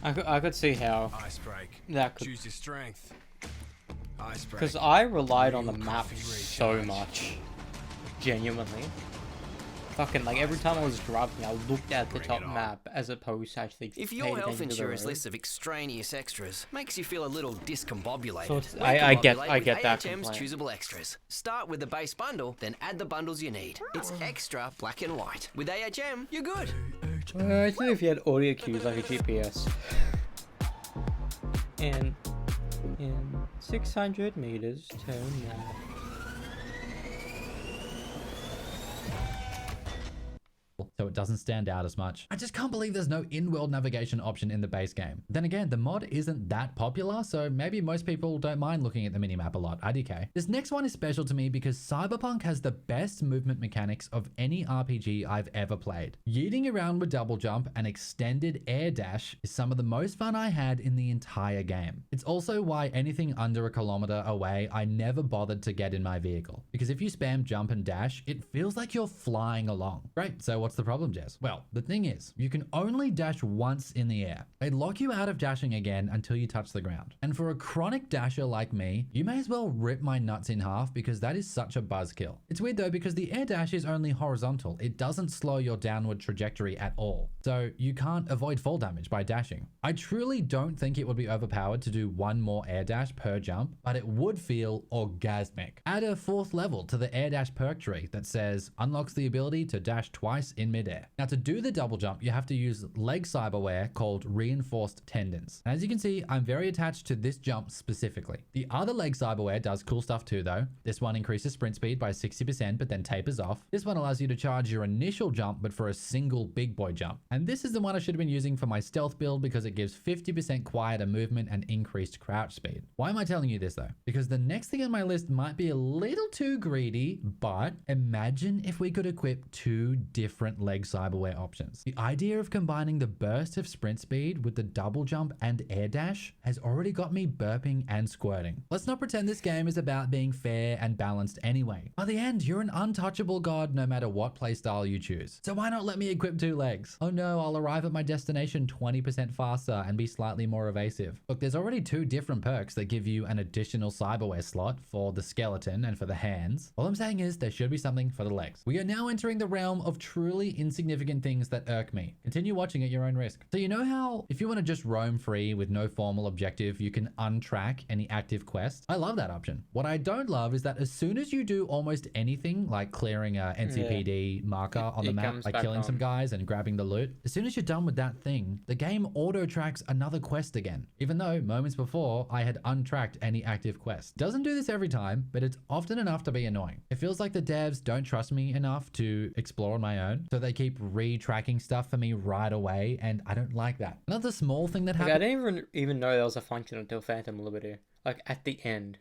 I could see how Ice break. that could, Choose your strength. Ice break. because I relied on the Real map coffee so recharge. much, genuinely. Fucking like every time I was driving, I looked at the top map as opposed to actually. If paying your health attention to the insurance road. list of extraneous extras makes you feel a little discombobulated, So it's- we I get combobulate with that AHM's complaint. choosable extras. Start with the base bundle, then add the bundles you need. It's extra black and white. With AHM, you're good. I think if you had audio cues like a GPS. And in 600 meters, turn left. So it doesn't stand out as much. I just can't believe there's no in-world navigation option in the base game. Then again, the mod isn't that popular, so maybe most people don't mind looking at the minimap a lot. IDK. This next one is special to me because Cyberpunk has the best movement mechanics of any RPG I've ever played. Yeeting around with double jump and extended air dash is some of the most fun I had in the entire game. It's also why anything under a kilometer away, I never bothered to get in my vehicle. Because if you spam jump and dash, it feels like you're flying along. Great, so what's the problem, Jez? Well, the thing is, you can only dash once in the air. They lock you out of dashing again until you touch the ground. And for a chronic dasher like me, you may as well rip my nuts in half because that is such a buzzkill. It's weird though because the air dash is only horizontal. It doesn't slow your downward trajectory at all. So you can't avoid fall damage by dashing. I truly don't think it would be overpowered to do one more air dash per jump, but it would feel orgasmic. Add a 4th level to the air dash perk tree that says unlocks the ability to dash twice in midair. Now, to do the double jump, you have to use leg cyberware called reinforced tendons. And as you can see, I'm very attached to this jump specifically. The other leg cyberware does cool stuff too, though. This one increases sprint speed by 60%, but then tapers off. This one allows you to charge your initial jump, but for a single big boy jump. And this is the one I should have been using for my stealth build because it gives 50% quieter movement and increased crouch speed. Why am I telling you this though? Because the next thing on my list might be a little too greedy, but imagine if we could equip 2 different leg cyberware options. The idea of combining the burst of sprint speed with the double jump and air dash has already got me burping and squirting. Let's not pretend this game is about being fair and balanced anyway. By the end, you're an untouchable god no matter what playstyle you choose. So why not let me equip 2 legs? Oh no, I'll arrive at my destination 20% faster and be slightly more evasive. Look, there's already 2 different perks that give you an additional cyberware slot for the skeleton and for the hands. All I'm saying is there should be something for the legs. We are now entering the realm of truly insignificant things that irk me. Continue watching at your own risk. So you know how if you want to just roam free with no formal objective, you can untrack any active quest? I love that option. What I don't love is that as soon as you do almost anything, like clearing a NCPD marker on the map, like killing some guys and grabbing the loot, as soon as you're done with that thing, the game auto-tracks another quest again, even though moments before I had untracked any active quest. Doesn't do this every time, but it's often enough to be annoying. It feels like the devs don't trust me enough to explore on my own, so they keep re-tracking stuff for me right away, and I don't like that. Another small thing that happened— I didn't even know there was a function until Phantom Liberty, like at the end.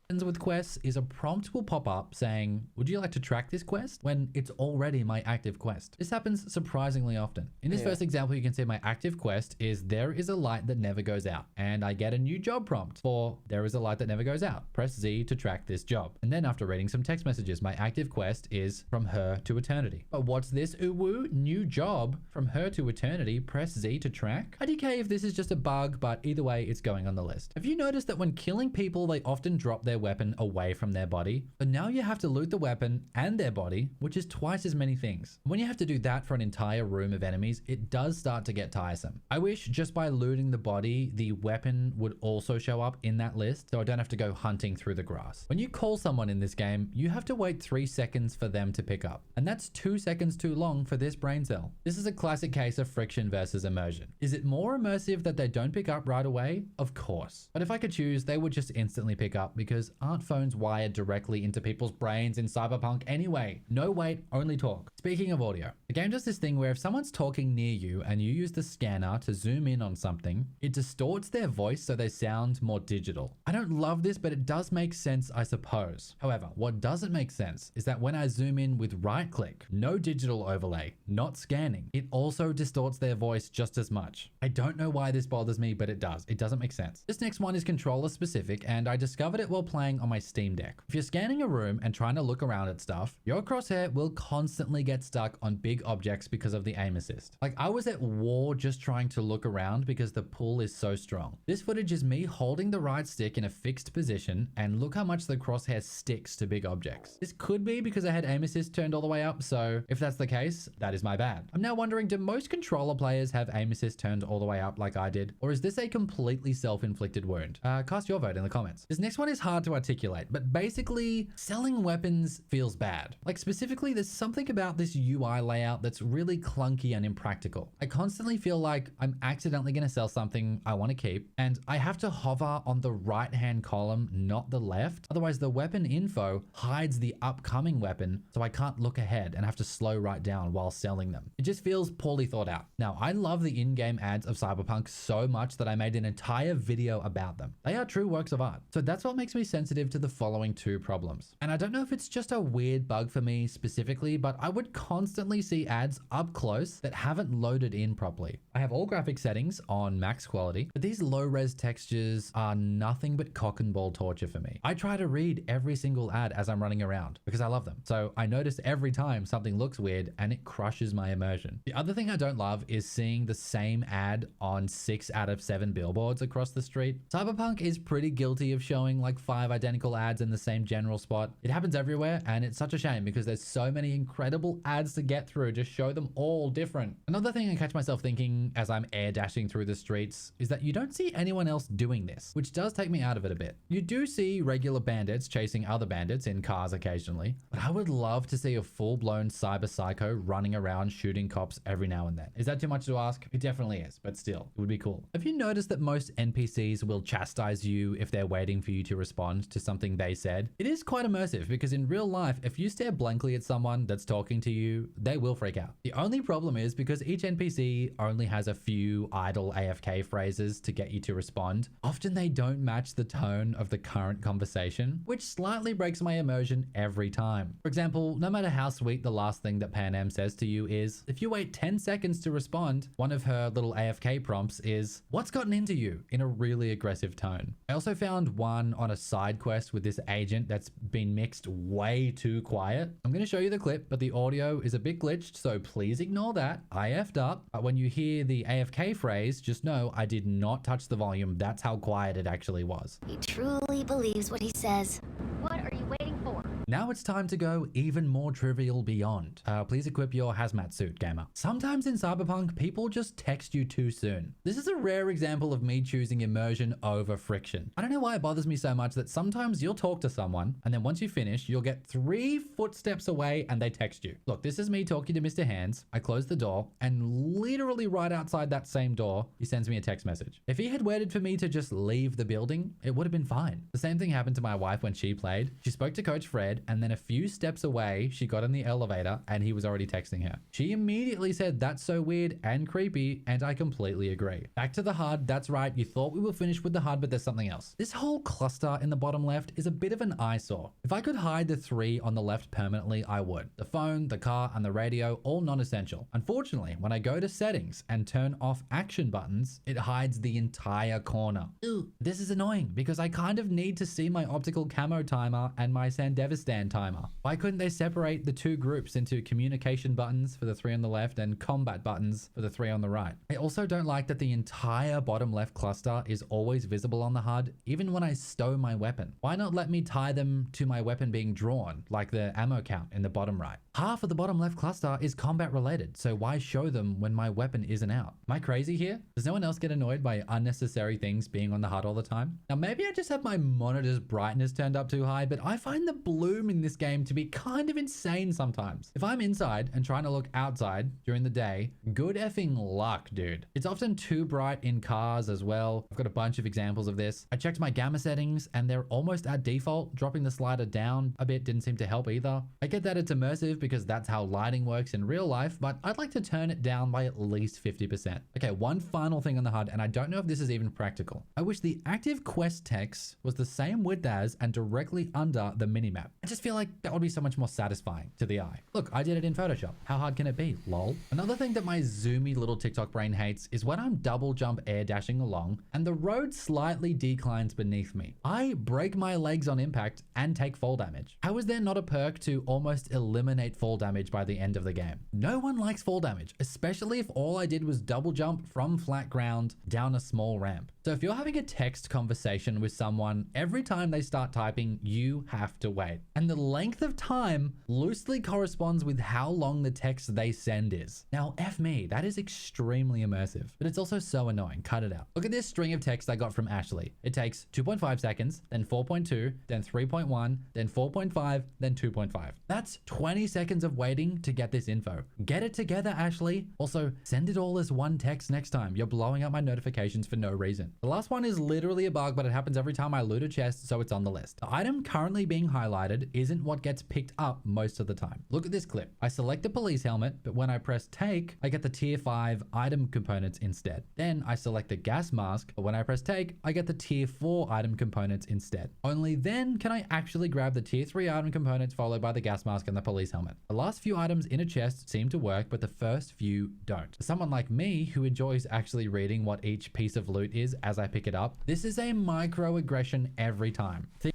With quests is a prompt will pop up saying, would you like to track this quest, when it's already my active quest. This happens surprisingly often. In this first example, you can see my active quest is there is a light that never goes out, and I get a new job prompt for there is a light that never goes out. Press Z to track this job. And then after reading some text messages, my active quest is from her to eternity. But what's this? Uwu, new job from her to eternity. Press Z to track. IDK if this is just a bug, but either way, it's going on the list. Have you noticed that when killing people, they often drop their weapon away from their body? But now you have to loot the weapon and their body, which is twice as many things. When you have to do that for an entire room of enemies, it does start to get tiresome. I wish just by looting the body, the weapon would also show up in that list, so I don't have to go hunting through the grass. When you call someone in this game, you have to wait 3 seconds for them to pick up. And that's 2 seconds too long for this brain cell. This is a classic case of friction versus immersion. Is it more immersive that they don't pick up right away? Of course. But if I could choose, they would just instantly pick up, because aren't phones wired directly into people's brains in Cyberpunk anyway? No wait, only talk. Speaking of audio, the game does this thing where if someone's talking near you and you use the scanner to zoom in on something, it distorts their voice so they sound more digital. I don't love this, but it does make sense, I suppose. However, what doesn't make sense is that when I zoom in with right click, no digital overlay, not scanning, it also distorts their voice just as much. I don't know why this bothers me, but it does. It doesn't make sense. This next one is controller specific, and I discovered it while playing on my Steam Deck. If you're scanning a room and trying to look around at stuff, your crosshair will constantly get stuck on big objects because of the aim assist. Like I was at war just trying to look around because the pull is so strong. This footage is me holding the right stick in a fixed position, and look how much the crosshair sticks to big objects. This could be because I had aim assist turned all the way up, so if that's the case, that is my bad. I'm now wondering, do most controller players have aim assist turned all the way up like I did? Or is this a completely self-inflicted wound? Cast your vote in the comments. This next one is hard to articulate, but basically selling weapons feels bad. Like specifically, there's something about this UI layout that's really clunky and impractical. I constantly feel like I'm accidentally going to sell something I want to keep, and I have to hover on the right-hand column, not the left. Otherwise, the weapon info hides the upcoming weapon, so I can't look ahead and have to slow right down while selling them. It just feels poorly thought out. Now, I love the in-game ads of Cyberpunk so much that I made an entire video about them. They are true works of art. So that's what makes me sensitive to the following 2 problems. And I don't know if it's just a weird bug for me specifically, but I would constantly see ads up close that haven't loaded in properly. I have all graphic settings on max quality, but these low-res textures are nothing but cock and ball torture for me. I try to read every single ad as I'm running around because I love them. So I notice every time something looks weird and it crushes my immersion. The other thing I don't love is seeing the same ad on 6 out of 7 billboards across the street. Cyberpunk is pretty guilty of showing like 5 5 identical ads in the same general spot. It happens everywhere, and it's such a shame because there's so many incredible ads to get through. Just show them all different. Another thing I catch myself thinking as I'm air dashing through the streets is that you don't see anyone else doing this, which does take me out of it a bit. You do see regular bandits chasing other bandits in cars occasionally, but I would love to see a full-blown cyber psycho running around shooting cops every now and then. Is that too much to ask? It definitely is, but still, it would be cool. Have you noticed that most NPCs will chastise you if they're waiting for you to respond to something they said? It is quite immersive because in real life, if you stare blankly at someone that's talking to you, they will freak out. The only problem is because each NPC only has a few idle AFK phrases to get you to respond, often they don't match the tone of the current conversation, which slightly breaks my immersion every time. For example, no matter how sweet the last thing that Panam says to you is, if you wait 10 seconds to respond, one of her little AFK prompts is, "What's gotten into you?" in a really aggressive tone. I also found one on a side quest with this agent that's been mixed way too quiet. I'm going to show you the clip, but the audio is a bit glitched, so please ignore that. I effed up. But when you hear the AFK phrase, just know I did not touch the volume. That's how quiet it actually was. He truly believes what he says. What are you waiting for? Now it's time to go even more trivial beyond. Please equip your hazmat suit, gamer. Sometimes in Cyberpunk, people just text you too soon. This is a rare example of me choosing immersion over friction. I don't know why it bothers me so much that sometimes you'll talk to someone, and then once you finish, you'll get 3 footsteps away and they text you. Look, this is me talking to Mr. Hands. I close the door, and literally right outside that same door, he sends me a text message. If he had waited for me to just leave the building, it would have been fine. The same thing happened to my wife when she played. She spoke to Coach Fred, and then a few steps away, she got in the elevator and he was already texting her. She immediately said, "That's so weird and creepy," and I completely agree. Back to the HUD. That's right, you thought we were finished with the HUD, but there's something else. This whole cluster in the bottom left is a bit of an eyesore. If I could hide the 3 on the left permanently, I would. The phone, the car, and the radio, all non-essential. Unfortunately, when I go to settings and turn off action buttons, it hides the entire corner. Ew. This is annoying because I kind of need to see my optical camo timer and my Sandevistan timer. Why couldn't they separate the 2 groups into communication buttons for the 3 on the left and combat buttons for the 3 on the right? I also don't like that the entire bottom left cluster is always visible on the HUD, even when I stow my weapon. Why not let me tie them to my weapon being drawn, like the ammo count in the bottom right? Half of the bottom left cluster is combat related, so why show them when my weapon isn't out? Am I crazy here? Does no one else get annoyed by unnecessary things being on the HUD all the time? Now maybe I just have my monitor's brightness turned up too high, but I find the bloom in this game to be kind of insane sometimes. If I'm inside and trying to look outside during the day, good effing luck, dude. It's often too bright in cars as well. I've got a bunch of examples of this. I checked my gamma settings and they're almost at default. Dropping the slider down a bit didn't seem to help either. I get that it's immersive because that's how lighting works in real life, but I'd like to turn it down by at least 50%. Okay, one final thing on the HUD, and I don't know if this is even practical. I wish the active quest text was the same width as and directly under the minimap. I just feel like that would be so much more satisfying to the eye. Look, I did it in Photoshop. How hard can it be? Lol. Another thing that my zoomy little TikTok brain hates is when I'm double jump air dashing along and the road slightly declines beneath me. I break my legs on impact and take fall damage. How is there not a perk to almost eliminate fall damage by the end of the game? No one likes fall damage, especially if all I did was double jump from flat ground down a small ramp. So if you're having a text conversation with someone, every time they start typing, you have to wait. And the length of time loosely corresponds with how long the text they send is. Now, F me, that is extremely immersive, but it's also so annoying. Cut it out. Look at this string of text I got from Ashley. It takes 2.5 seconds, then 4.2, then 3.1, then 4.5, then 2.5. That's 20 seconds of waiting to get this info. Get it together, Ashley. Also, send it all as one text next time. You're blowing up my notifications for no reason. The last one is literally a bug, but it happens every time I loot a chest, so it's on the list. The item currently being highlighted isn't what gets picked up most of the time. Look at this clip. I select the police helmet, but when I press take, I get the tier 5 item components instead. Then I select the gas mask, but when I press take, I get the tier 4 item components instead. Only then can I actually grab the tier 3 item components followed by the gas mask and the police helmet. The last few items in a chest seem to work, but the first few don't. For someone like me who enjoys actually reading what each piece of loot is as I pick it up, this is a microaggression every time. The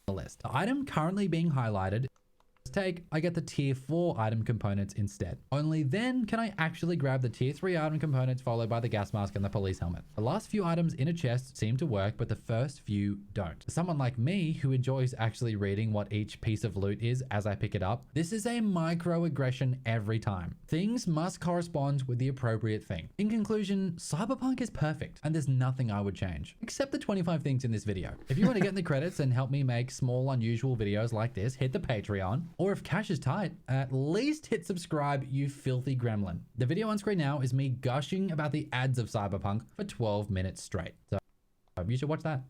list. The item currently being highlighted is take, I get the tier 4 item components instead. Only then can I actually grab the tier 3 item components followed by the gas mask and the police helmet. The last few items in a chest seem to work, but the first few don't. For someone like me who enjoys actually reading what each piece of loot is as I pick it up, this is a microaggression every time. Things must correspond with the appropriate thing. In conclusion, Cyberpunk is perfect, and there's nothing I would change, except the 25 things in this video. If you want to get in the credits and help me make small, unusual videos like this, hit the Patreon, or if cash is tight, at least hit subscribe, you filthy gremlin. The video on screen now is me gushing about the ads of Cyberpunk for 12 minutes straight. So you should watch that.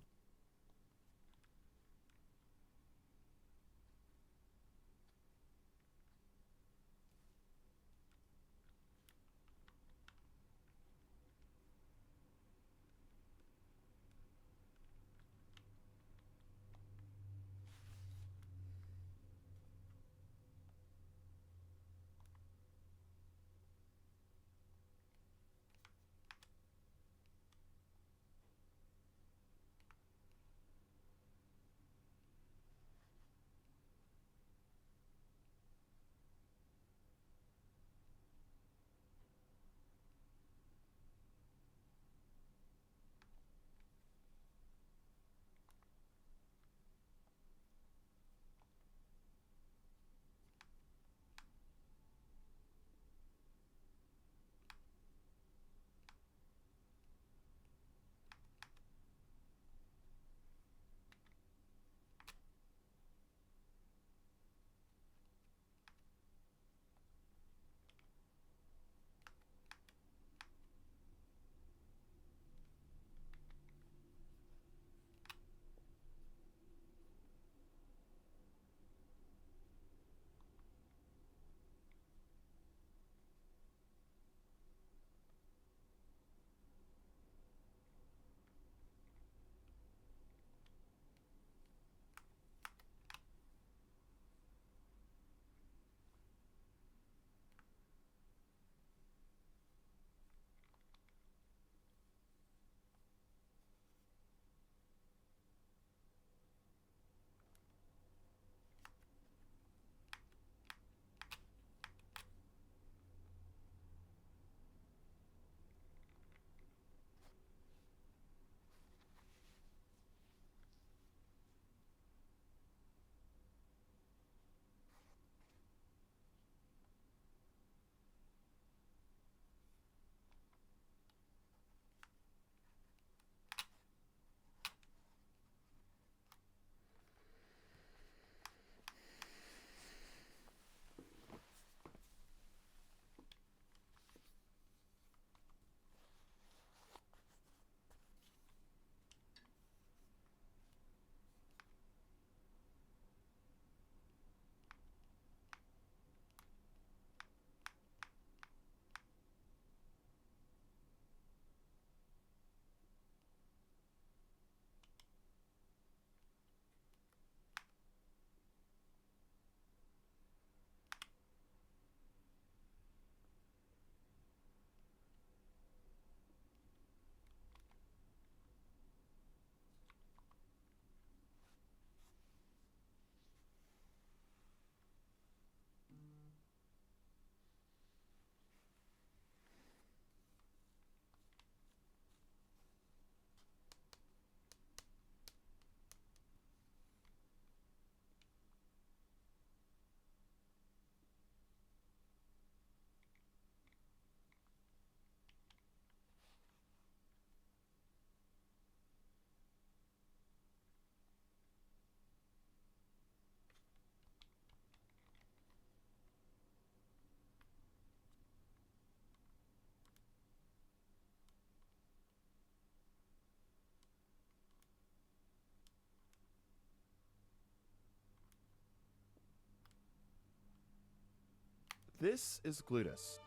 This is Glutus,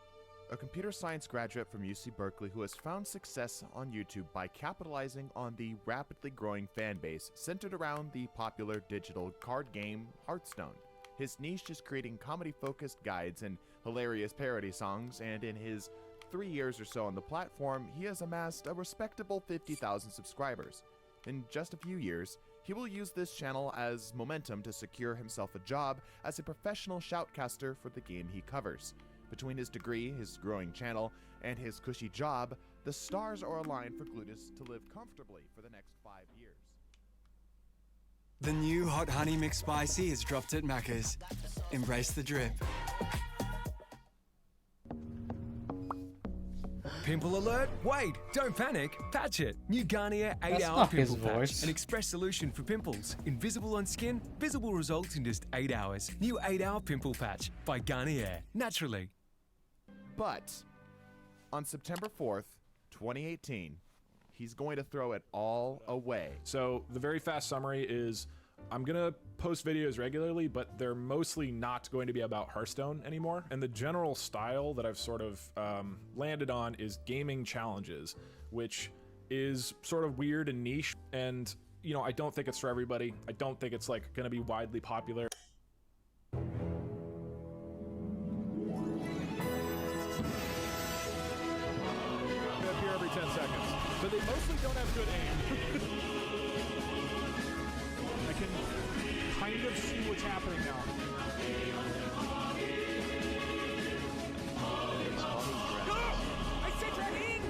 a computer science graduate from UC Berkeley who has found success on YouTube by capitalizing on the rapidly growing fan base centered around the popular digital card game Hearthstone. His niche is creating comedy-focused guides and hilarious parody songs, and in his 3 years or so on the platform, he has amassed a respectable 50,000 subscribers. In just a few years, He will use this channel as momentum to secure himself a job as a professional shoutcaster for the game he covers. Between his degree, his growing channel, and his cushy job, the stars are aligned for Glutus to live comfortably for the next 5 years. The new Hot Honey McSpicy is dropped at Macca's. Embrace the drip. Pimple alert? Wait, don't panic. Patch it. New Garnier 8 That's Hour not his Pimple Patch. voice. An express solution for pimples. Invisible on skin, visible results in just 8 hours. New 8 Hour Pimple Patch by Garnier. Naturally. But on September 4th, 2018, he's going to throw it all away. So the very fast summary is I'm going to post videos regularly, but they're mostly not going to be about Hearthstone anymore. And the general style that I've sort of landed on is gaming challenges, which is sort of weird and niche. And, you know, I don't think it's for everybody. I don't think it's like going to be widely popular. They appear every 10 seconds, but they mostly don't have good aim. I can kind of see what's happening now. I said you're in!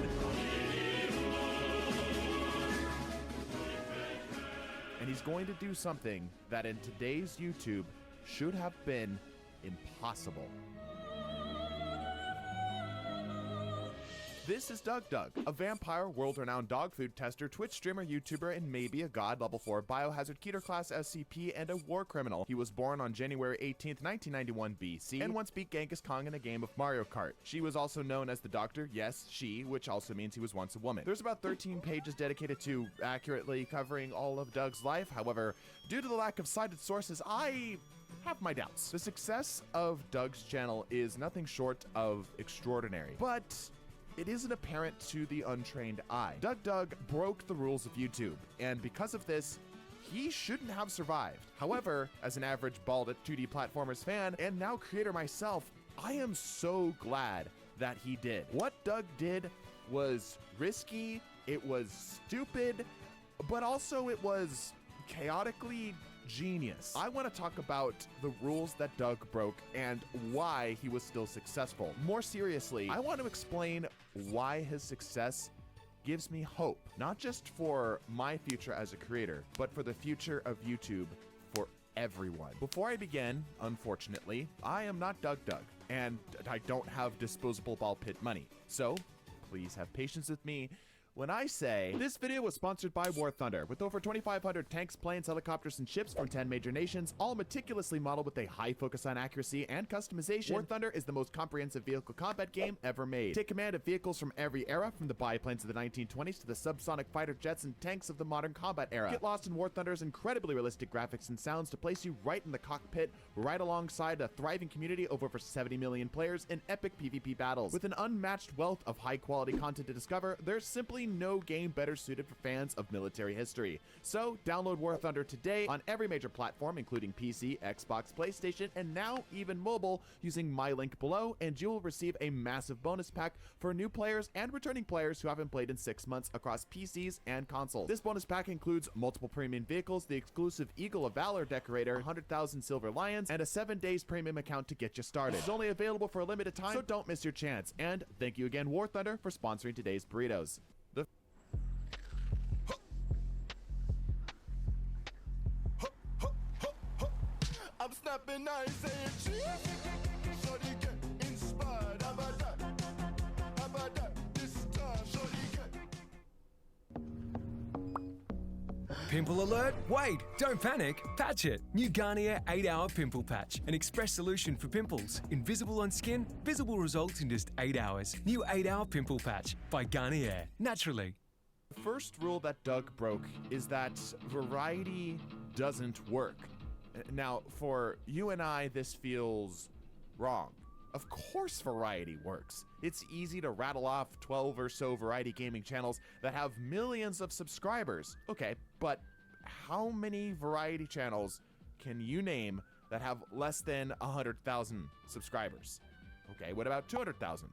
And he's going to do something that in today's YouTube should have been impossible. This is Doug Doug, a vampire, world-renowned dog food tester, Twitch streamer, YouTuber, and maybe a god, level 4 biohazard Keter class SCP, and a war criminal. He was born on January 18th, 1991 BC, and once beat Genghis Khan in a game of Mario Kart. She was also known as the Doctor, yes, she, which also means he was once a woman. There's about 13 pages dedicated to accurately covering all of Doug's life. However, due to the lack of cited sources, I have my doubts. The success of Doug's channel is nothing short of extraordinary, but it isn't apparent to the untrained eye. Doug Doug broke the rules of YouTube, and because of this, he shouldn't have survived. However, as an average bald at 2D platformers fan, and now creator myself, I am so glad that he did. What Doug did was risky, it was stupid, but also it was chaotically genius. I want to talk about the rules that Doug broke and why he was still successful. More seriously, I want to explain why his success gives me hope, not just for my future as a creator, but for the future of YouTube for everyone. Before I begin, unfortunately, I am not Doug Doug, and I don't have disposable ball pit money. So please have patience with me when I say this video was sponsored by War Thunder, with over 2,500 tanks, planes, helicopters, and ships from 10 major nations, all meticulously modeled with a high focus on accuracy and customization. War Thunder is the most comprehensive vehicle combat game ever made. Take command of vehicles from every era, from the biplanes of the 1920s to the subsonic fighter jets and tanks of the modern combat era. Get lost in War Thunder's incredibly realistic graphics and sounds to place you right in the cockpit, right alongside a thriving community of over 70 million players in epic PvP battles. With an unmatched wealth of high-quality content to discover, there's simply no game better suited for fans of military history. So download War Thunder today on every major platform, including PC, Xbox, PlayStation, and now even mobile, using my link below, and you will receive a massive bonus pack for new players and returning players who haven't played in 6 months across PCs and consoles. This bonus pack includes multiple premium vehicles, the exclusive Eagle of Valor decorator, 100,000 Silver Lions, and a 7 days premium account to get you started. It's only available for a limited time, so don't miss your chance. And thank you again, War Thunder, for sponsoring today's burritos. I'm snapping, I say cheese. Shorty get inspired. How about that? How about that? This time, shorty get. Pimple alert? Wait, don't panic. Patch it. New Garnier 8 Hour Pimple Patch. An express solution for pimples. Invisible on skin, visible results in just 8 hours. New 8 Hour Pimple Patch by Garnier. Naturally. The first rule that Doug broke is that variety doesn't work. Now, for you and I, this feels wrong. Of course variety works. It's easy to rattle off 12 or so variety gaming channels that have millions of subscribers. Okay, but how many variety channels can you name that have less than 100,000 subscribers? Okay, what about 200,000?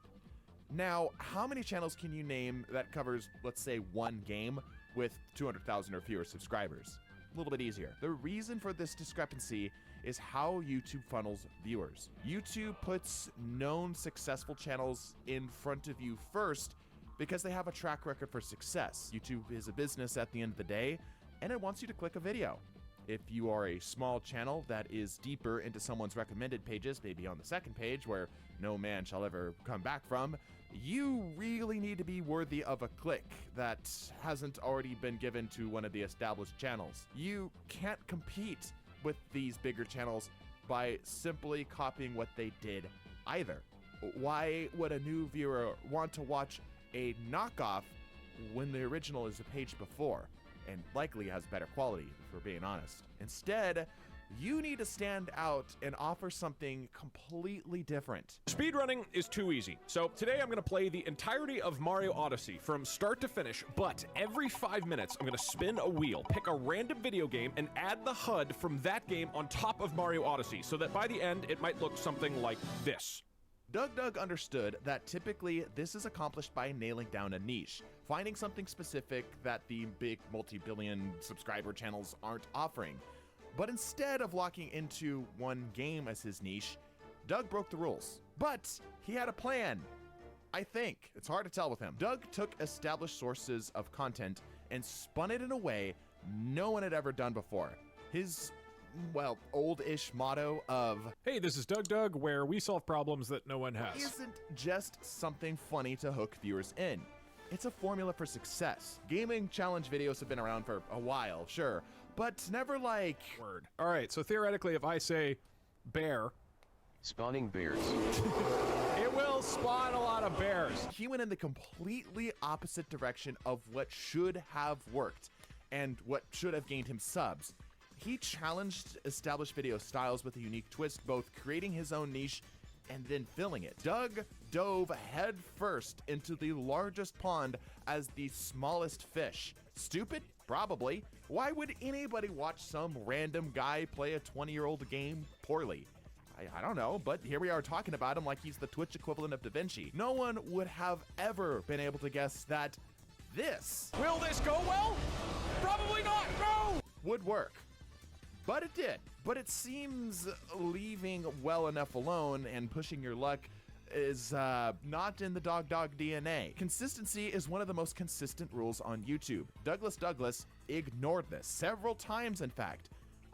Now, how many channels can you name that covers, let's say, one game with 200,000 or fewer subscribers? a little bit easier. The reason for this discrepancy is how YouTube funnels viewers. YouTube puts known successful channels in front of you first because they have a track record for success. YouTube is a business at the end of the day, and it wants you to click a video. If you are a small channel that is deeper into someone's recommended pages, maybe on the second page where no man shall ever come back from, you really need to be worthy of a click that hasn't already been given to one of the established channels. You can't compete with these bigger channels by simply copying what they did either. Why would a new viewer want to watch a knockoff when the original is a page before and likely has better quality, if we're being honest? Instead, you need to stand out and offer something completely different. Speedrunning is too easy. So today I'm gonna play the entirety of Mario Odyssey from start to finish, but every 5 minutes I'm gonna spin a wheel, pick a random video game, and add the HUD from that game on top of Mario Odyssey, so that by the end it might look something like this. Doug understood that typically this is accomplished by nailing down a niche, finding something specific that the big multi-billion subscriber channels aren't offering. But instead of locking into one game as his niche, Doug broke the rules. But he had a plan. I think. It's hard to tell with him. Doug took established sources of content and spun it in a way no one had ever done before. His, well, old-ish motto of, "Hey, this is Doug, where we solve problems that no one has," isn't just something funny to hook viewers in. It's a formula for success. Gaming challenge videos have been around for a while, sure, but never like... Word. All right, so theoretically, if I say bear... Spawning bears. It will spawn a lot of bears. He went in the completely opposite direction of what should have worked and what should have gained him subs. He challenged established video styles with a unique twist, both creating his own niche and then filling it. Doug dove head first into the largest pond as the smallest fish. Stupid? Probably. Why would anybody watch some random guy play a 20-year-old game poorly? I don't know, but here we are talking about him like he's the Twitch equivalent of Da Vinci. No one would have ever been able to guess that this... Will this go well? Probably not, no! ...would work. But it did. But it seems leaving well enough alone and pushing your luck is not in the dog DNA. Consistency is one of the most consistent rules on YouTube. Douglas ignored this several times, in fact.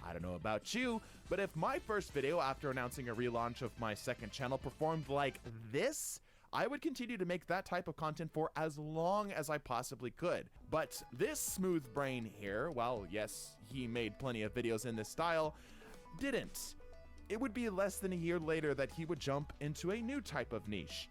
I don't know about you, but if my first video after announcing a relaunch of my second channel performed like this, I would continue to make that type of content for as long as I possibly could. But this smooth brain here, well, yes, he made plenty of videos in this style, didn't. It would be less than a year later that he would jump into a new type of niche.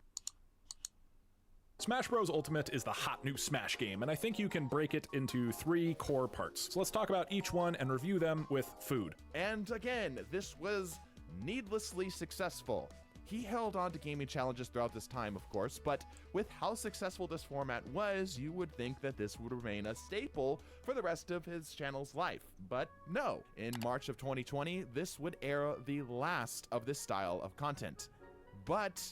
Smash Bros. Ultimate is the hot new Smash game, and I think you can break it into 3 core parts. So let's talk about each one and review them with food. And again, this was needlessly successful. He held on to gaming challenges throughout this time, of course, but with how successful this format was, you would think that this would remain a staple for the rest of his channel's life. But no. In March of 2020, this would air the last of this style of content. But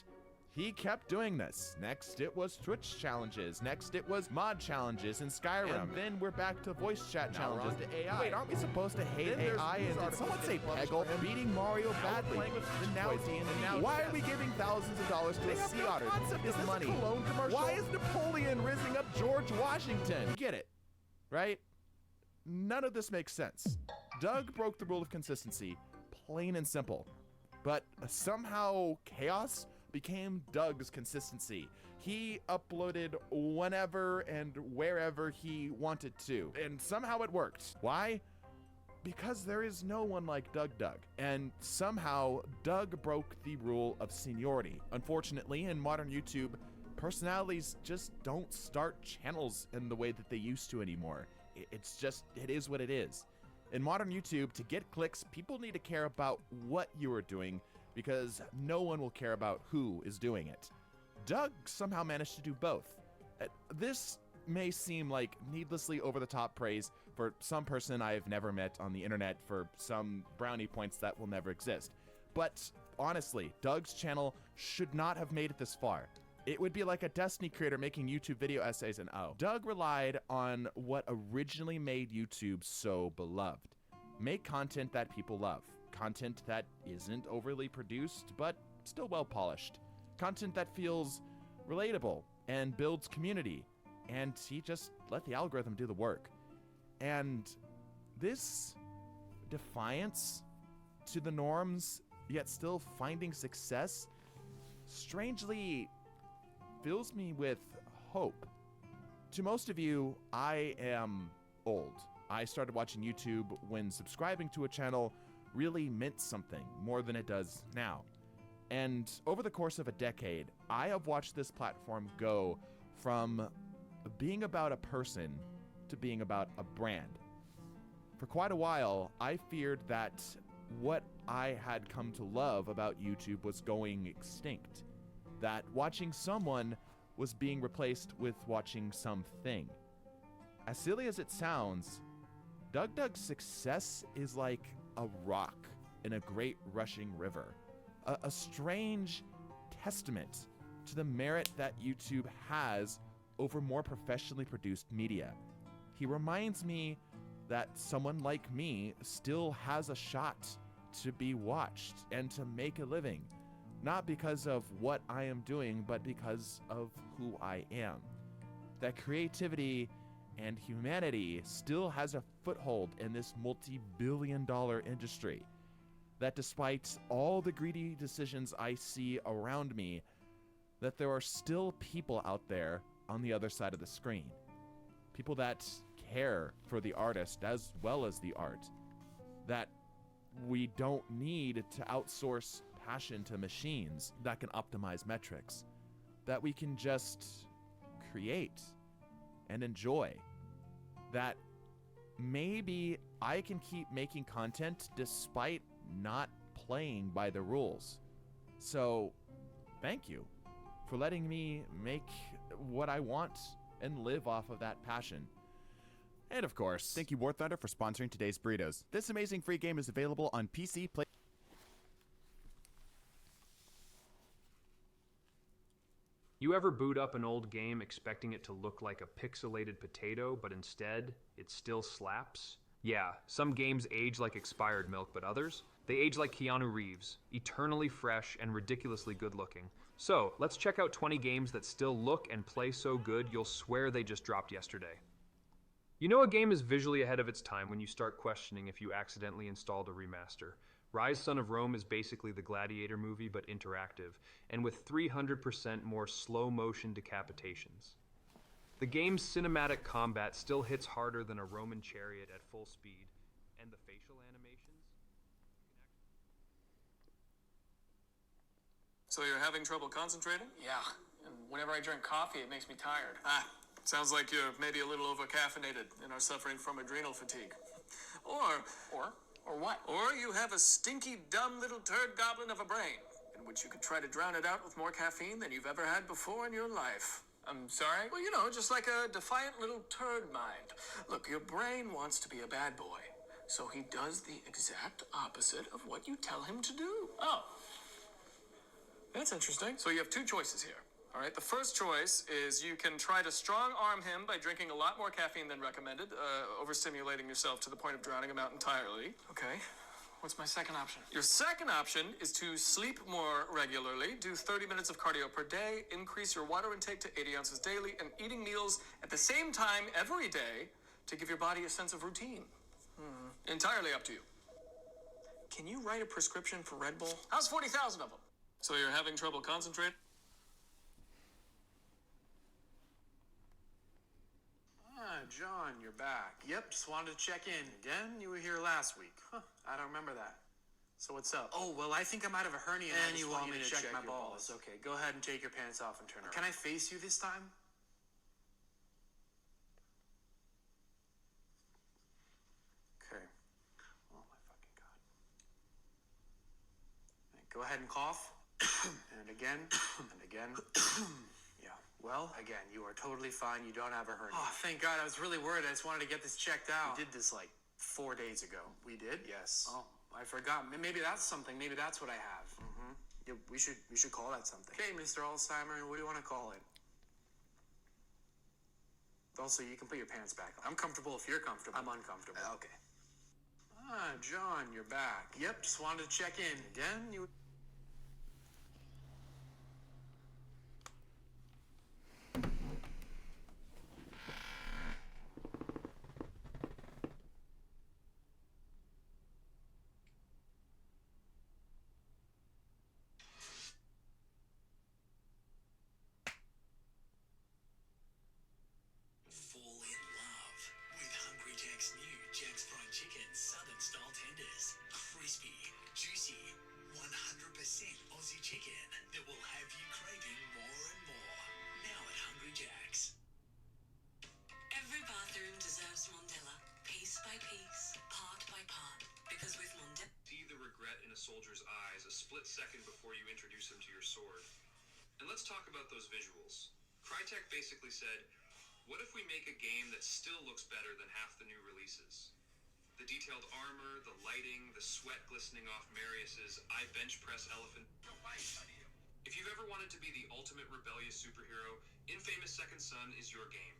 he kept doing this. Next, it was Twitch challenges. Next, it was mod challenges in Skyrim. And then we're back to voice chat challenges. Now to AI. Wait, aren't we supposed to hate AI? And did someone say Peggle? Beating Mario badly. And now D&D. Why are we giving thousands of dollars to a sea otter? Is this money? Why is Napoleon rizzing up George Washington? You get it, right? None of this makes sense. Doug broke the rule of consistency, plain and simple. But somehow chaos became Doug's consistency. He uploaded whenever and wherever he wanted to, and somehow it worked. Why? Because there is no one like Doug. And somehow Doug broke the rule of seniority. Unfortunately, in modern YouTube, personalities just don't start channels in the way that they used to anymore. It is what it is. In modern YouTube, to get clicks, people need to care about what you are doing, because no one will care about who is doing it. Doug somehow managed to do both. This may seem like needlessly over-the-top praise for some person I have never met on the internet for some brownie points that will never exist. But honestly, Doug's channel should not have made it this far. It would be like a Destiny creator making YouTube video essays and oh. Doug relied on what originally made YouTube so beloved. Make content that people love. Content that isn't overly produced, but still well polished. Content that feels relatable and builds community. And he just let the algorithm do the work. And this defiance to the norms, yet still finding success, strangely fills me with hope. To most of you, I am old. I started watching YouTube when subscribing to a channel really meant something more than it does now. And over the course of a decade, I have watched this platform go from being about a person to being about a brand. For quite a while, I feared that what I had come to love about YouTube was going extinct. That watching someone was being replaced with watching something. As silly as it sounds, DougDoug's success is like a rock in a great rushing river. A strange testament to the merit that YouTube has over more professionally produced media. He reminds me that someone like me still has a shot to be watched and to make a living, not because of what I am doing, but because of who I am. That creativity and humanity still has a foothold in this multi-billion-dollar industry. That despite all the greedy decisions I see around me, that there are still people out there on the other side of the screen. People that care for the artist as well as the art. That we don't need to outsource passion to machines that can optimize metrics. That we can just create and enjoy. That maybe I can keep making content despite not playing by the rules. So, thank you for letting me make what I want and live off of that passion. And of course, Thank you, War Thunder, for sponsoring today's burritos. This amazing free game is available on PC, Play. You ever boot up an old game expecting it to look like a pixelated potato, but instead, it still slaps? Yeah, some games age like expired milk, but others? They age like Keanu Reeves, eternally fresh and ridiculously good looking. So, let's check out 20 games that still look and play so good you'll swear they just dropped yesterday. You know a game is visually ahead of its time when you start questioning if you accidentally installed a remaster. Rise Son of Rome is basically the Gladiator movie but interactive, and with 300% more slow-motion decapitations. The game's cinematic combat still hits harder than a Roman chariot at full speed, and the facial animations? So you're having trouble concentrating? Yeah, and whenever I drink coffee, it makes me tired. Sounds like you're maybe a little overcaffeinated and are suffering from adrenal fatigue. Or what? Or you have a stinky, dumb little turd goblin of a brain, in which you could try to drown it out with more caffeine than you've ever had before in your life. I'm sorry? Well, you know, just like a defiant little turd mind. Look, your brain wants to be a bad boy, so he does the exact opposite of what you tell him to do. Oh. That's interesting. So you have two choices here. All right, the first choice is you can try to strong-arm him by drinking a lot more caffeine than recommended, overstimulating yourself to the point of drowning him out entirely. Okay. What's my second option? Your second option is to sleep more regularly, do 30 minutes of cardio per day, increase your water intake to 80 ounces daily, and eating meals at the same time every day to give your body a sense of routine. Entirely up to you. Can you write a prescription for Red Bull? How's 40,000 of them? So you're having trouble concentrating? John, you're back. Yep, just wanted to check in. Again? You were here last week. Huh, I don't remember that. So what's up? Oh, well, I think I might have a hernia and you want me to check my balls. Okay, go ahead and take your pants off and turn around. Can I face you this time? Okay. Oh, my fucking God. Right, go ahead and cough. And again. And again. Yeah. Well, again, you are totally fine. You don't have a hernia. Oh, thank God. I was really worried. I just wanted to get this checked out. We did this like 4 days ago. We did? Yes. Oh, I forgot. Maybe that's something. Maybe that's what I have. Yeah, we should call that something. Okay, Mr. Alzheimer, what do you want to call it? Also, you can put your pants back on. I'm comfortable if you're comfortable. I'm uncomfortable. Okay. Ah, John, you're back. Yep, just wanted to check in. Again, you... Fall in love with Hungry Jack's new Jack's Fried Chicken Southern Style Tenders. Crispy, juicy, 100% Aussie chicken that will have you craving more and more. Now at Hungry Jack's. Every bathroom deserves Mondella, piece by piece, part by part. Because with Mondella... See the regret in a soldier's eyes a split second before you introduce him to your sword. And let's talk about those visuals. Crytek basically said, what if we make a game that still looks better than half the new releases? The detailed armor, the lighting, the sweat glistening off Marius's I bench press elephant. If you've ever wanted to be the ultimate rebellious superhero, Infamous Second Son is your game.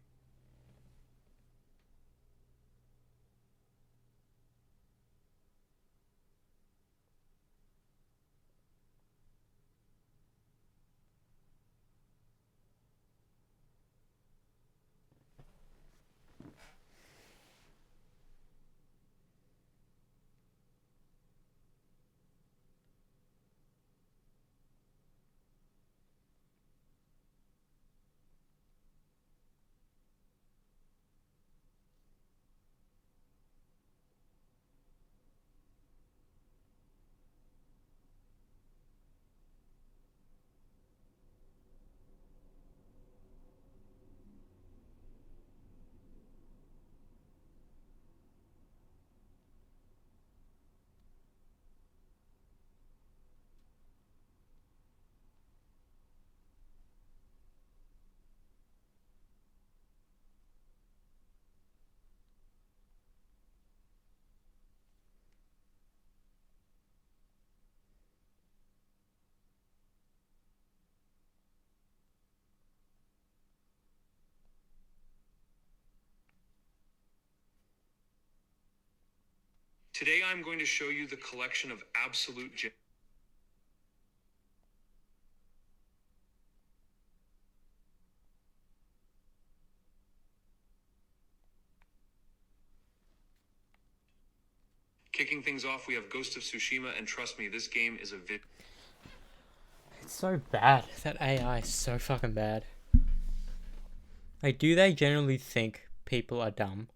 Today I'm going to show you the collection of absolute Kicking things off, we have Ghost of Tsushima, and trust me, this game is a It's so bad. That AI is so fucking bad. Like, do they generally think people are dumb?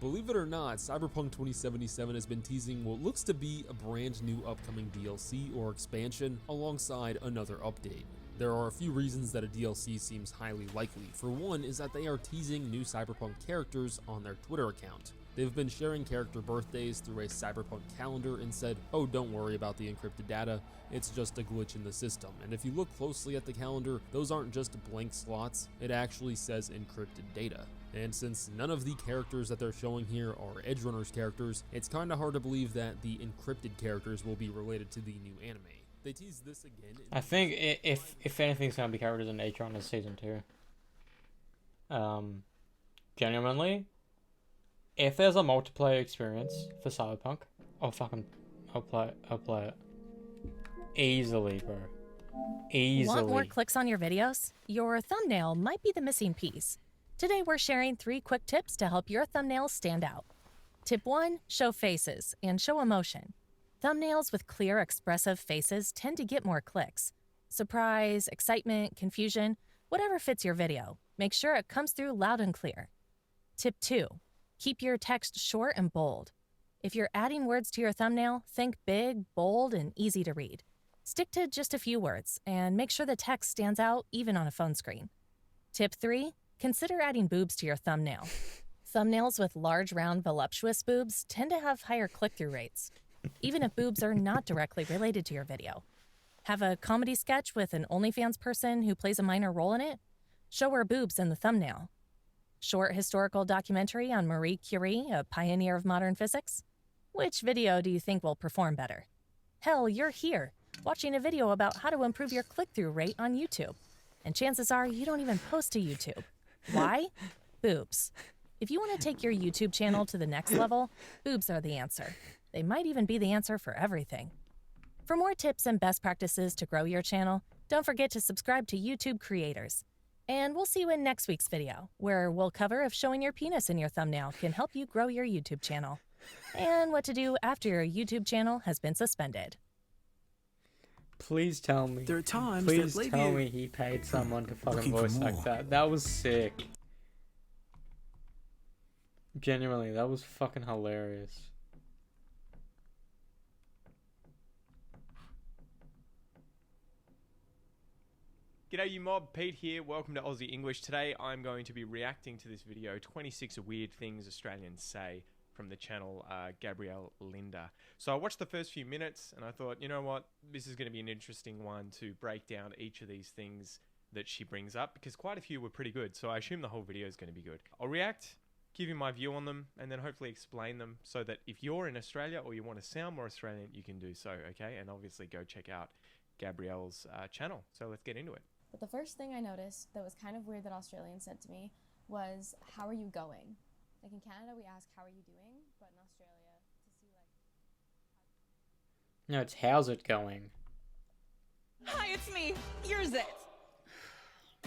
Believe it or not, Cyberpunk 2077 has been teasing what looks to be a brand new upcoming DLC or expansion alongside another update. There are a few reasons that a DLC seems highly likely. For one is that they are teasing new Cyberpunk characters on their Twitter account. They've been sharing character birthdays through a Cyberpunk calendar and said, oh, don't worry about the encrypted data, it's just a glitch in the system. And if you look closely at the calendar, those aren't just blank slots, it actually says encrypted data. And since none of the characters that they're showing here are Edgerunners characters, it's kinda hard to believe that the encrypted characters will be related to the new anime. They tease this again. I think if anything's gonna be characters in Edgerunners Season 2. Genuinely, if there's a multiplayer experience for Cyberpunk, I'll play it. Easily, bro. Easily. Want more clicks on your videos? Your thumbnail might be the missing piece. Today we're sharing 3 quick tips to help your thumbnails stand out. Tip 1, show faces and show emotion. Thumbnails with clear, expressive faces tend to get more clicks. Surprise, excitement, confusion, whatever fits your video. Make sure it comes through loud and clear. Tip 2, keep your text short and bold. If you're adding words to your thumbnail, think big, bold, and easy to read. Stick to just a few words and make sure the text stands out even on a phone screen. Tip 3, consider adding boobs to your thumbnail. Thumbnails with large, round, voluptuous boobs tend to have higher click-through rates, even if boobs are not directly related to your video. Have a comedy sketch with an OnlyFans person who plays a minor role in it? Show her boobs in the thumbnail. Short historical documentary on Marie Curie, a pioneer of modern physics? Which video do you think will perform better? Hell, you're here, watching a video about how to improve your click-through rate on YouTube. And chances are you don't even post to YouTube. Why? Boobs. If you want to take your YouTube channel to the next level, boobs are the answer. They might even be the answer for everything. For more tips and best practices to grow your channel, don't forget to subscribe to YouTube Creators. And we'll see you in next week's video, where we'll cover if showing your penis in your thumbnail can help you grow your YouTube channel, and what to do after your YouTube channel has been suspended. Please tell me. There are times Please that leave tell you me he paid someone to fucking looking for voice like more. that. That was sick. Genuinely, that was fucking hilarious. G'day you mob, Pete here, welcome to Aussie English. Today I'm going to be reacting to this video, 26 Weird Things Australians Say, from the channel Gabrielle Linda. So I watched the first few minutes and I thought, you know what, this is going to be an interesting one to break down each of these things that she brings up, because quite a few were pretty good, so I assume the whole video is going to be good. I'll react, give you my view on them, and then hopefully explain them so that if you're in Australia or you want to sound more Australian, you can do so, okay? And obviously go check out Gabrielle's channel. So let's get into it. But the first thing I noticed that was kind of weird that Australians said to me was, "How are you going?" Like in Canada, we ask, "How are you doing?" But in Australia, to see like... No, it's how's it going? Hi, it's me. You're Zit.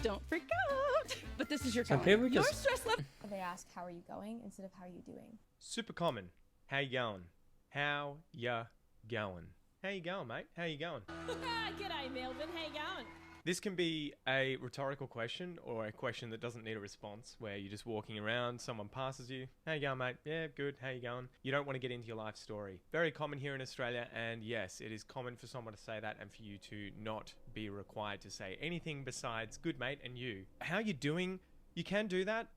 Don't freak out. But this is your Some going. people Your just- stress level. They ask, "How are you going?" instead of "How are you doing?" Super common. How you going? How ya going? How you going, mate? How you going? G'day, Melbourne. How you going? This can be a rhetorical question or a question that doesn't need a response, where you're just walking around, someone passes you. How you going, mate? Yeah, good. How you going? You don't want to get into your life story. Very common here in Australia, and yes, it is common for someone to say that and for you to not be required to say anything besides good, mate, and you. How you doing? You can do that.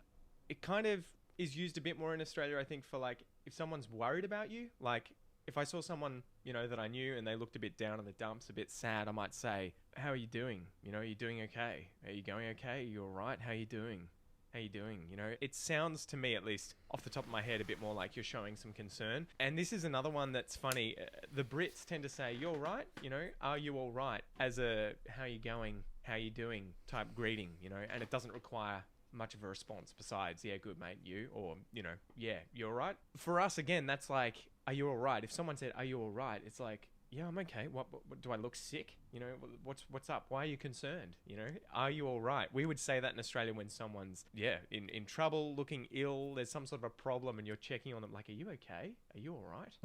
It kind of is used a bit more in Australia, I think, for like if someone's worried about you. Like if I saw someone, you know, that I knew and they looked a bit down in the dumps, a bit sad, I might say, "How are you doing? You know, are you doing okay? Are you going okay? Are you all right? How are you doing? How you doing?" You know, it sounds to me, at least off the top of my head, a bit more like you're showing some concern. And this is another one that's funny. The Brits tend to say, "You all right?" You know, "Are you all right?" as a "How you going? How you doing?" type greeting, you know, and it doesn't require much of a response besides, "Yeah, good, mate, you," or, you know, "Yeah, you all right?" For us, again, that's like, "Are you all right?" If someone said, "Are you all right?" it's like, "Yeah, I'm okay. What do I look sick? You know, what's up? Why are you concerned? You know, are you all right?" We would say that in Australia when someone's, in trouble, looking ill, there's some sort of a problem and you're checking on them like, "Are you okay? Are you all right?"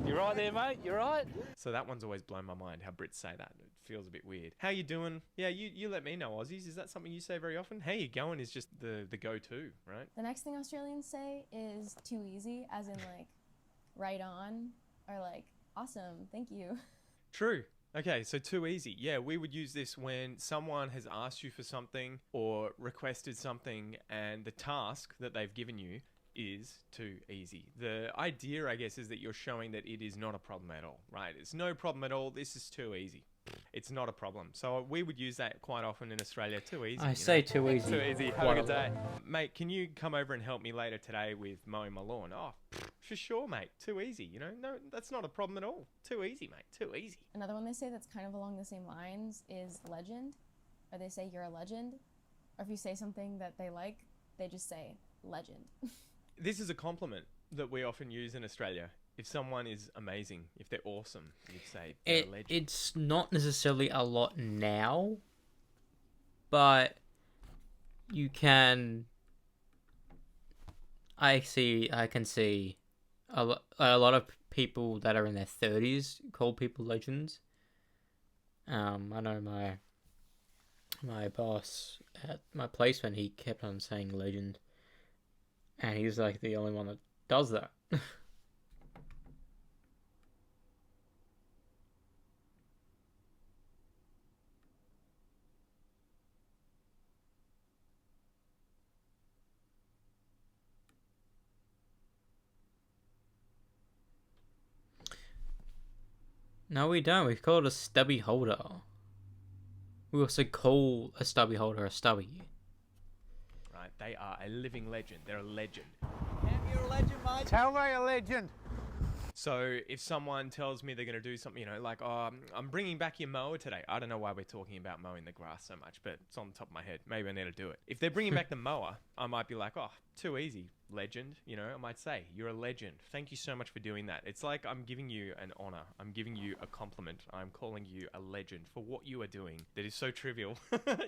You right there, mate? You right? So that one's always blown my mind, how Brits say that. It feels a bit weird. "How you doing?" Yeah, you let me know, Aussies. Is that something you say very often? "How you going?" is just the go-to, right? The next thing Australians say is "too easy," as in like "right on" or like "awesome, thank you." True. Okay, so too easy. Yeah, we would use this when someone has asked you for something or requested something and the task that they've given you is too easy. The idea, I guess, is that you're showing that it is not a problem at all, right? It's no problem at all. This is too easy. It's not a problem. So we would use that quite often in Australia. Too easy. I say too easy. Too easy. Have Quite a a good day. Mate, can you come over and help me later today with mowing my lawn? "Oh, for sure, mate. Too easy. You know, no, that's not a problem at all. Too easy, mate. Too easy." Another one they say that's kind of along the same lines is "legend," or they say "you're a legend," or if you say something that they like, they just say "legend." This is a compliment that we often use in Australia. If someone is amazing, if they're awesome, you'd say they're a legend. It's not necessarily a lot now, but you can. I can see a lot of people that are in their 30s call people legends. I know my boss at my placement, he kept on saying legend, and he's like the only one that does that. No, we don't. We call it a stubby holder. We also call a stubby holder a stubby. Right, they are a living legend. They're a legend. You're a legend, mate. Tell me a legend. So if someone tells me they're going to do something, you know, like, oh, I'm bringing back your mower today. I don't know why we're talking about mowing the grass so much, but it's on the top of my head. Maybe I need to do it. If they're bringing back the mower, I might be like, oh, too easy, legend. You know, I might say, you're a legend. Thank you so much for doing that. It's like I'm giving you an honor. I'm giving you a compliment. I'm calling you a legend for what you are doing that is so trivial.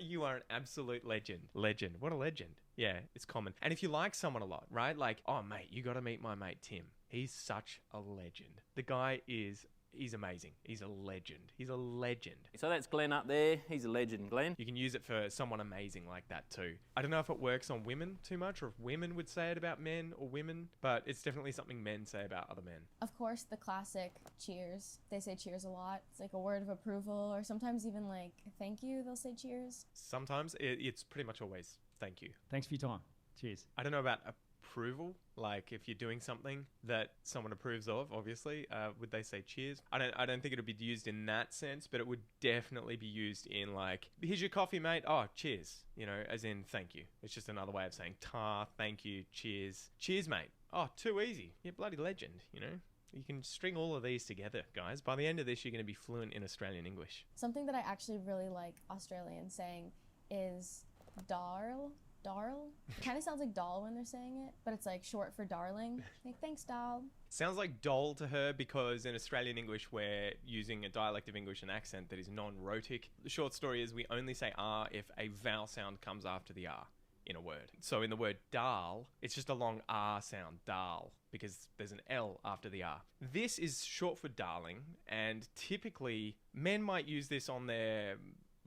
You are an absolute legend. Legend. What a legend. Yeah, it's common. And if you like someone a lot, right? Like, oh, mate, you got to meet my mate, Tim. He's such a legend. The guy he's amazing. He's a legend. He's a legend. So that's Glenn up there. He's a legend, Glenn. You can use it for someone amazing like that too. I don't know if it works on women too much or if women would say it about men or women, but it's definitely something men say about other men. Of course, the classic cheers. They say cheers a lot. It's like a word of approval, or sometimes even like thank you, they'll say cheers. Sometimes it's pretty much always thank you. Thanks for your time. Cheers. I don't know about approval, like if you're doing something that someone approves of, obviously, would they say cheers? I don't think it would be used in that sense, but it would definitely be used in like, here's your coffee, mate. Oh, cheers. You know, as in thank you. It's just another way of saying ta, thank you, cheers. Cheers, mate. Oh, too easy. You're a bloody legend, you know? You can string all of these together, guys. By the end of this, you're going to be fluent in Australian English. Something that I actually really like Australians saying is darl. Darl? It kind of sounds like doll when they're saying it, but it's like short for darling. Like, thanks, doll. Sounds like doll to her because in Australian English we're using a dialect of English, an accent that is non-rhotic. The short story is we only say R if a vowel sound comes after the R in a word. So in the word dal, it's just a long R sound, dal, because there's an L after the R. This is short for darling, and typically men might use this on their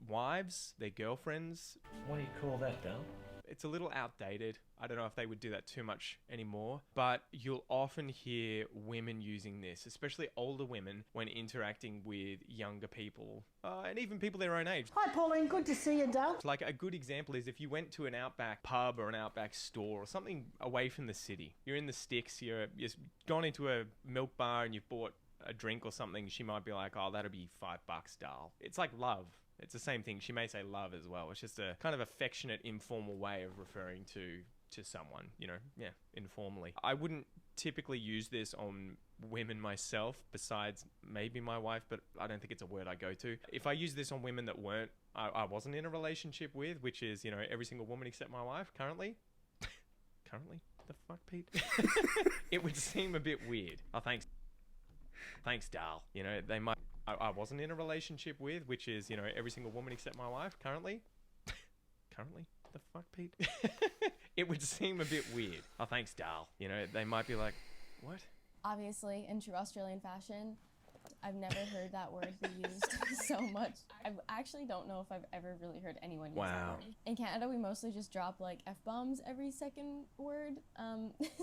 wives, their girlfriends. What do you call that, Dal? It's a little outdated. I don't know if they would do that too much anymore, but you'll often hear women using this, especially older women, when interacting with younger people, and even people their own age. Hi, Pauline. Good to see you, Dal. Like a good example is if you went to an outback pub or an outback store or something away from the city. You're in the sticks, you're gone into a milk bar and you've bought a drink or something, she might be like, oh, that'll be $5, Dal. It's like love. It's the same thing. She may say love as well. It's just a kind of affectionate, informal way of referring to someone, you know, yeah, informally. I wouldn't typically use this on women myself, besides maybe my wife, but I don't think it's a word I go to. If I use this on women that I wasn't in a relationship with, which is, you know, every single woman except my wife currently, the fuck, Pete? It would seem a bit weird. Oh, thanks, Dal. You know, they might. I wasn't in a relationship with, which is, you know, every single woman except my wife currently. The fuck, Pete? It would seem a bit weird. Oh, thanks, Dal. You know, they might be like, what? Obviously, in true Australian fashion, I've never heard that word be used so much. I actually don't know if I've ever really heard anyone use that word. In Canada, we mostly just drop like F-bombs every second word.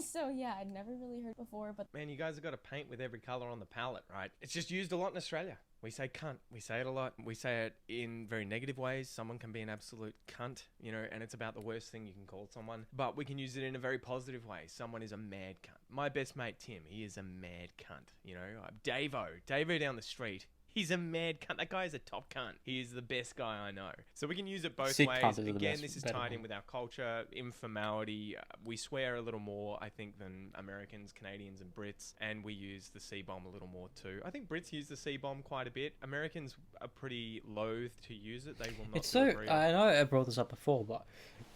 So yeah, I'd never really heard before, but... Man, you guys have got to paint with every colour on the palette, right? It's just used a lot in Australia. We say cunt. We say it a lot. We say it in very negative ways. Someone can be an absolute cunt, you know, and it's about the worst thing you can call someone. But we can use it in a very positive way. Someone is a mad cunt. My best mate, Tim, he is a mad cunt, you know. Davo down the street. He's a mad cunt. That guy is a top cunt. He is the best guy I know. So we can use it both Sick ways. cunt is the Again, best- this is better tied in one. with our culture, informality. We swear a little more, I think, than Americans, Canadians, and Brits. And we use the C-bomb a little more too. I think Brits use the C-bomb quite a bit. Americans are pretty loath to use it. They will not It's so, agree. I know I brought this up before, but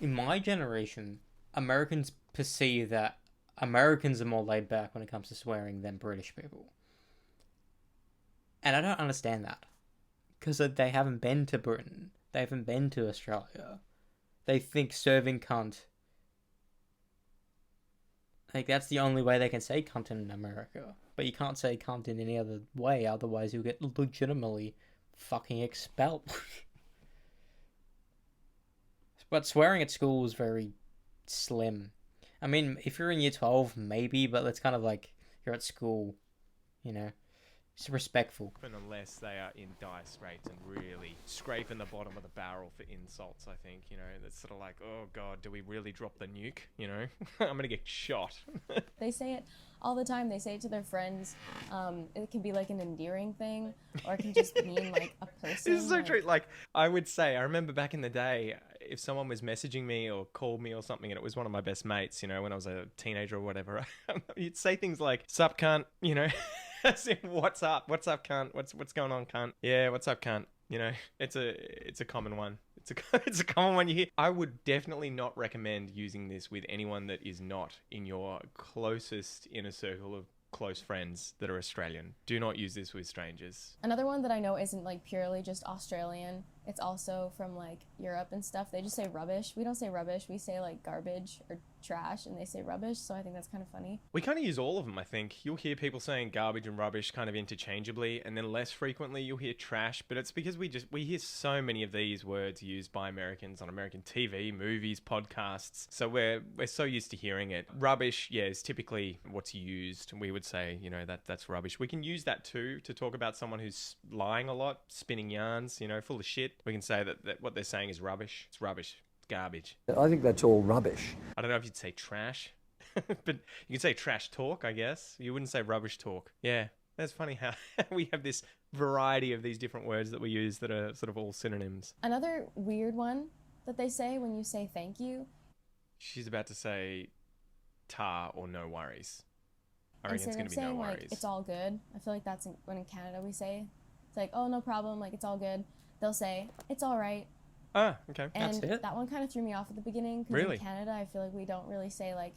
in my generation, Americans perceive that Americans are more laid back when it comes to swearing than British people. And I don't understand that. Because they haven't been to Britain. They haven't been to Australia. They think serving cunt... Like, that's the only way they can say cunt in America. But you can't say cunt in any other way, otherwise you'll get legitimately fucking expelled. But swearing at school is very slim. I mean, if you're in year 12, maybe, but that's kind of like, you're at school, you know? It's respectful. And unless they are in dire straits and really scraping the bottom of the barrel for insults, I think, you know, that's sort of like, oh God, do we really drop the nuke? You know, I'm going to get shot. They say it all the time. They say it to their friends. It can be like an endearing thing, or it can just mean like a person. This is so true. Like, I would say, I remember back in the day, if someone was messaging me or called me or something, and it was one of my best mates, you know, when I was a teenager or whatever, you'd say things like, "Sup, cunt," you know, as in, "What's up? What's up, cunt? What's going on, cunt? Yeah, what's up, cunt?" You know, it's a common one. It's a common one you hear. I would definitely not recommend using this with anyone that is not in your closest inner circle of close friends that are Australian. Do not use this with strangers. Another one that I know isn't like purely just Australian. It's also from like Europe and stuff. They just say rubbish. We don't say rubbish. We say like garbage or trash, and they say rubbish. So I think that's kind of funny. We kind of use all of them, I think. You'll hear people saying garbage and rubbish kind of interchangeably, and then less frequently you'll hear trash. But it's because we hear so many of these words used by Americans on American TV, movies, podcasts. So we're so used to hearing it. Rubbish, yeah, is typically what's used. We would say, you know, that's rubbish. We can use that too to talk about someone who's lying a lot, spinning yarns, you know, full of shit. We can say that what they're saying is rubbish. It's rubbish. It's garbage. I think that's all rubbish. I don't know if you'd say trash, but you could say trash talk, I guess. You wouldn't say rubbish talk. Yeah, that's funny how we have this variety of these different words that we use that are sort of all synonyms. Another weird one that they say when you say thank you. She's about to say ta or no worries. I reckon it's Instead going of to be no saying worries. like it's all good, I feel like that's when in Canada we say it's like, oh, no problem, like it's all good. They'll say it's all right. Ah, okay. And That's it. that one kind of threw me off at the beginning because Really? in Canada I feel like we don't really say like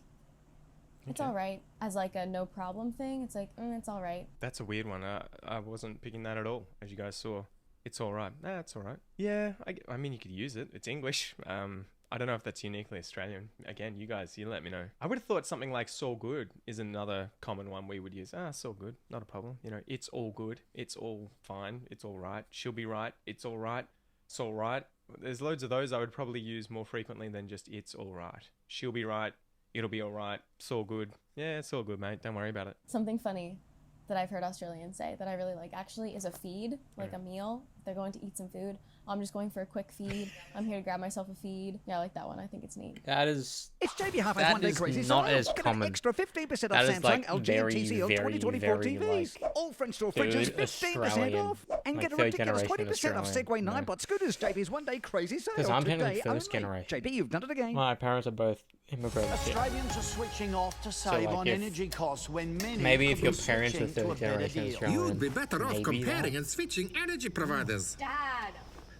it's Okay. all right as like a no problem thing. It's like it's all right. That's a weird one. I wasn't picking that at all, as you guys saw. It's all right. Nah, it's all right. Yeah, I mean, you could use it. It's English. I don't know if that's uniquely Australian. Again, you guys, you let me know. I would have thought something like "so good" is another common one we would use. So good, not a problem. You know, it's all good. It's all fine. It's all right. She'll be right. It's all right. It's all right. There's loads of those I would probably use more frequently than just "it's all right." She'll be right. It'll be all right. It's all good. Yeah, it's all good, mate. Don't worry about it. Something funny that I've heard Australians say that I really like actually is a feed, like a meal. If they're going to eat some food. I'm just going for a quick feed. I'm here to grab myself a feed. Yeah, I like that one. I think it's neat. That is. It's JB Halfway's That one day is crazy not sale. as Get an common. extra 15% off That is, Samsung, like, LG, very, and TCL very, 2024 very, TVs. like, All French door very fridges 15% Australian, off. And like get a third ridiculous generation 20% off Australian, Segway yeah. 9-bot scooters. JB's one day crazy sale. Because I'm today technically first only. generation. JB, you've done it again. My parents are both immigrants. Australians are switching off to So, save like, on if- energy costs when many Maybe could if your be parents were switching to a third better generation deal. Australian, You'd be better off maybe comparing that. and switching energy providers. Dad.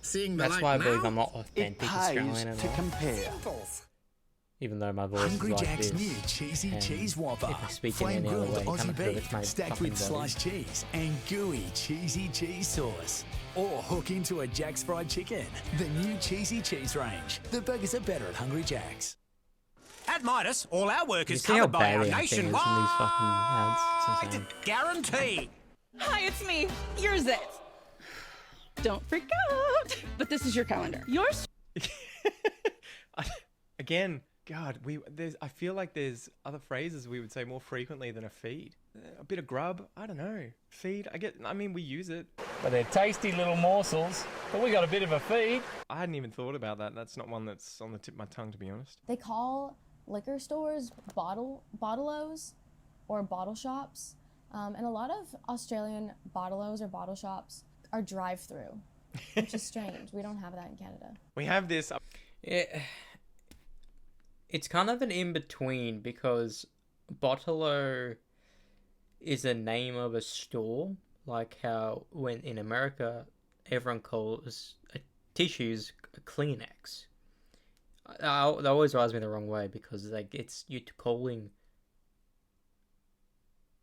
Seeing the That's light why I now? believe I'm not It authentic pays Australian at to all. compare. Even though my voice Hungry is like Jack's this. new cheesy and cheese whopper. If I speak in Flame any other grilled way, it kind Aussie of hurts my beef stacked fucking with body. sliced cheese and gooey cheesy cheese sauce. Or hook into a Jack's Fried Chicken, the new cheesy cheese range. The burgers are better at Hungry Jack's. At Midas, all our work You is see how covered by our badly I'm singing in these fucking ads sometimes. guarantee. Hi, it's me. You're Zit. Don't freak out. But this is your calendar. Yours. Again, God, I feel like there's other phrases we would say more frequently than a feed. A bit of grub, I don't know. Feed, I mean, we use it. But they're tasty little morsels. But we got a bit of a feed. I hadn't even thought about that. That's not one that's on the tip of my tongue, to be honest. They call liquor stores bottle-os or bottle shops. And a lot of Australian bottle-os or bottle shops are drive-through, which is strange. We don't have that in Canada. We have this. It's kind of an in-between because Bottle-o is a name of a store, like how when in America everyone calls tissues a Kleenex. That always drives me the wrong way because like it's you calling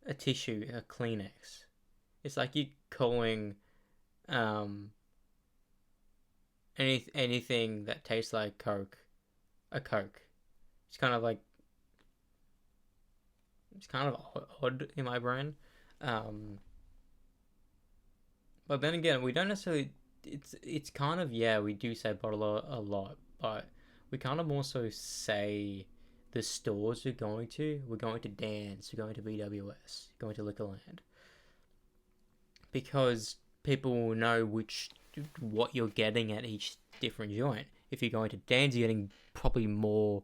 a tissue a Kleenex. It's like you calling anything that tastes like Coke a Coke. It's kind of odd in my brain. But then again, we don't necessarily. It's kind of, yeah, we do say bottle a lot, but we kind of also say the stores we're going to. We're going to Dan's, we're going to BWS, going to Liquorland, because people will know what you're getting at each different joint. If you're going to Dan's, you're getting probably more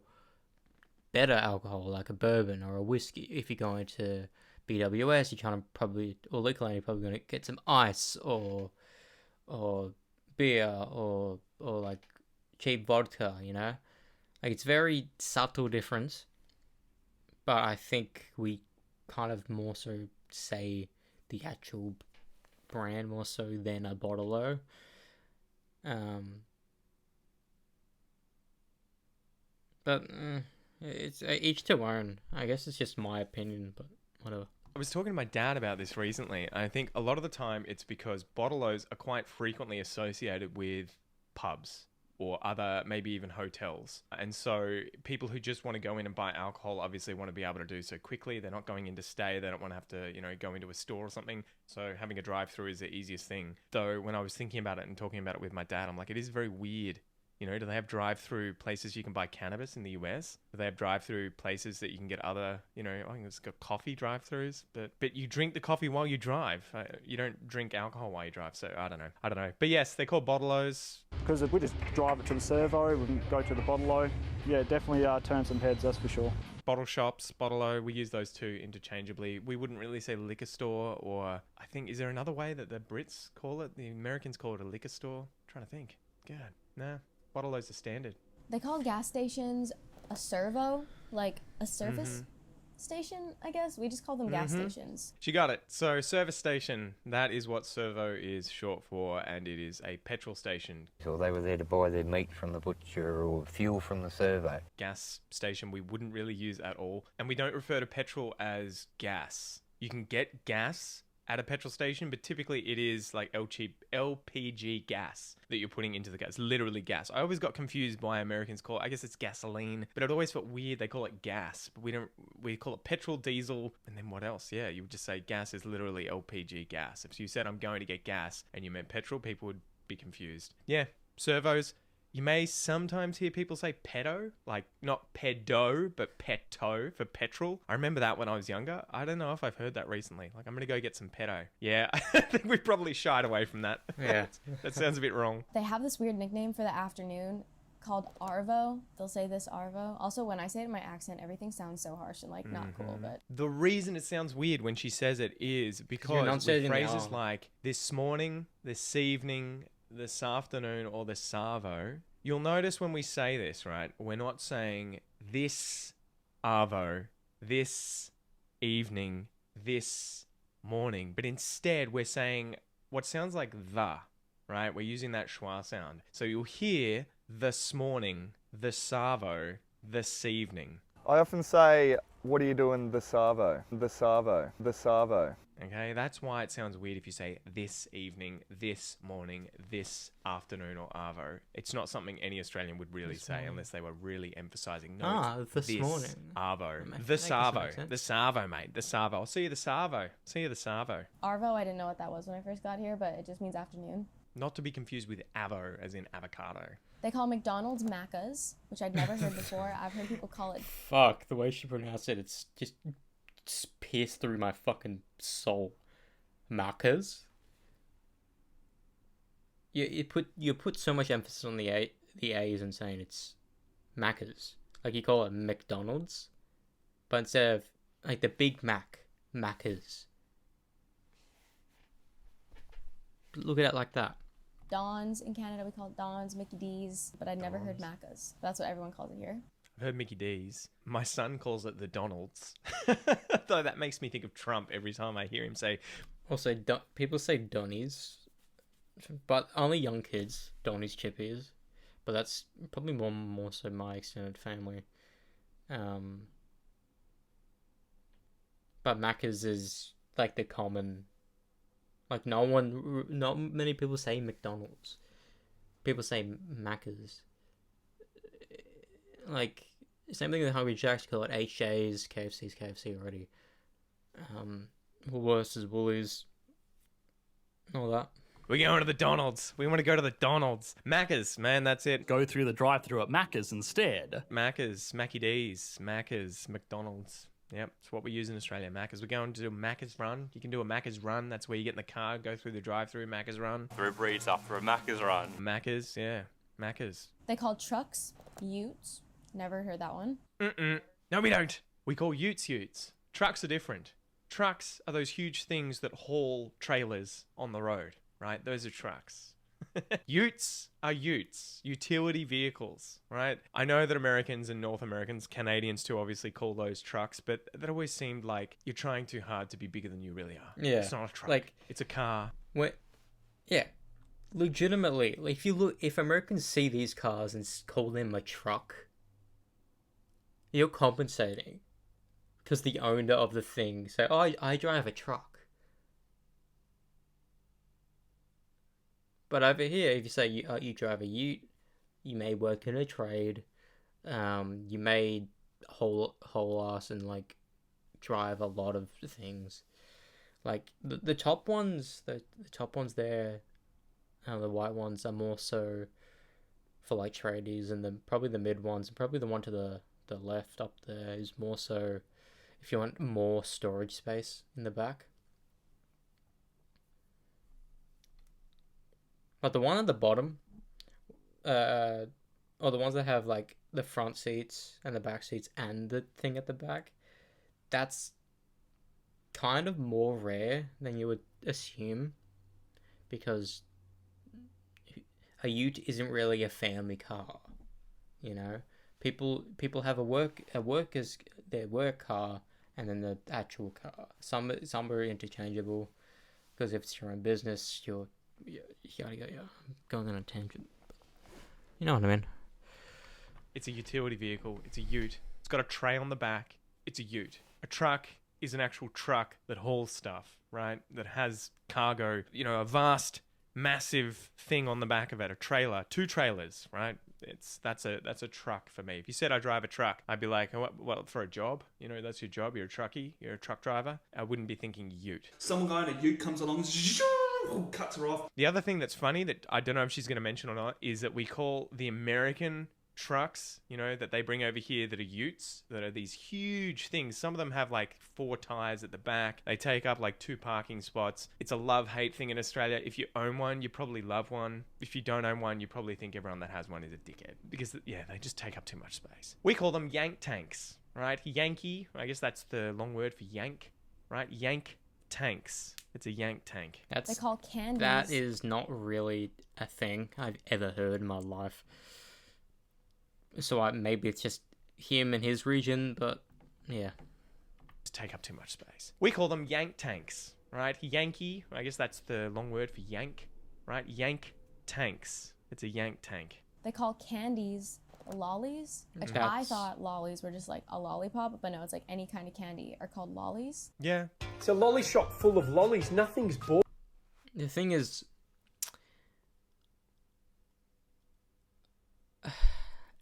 better alcohol, like a bourbon or a whiskey. If you're going to BWS, you're trying to probably, or Liquorland, you're probably going to get some ice or beer or like cheap vodka, you know? Like, it's very subtle difference, but I think we kind of more so say the actual brand more so than a bottle-o. But it's each to own. I guess it's just my opinion, but whatever. I was talking to my dad about this recently, and I think a lot of the time it's because bottle-os are quite frequently associated with pubs or other, maybe even hotels. And so people who just want to go in and buy alcohol obviously want to be able to do so quickly. They're not going in to stay. They don't want to have to, go into a store or something. So having a drive-through is the easiest thing. Though when I was thinking about it and talking about it with my dad, I'm like, it is very weird. Do they have drive-through places you can buy cannabis in the US? Do they have drive-through places that you can get other, I think it's got coffee drive-throughs, but you drink the coffee while you drive. You don't drink alcohol while you drive, so I don't know. But yes, they're called bottle-os. Because if we just drive it to the servo, we can go to the bottle-o. Yeah, definitely turn some heads, that's for sure. Bottle shops, bottle-o, we use those two interchangeably. We wouldn't really say liquor store, or I think, is there another way that the Brits call it? The Americans call it a liquor store? I'm trying to think. God, nah. Bottle-os are standard. They call gas stations a servo, like a service station, I guess. We just call them gas stations. She got it. So service station, that is what servo is short for, and it is a petrol station. So they were there to buy their meat from the butcher or fuel from the servo. Gas station we wouldn't really use at all, and we don't refer to petrol as gas. You can get gas at a petrol station, but typically it is like LPG gas that you're putting into the gas, literally gas. I always got confused why Americans call it, I guess it's gasoline, but it always felt weird. They call it gas, but we call it petrol, diesel, and then what else? Yeah, you would just say gas is literally LPG gas. If you said I'm going to get gas and you meant petrol, people would be confused. Yeah, servos. You may sometimes hear people say pedo, like not pedo, but peto for petrol. I remember that when I was younger. I don't know if I've heard that recently. Like, I'm going to go get some pedo. Yeah, I think we probably shied away from that. Yeah. That sounds a bit wrong. They have this weird nickname for the afternoon called Arvo. They'll say this Arvo. Also, when I say it in my accent, everything sounds so harsh and like not cool, but... The reason it sounds weird when she says it is because with phrases like this morning, this evening, this afternoon, or this Savo, you'll notice when we say this, right, we're not saying this Arvo, this evening, this morning, but instead we're saying what sounds like the, right? We're using that schwa sound. So you'll hear this morning, the Savo, this evening. I often say, what are you doing the Savo? The Savo, the Savo. Okay, that's why it sounds weird if you say this evening, this morning, this afternoon, or arvo. It's not something any Australian would really say unless they were really emphasising. No, this morning. Arvo. The Savo. The Savo, mate. The Savo. I'll see you the Savo. See you the Savo. Arvo, I didn't know what that was when I first got here, but it just means afternoon. Not to be confused with avo, as in avocado. They call McDonald's Macca's, which I'd never heard before. I've heard people call it... Fuck, the way she pronounced it, it's just pierced through my fucking soul. Macca's? You put so much emphasis on the A's and saying it's Macca's. Like, you call it McDonald's, but instead of, like, the Big Mac, Macca's. Look at it like that. Don's in Canada, we call it Don's, Mickey D's, but I'd never heard Macca's. That's what everyone calls it here. I've heard Mickey D's. My son calls it the Donald's. Though that makes me think of Trump every time I hear him say... Also, people say Donnies, but only young kids, Donnies, Chippies. But that's probably more so my extended family. But Macca's is like the common... Like, not many people say McDonald's. People say Macca's. Like, same thing with Hungry Jack's, call it HJ's, KFC's KFC already. Woolworths is Woolies. All that. We're going to the Donald's. We want to go to the Donald's. Macca's, man, that's it. Go through the drive-thru at Macca's instead. Macca's, Mackie D's, Macca's, McDonald's. Yep, it's what we use in Australia, Macca's. We're going to do a Macca's run. You can do a Macca's run. That's where you get in the car, go through the drive-thru, Macca's run. The Uber Eats after a Macca's run. Macca's, yeah. Macca's. They call trucks utes. Never heard that one. No, we don't. We call utes utes. Trucks are different. Trucks are those huge things that haul trailers on the road, right? Those are trucks. Utes are utes, utility vehicles, right? I know that Americans and North Americans, Canadians too, obviously call those trucks, but that always seemed like you're trying too hard to be bigger than you really are. Yeah. It's not a truck. Like, it's a car. Yeah. Legitimately, like, if Americans see these cars and call them a truck, you're compensating. Because the owner of the thing say, oh, I drive a truck. But over here, if you say you drive a ute, you may work in a trade, you may whole ass and like drive a lot of things. Like the top ones, the top ones there, the white ones are more so for like tradies, and probably the mid ones, and probably the one to the left up there is more so if you want more storage space in the back. But the one at the bottom, or the ones that have like the front seats and the back seats and the thing at the back, that's kind of more rare than you would assume, because a ute isn't really a family car, you know. People have their work car and then the actual car. Some are interchangeable, because if it's your own business, you're going on a tangent. You know what I mean? It's a utility vehicle. It's a ute. It's got a tray on the back. It's a ute. A truck is an actual truck that hauls stuff, right? That has cargo, a vast, massive thing on the back of it. A trailer, 2 trailers, right? That's a truck for me. If you said I drive a truck, I'd be like, oh, well, for a job, that's your job. You're a truckie. You're a truck driver. I wouldn't be thinking ute. Some guy in a ute comes along, cuts her off. The other thing that's funny that I don't know if she's going to mention or not is that we call the American trucks, that they bring over here that are utes, that are these huge things. Some of them have like 4 tires at the back. They take up like 2 parking spots. It's a love-hate thing in Australia. If you own one, you probably love one. If you don't own one, you probably think everyone that has one is a dickhead, because they just take up too much space. We call them yank tanks, right? Yankee, I guess that's the long word for yank, right? Yank tanks. It's a yank tank. They call candies. That is not really a thing I've ever heard in my life. So maybe it's just him and his region, but yeah. Take up too much space. We call them yank tanks, right? Yankee, I guess that's the long word for yank, right? Yank tanks. It's a yank tank. They call candies lollies, which I thought lollies were just like a lollipop, but no, it's like any kind of candy are called lollies. Yeah. It's a lolly shop full of lollies. Nothing's bought. The thing is,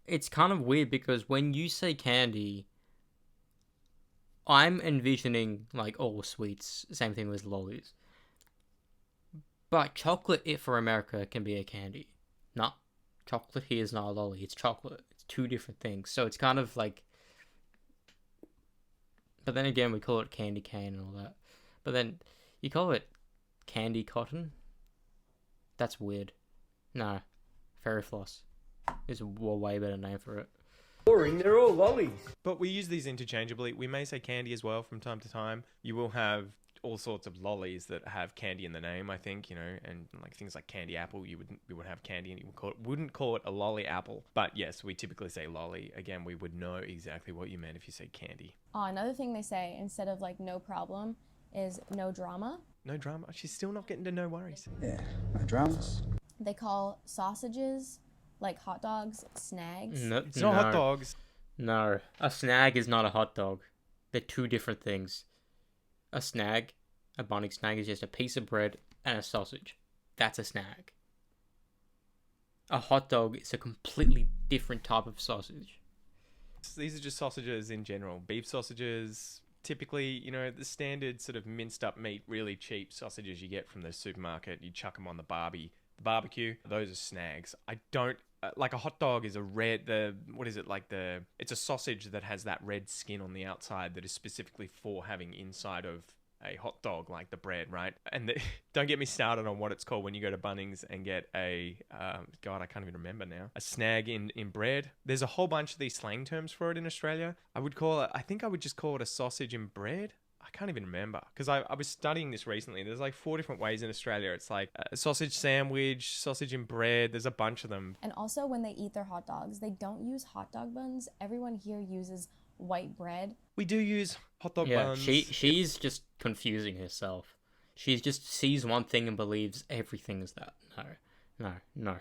it's kind of weird, because when you say candy, I'm envisioning like all sweets, same thing with lollies. But chocolate, for America, can be a candy. Not chocolate here is not a lolly, it's chocolate. It's 2 different things. So it's kind of like, but then again, we call it candy cane and all that. But then you call it candy cotton? That's weird. No, fairy floss is a way better name for it. Boring, they're all lollies. But we use these interchangeably. We may say candy as well from time to time. You will have all sorts of lollies that have candy in the name, I think, and like things like candy apple, you would have candy, and you wouldn't call it a lolly apple. But yes, we typically say lolly. Again, we would know exactly what you meant if you say candy. Another thing they say instead of like no problem is no drama. No drama? She's still not getting to no worries. Yeah, no dramas. They call sausages, like hot dogs, snags. No, it's not hot dogs. No, a snag is not a hot dog. They're 2 different things. A snag, a Bunnings snag, is just a piece of bread and a sausage. That's a snag. A hot dog is a completely different type of sausage. These are just sausages in general. Beef sausages, typically, the standard sort of minced up meat, really cheap sausages you get from the supermarket. You chuck them on the barbecue. Those are snags. I don't... like a hot dog is a red, it's a sausage that has that red skin on the outside that is specifically for having inside of a hot dog, like the bread, right? And don't get me started on what it's called when you go to Bunnings and get a, God, I can't even remember now, a snag in bread. There's a whole bunch of these slang terms for it in Australia. I think I would just call it a sausage in bread. I can't even remember because I was studying this recently. There's like 4 different ways in Australia. It's like a sausage sandwich, sausage in bread. There's a bunch of them. And also when they eat their hot dogs, they don't use hot dog buns. Everyone here uses white bread. We do use hot dog buns. She's just confusing herself. She just sees one thing and believes everything is that. No.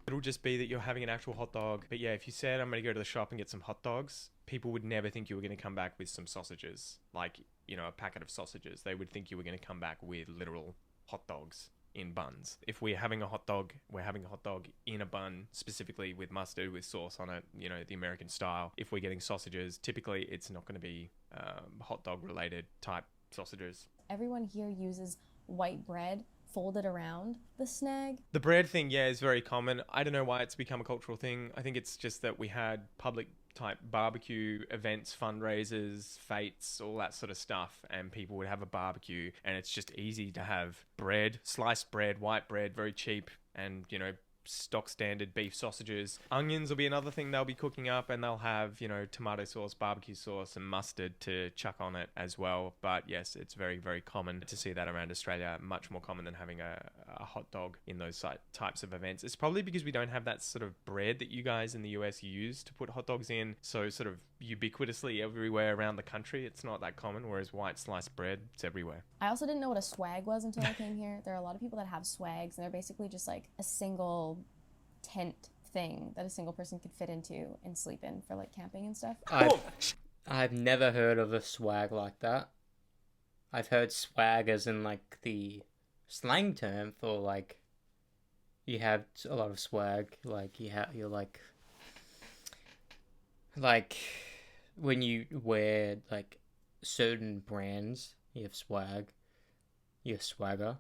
It'll just be that you're having an actual hot dog. But yeah, if you said, I'm going to go to the shop and get some hot dogs, people would never think you were going to come back with some sausages. Like, you know, a packet of sausages. They would think you were going to come back with literal hot dogs in buns. If we're having a hot dog, we're having a hot dog in a bun, specifically with mustard, with sauce on it, you know, the American style. If we're getting sausages, typically it's not going to be hot dog related type sausages. Everyone here uses white bread folded around the snag. The bread thing, yeah, is very common. I don't know why it's become a cultural thing. I think it's just that we had public type barbecue events, fundraisers, fates, all that sort of stuff, and people would have a barbecue, and it's just easy to have bread, sliced bread, white bread, very cheap, and, you know, stock standard beef sausages. Onions will be another thing they'll be cooking up, and they'll have, you know, tomato sauce, barbecue sauce, and mustard to chuck on it as well. But yes, it's very, very common to see that around Australia. Much more common than having a hot dog in those types of events. It's probably because we don't have that sort of bread that you guys in the US use to put hot dogs in, so sort of ubiquitously everywhere around the country. It's not that common, whereas white sliced bread, it's everywhere. I also didn't know what a swag was until I came here. There are a lot of people that have swags, and they're basically just like a single tent thing that a single person could fit into and sleep in for like camping and stuff. I've never heard of a swag like that. I've heard swag as in like the slang term for like you have a lot of swag, like you're like when you wear like certain brands, you have swag, you have swagger.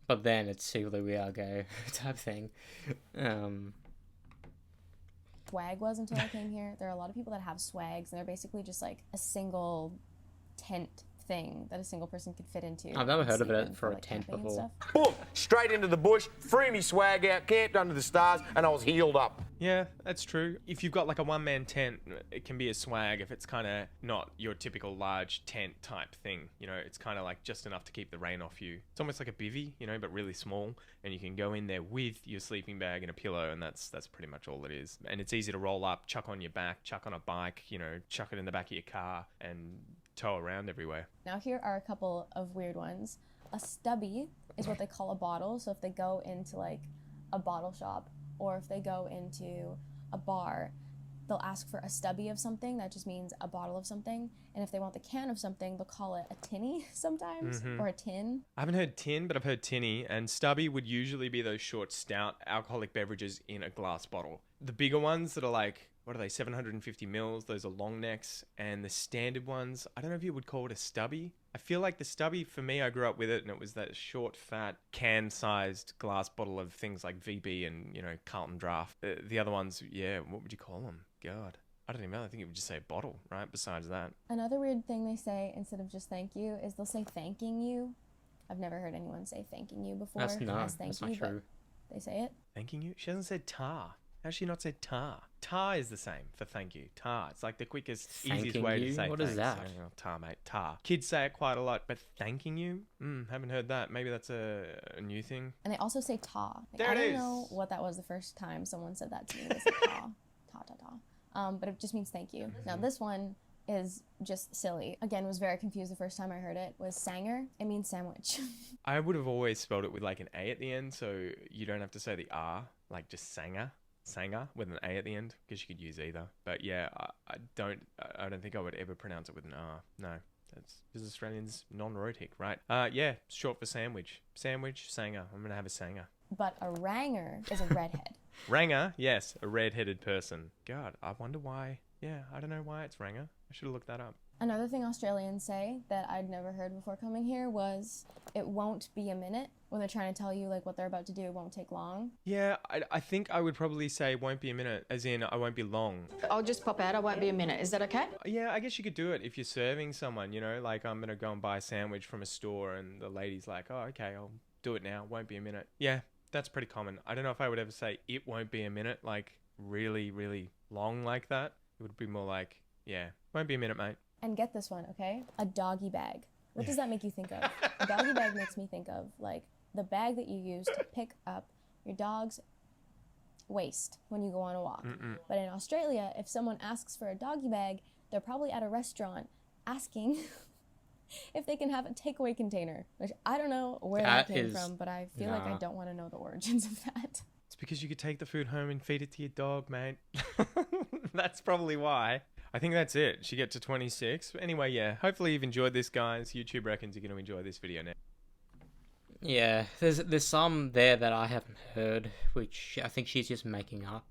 But then it's secretly we are gay type thing. Swag was until I came here. There are a lot of people that have swags, and they're basically just like a single tent thing that a single person could fit into. I've never heard of it for a tent before. Boom! Straight into the bush, threw me swag out, camped under the stars, and I was healed up. Yeah, that's true. If you've got like a one-man tent, it can be a swag if it's kind of not your typical large tent type thing. You know, it's kind of like just enough to keep the rain off you. It's almost like a bivvy, you know, but really small, and you can go in there with your sleeping bag and a pillow, and that's pretty much all it is. And it's easy to roll up, chuck on your back, chuck on a bike, you know, chuck it in the back of your car, and tow around everywhere. Now here are a couple of weird ones. A stubby is what they call a bottle. So if they go into like a bottle shop, or if they go into a bar, they'll ask for a stubby of something. That just means a bottle of something. And if they want the can of something, they'll call it a tinny sometimes, or a tin. I haven't heard tin, but I've heard tinny, and stubby would usually be those short, stout alcoholic beverages in a glass bottle. The bigger ones that are like, what are they, 750 mils, those are long necks, and the standard ones, I don't know if you would call it a stubby. I feel like the stubby, for me, I grew up with it, and it was that short, fat, can-sized glass bottle of things like VB and, you know, Carlton Draft. The other ones, yeah, what would you call them? God, I don't even know. I think it would just say bottle, right? Besides that. Another weird thing they say instead of just thank you is they'll say thanking you. I've never heard anyone say thanking you before. That's not you, true. They say it. Thanking you? She hasn't said tar. How's she not said tar? Tar is the same for thank you. Tar. It's like the quickest, easiest way to say what thanks. Is that? Oh, tar, mate. Tar. Kids say it quite a lot, but thanking you? Haven't heard that. Maybe that's a new thing. And they also say ta. Like, There I it don't is. know what that was the first time someone said that to me. They said ta. Ta. But it just means thank you. Now this one is just silly. Again, was very confused the first time I heard it. Was sanger. It means sandwich. I would have always spelled it with like an A at the end, so you don't have to say the R, like just sanger with an A at the end, because you could use either. But yeah, I don't think I would ever pronounce it with an R. No, that's because Australians non-rhotic, right? Yeah, short for sandwich. Sandwich, sanger. I'm gonna have a sanger. But a ranger is a redhead. Ranger, yes, a red-headed person. God, I wonder why. Yeah, I don't know why it's ranger. I should have looked that up. Another thing Australians say that I'd never heard before coming here was it won't be a minute. When they're trying to tell you like what they're about to do, it won't take long. Yeah, I think I would probably say won't be a minute, as in I won't be long. I'll just pop out. I won't be a minute. Is that okay? Yeah, I guess you could do it if you're serving someone, you know, like I'm going to go and buy a sandwich from a store and the lady's like, oh, okay, I'll do it now. Won't be a minute. Yeah, that's pretty common. I don't know if I would ever say it won't be a minute, like really, really long like that. It would be more like, yeah, won't be a minute, mate. And get this one, okay? A doggy bag. What does that make you think of? A doggy bag makes me think of like the bag that you use to pick up your dog's waste when you go on a walk. But in Australia, if someone asks for a doggy bag, they're probably at a restaurant asking if they can have a takeaway container, which I don't know where that came from, but I feel like I don't want to know the origins of that. It's because you could take the food home and feed it to your dog, mate. That's probably why. I think that's it. She get to 26. Anyway, yeah, hopefully you've enjoyed this, guys. YouTube reckons you're going to enjoy this video now. Yeah, there's some there that I haven't heard, which I think she's just making up.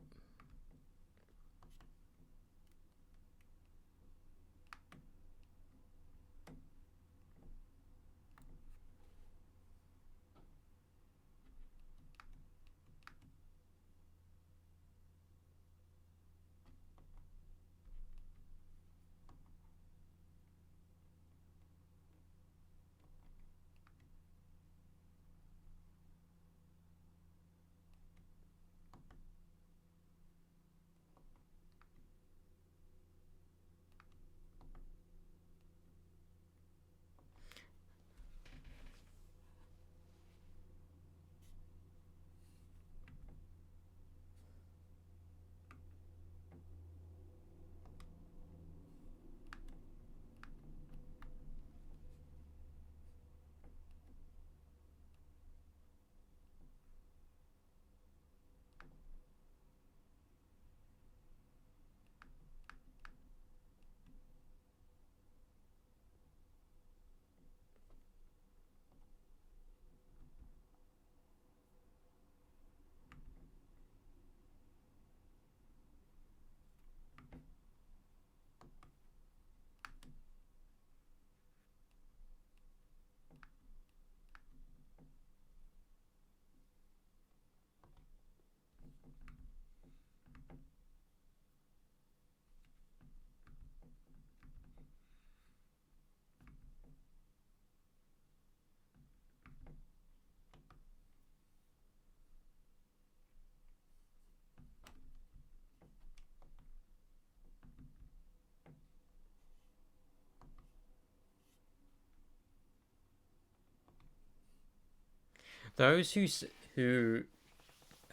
Those who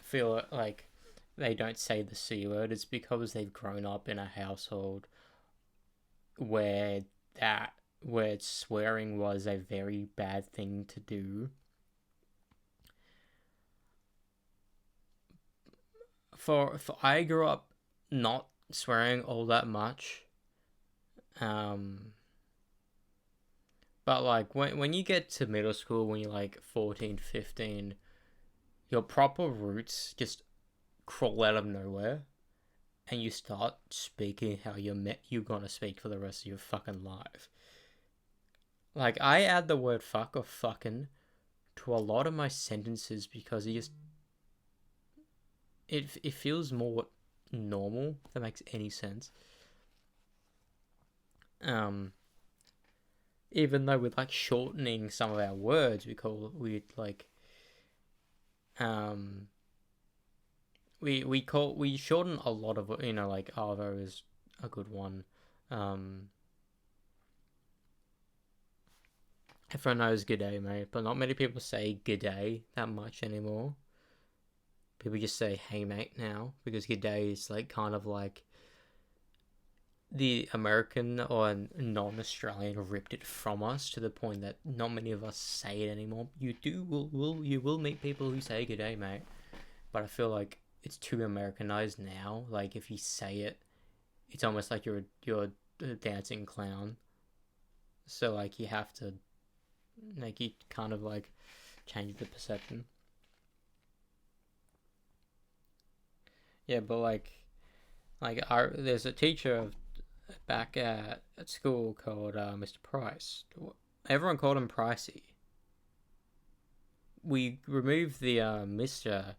feel like they don't say the C word is because they've grown up in a household where swearing was a very bad thing to do. For I grew up not swearing all that much. But like when you get to middle school, when you're like 14, 15, your proper roots just crawl out of nowhere, and you start speaking how you're gonna speak for the rest of your fucking life. Like I add the word fuck or fucking to a lot of my sentences because it feels more normal, if that makes any sense. Even though we're like shortening some of our words, we shorten a lot of, you know, like arvo is a good one. Everyone knows g'day, mate, but not many people say g'day that much anymore. People just say hey mate now, because g'day is like kind of like the American or non-Australian ripped it from us to the point that not many of us say it anymore. You will meet people who say g'day, mate, but I feel like it's too Americanized now. Like if you say it, it's almost like you're a dancing clown. So like you have to, like, you kind of like change the perception. Yeah, but like there's a teacher back at school called Mr. Price. Everyone called him Pricey. We removed the Mr.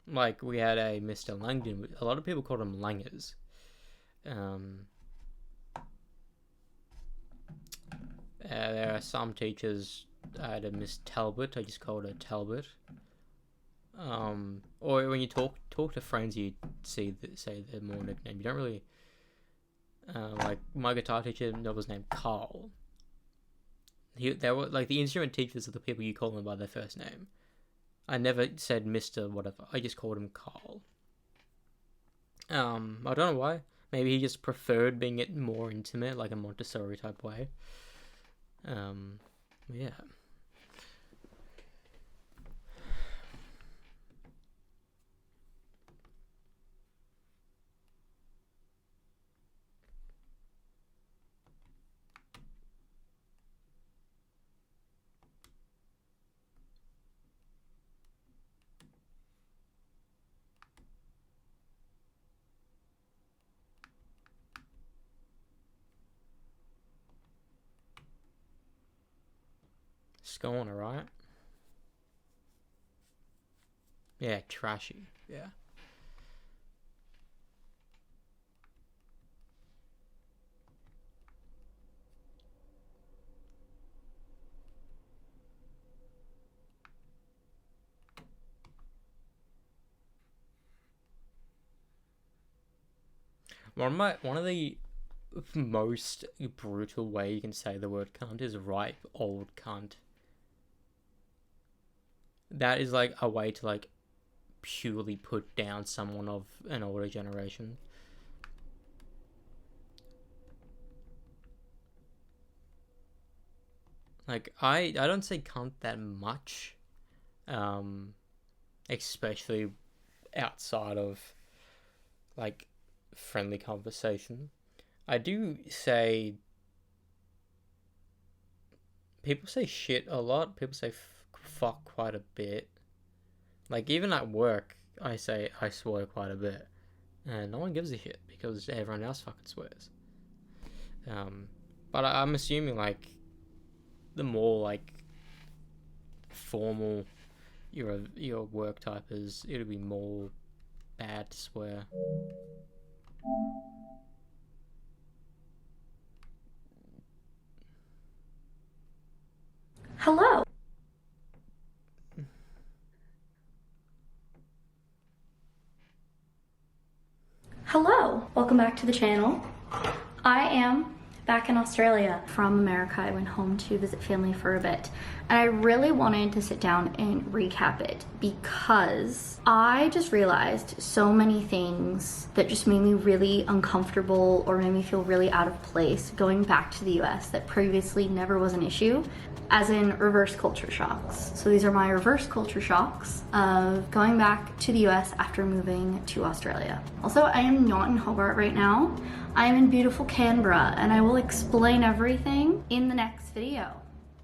Like we had a Mr. Langdon. A lot of people called him Langers. There are some teachers. I had a Miss Talbot. I just called her Talbot. Or when you talk to friends, you say their more nickname. You don't really like my guitar teacher was named Carl. They were like the instrument teachers are the people you call them by their first name. I never said Mr. whatever. I just called him Carl. I don't know why. Maybe he just preferred being it more intimate, like a Montessori type way. Yeah. It's going alright. Yeah, trashy. Yeah. One of the most brutal way you can say the word cunt is ripe old cunt. That is like a way to like purely put down someone of an older generation. Like I don't say cunt that much, especially outside of like friendly conversation. I do say people say shit a lot. People say fuck quite a bit. Like even at work, I swear quite a bit, and no one gives a shit because everyone else fucking swears. But I'm assuming like the more like formal your work type is, it'll be more bad to swear. Hello. Hello. Welcome back to the channel. I am back in Australia from America. I went home to visit family for a bit, and I really wanted to sit down and recap it because I just realized so many things that just made me really uncomfortable or made me feel really out of place going back to the US that previously never was an issue, as in reverse culture shocks. So these are my reverse culture shocks of going back to the US after moving to Australia. Also, I am not in Hobart right now. I am in beautiful Canberra, and I will explain everything in the next video.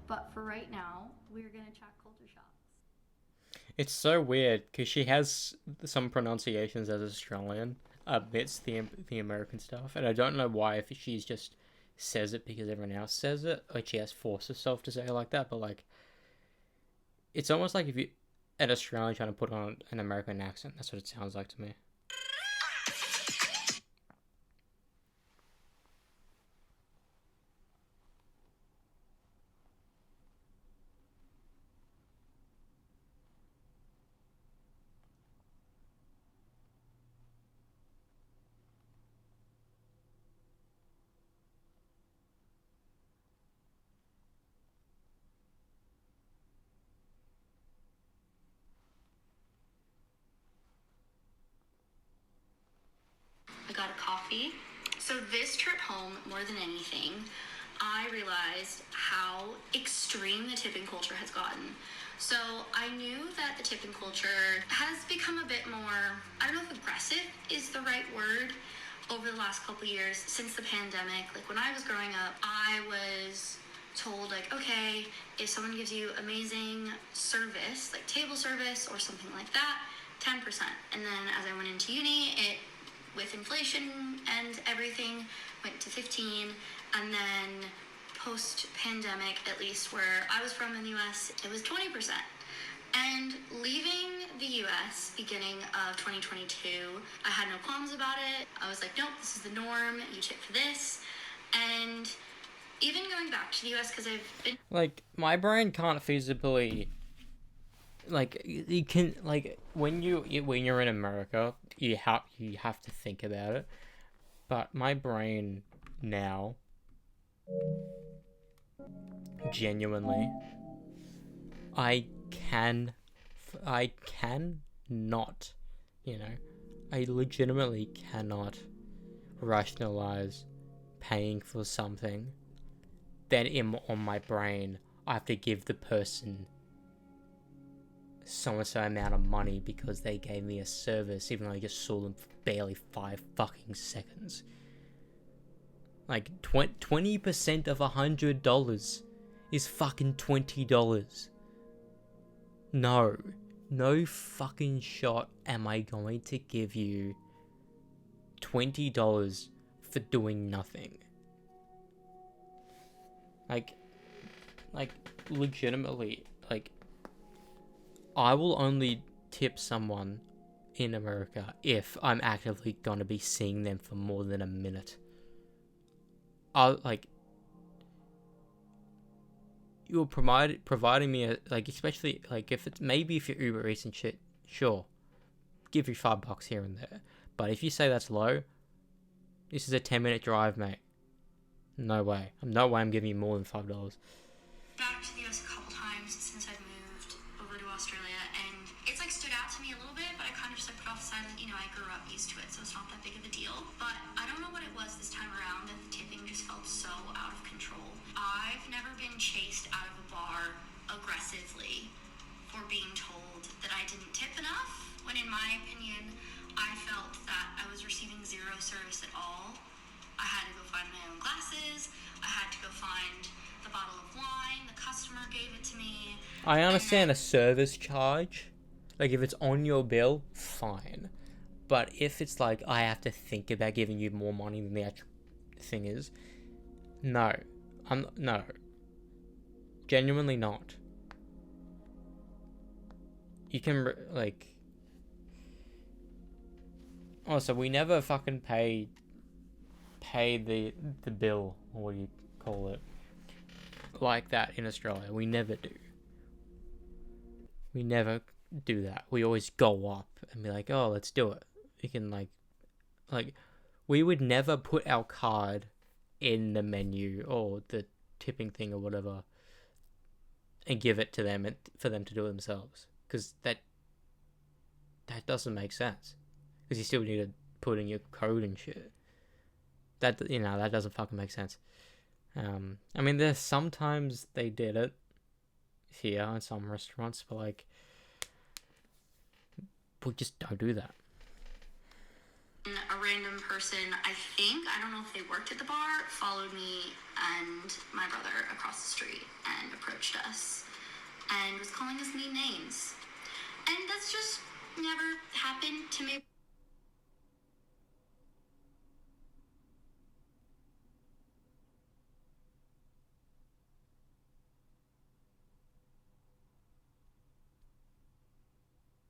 But for right now, we're gonna chat culture shocks. It's so weird because she has some pronunciations as Australian amidst the American stuff, and I don't know why, if she's just says it because everyone else says it, like she has forced herself to say it like that. But like, it's almost like if you an Australian trying to put on an American accent. That's what it sounds like to me. I got a coffee. So this trip home, more than anything, I realized how extreme the tipping culture has gotten. So I knew that the tipping culture has become a bit more, I don't know if aggressive is the right word, over the last couple years since the pandemic. Like when I was growing up, I was told like, okay, if someone gives you amazing service, like table service or something like that, 10%. And then as I went into uni, it with inflation and everything, went to 15, and then post-pandemic, at least where I was from in the US, it was 20%. And leaving the US beginning of 2022, I had no qualms about it. I was like, nope, this is the norm, you tip for this. And even going back to the US, because I've been... Like, my brain can't feasibly... Like, you can, like, when you're in America, you have to think about it. But my brain now, genuinely, I cannot, you know, I legitimately cannot rationalize paying for something. Then on my brain, I have to give the person so and so amount of money because they gave me a service, even though I just saw them for barely 5 fucking seconds. Like, 20% of $100 is fucking $20. No fucking shot am I going to give you $20 for doing nothing. Like, legitimately, like, I will only tip someone in America if I'm actively gonna be seeing them for more than a minute. You're providing me a, like, especially, like, if it's, maybe if you're Uber Eats and shit, sure, give you $5 here and there. But if you say that's low, this is a 10-minute drive, mate. No way. I'm giving you more than $5. Back to the US a couple times since I've moved over to Australia, and it's like stood out to me a little bit, but I kind of just like put off the side of, you know, I grew up used to it, so it's not that big of a deal. But I don't know what it was this time around that the tipping just felt so out of control. I've never been chased out of a bar aggressively for being told that I didn't tip enough, when in my opinion, I felt that I was receiving zero service at all. I had to go find my own glasses, I had to go find the bottle of wine, the customer gave it to me. I understand a service charge. Like, if it's on your bill, fine. But if it's like, I have to think about giving you more money than the actual thing is, no. No. Genuinely not. You can, like... Also, we never fucking pay the bill, or what do you call it, like that in Australia. We never do. We never do that. We always go up and be like, oh, let's do it. We can, like, we would never put our card in the menu or the tipping thing or whatever and give it to them for them to do it themselves, because that doesn't make sense, because you still need to put in your code and shit. That, you know, that doesn't fucking make sense. I mean, there's sometimes they did it here in some restaurants, but like, we just don't do that. A random person, I don't know if they worked at the bar, followed me and my brother across the street and approached us and was calling us mean names. And that's just never happened to me.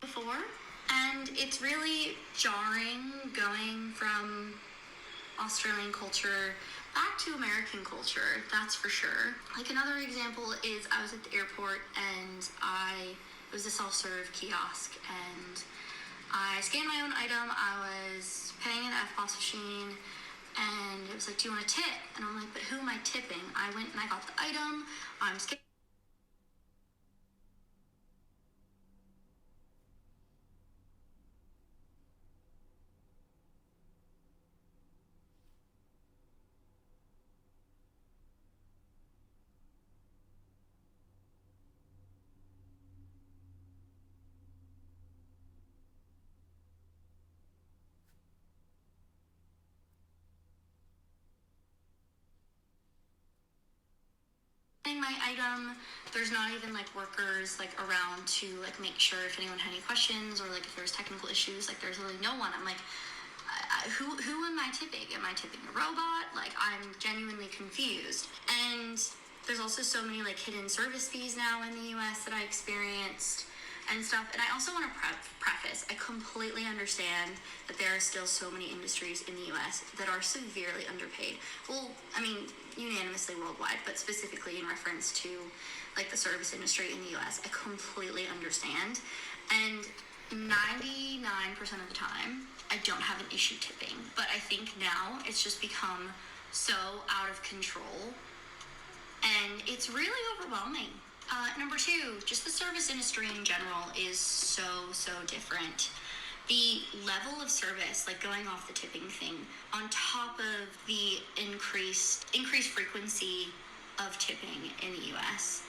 Before, and it's really jarring going from Australian culture back to American culture, that's for sure. Like, another example is I was at the airport and it was a self-serve kiosk, and I scanned my own item. I was paying in the FPOS machine, and it was like, do you want a tip? And I'm like, but who am I tipping? I went and I got the item, I'm scared. My item, there's not even like workers like around to like make sure if anyone had any questions or like if there was technical issues, like there's really no one. I'm like, who am I tipping? Am I tipping a robot? Like, I'm genuinely confused. And there's also so many like hidden service fees now in the US that I experienced and stuff. And I also want to preface, I completely understand that there are still so many industries in the US that are severely underpaid. Well, I mean, unanimously worldwide, but specifically in reference to like the service industry in the US, I completely understand. And 99% of the time, I don't have an issue tipping. But I think now it's just become so out of control, and it's really overwhelming. Number two, just the service industry in general is so different. The level of service, like going off the tipping thing, on top of the increased frequency of tipping in the US,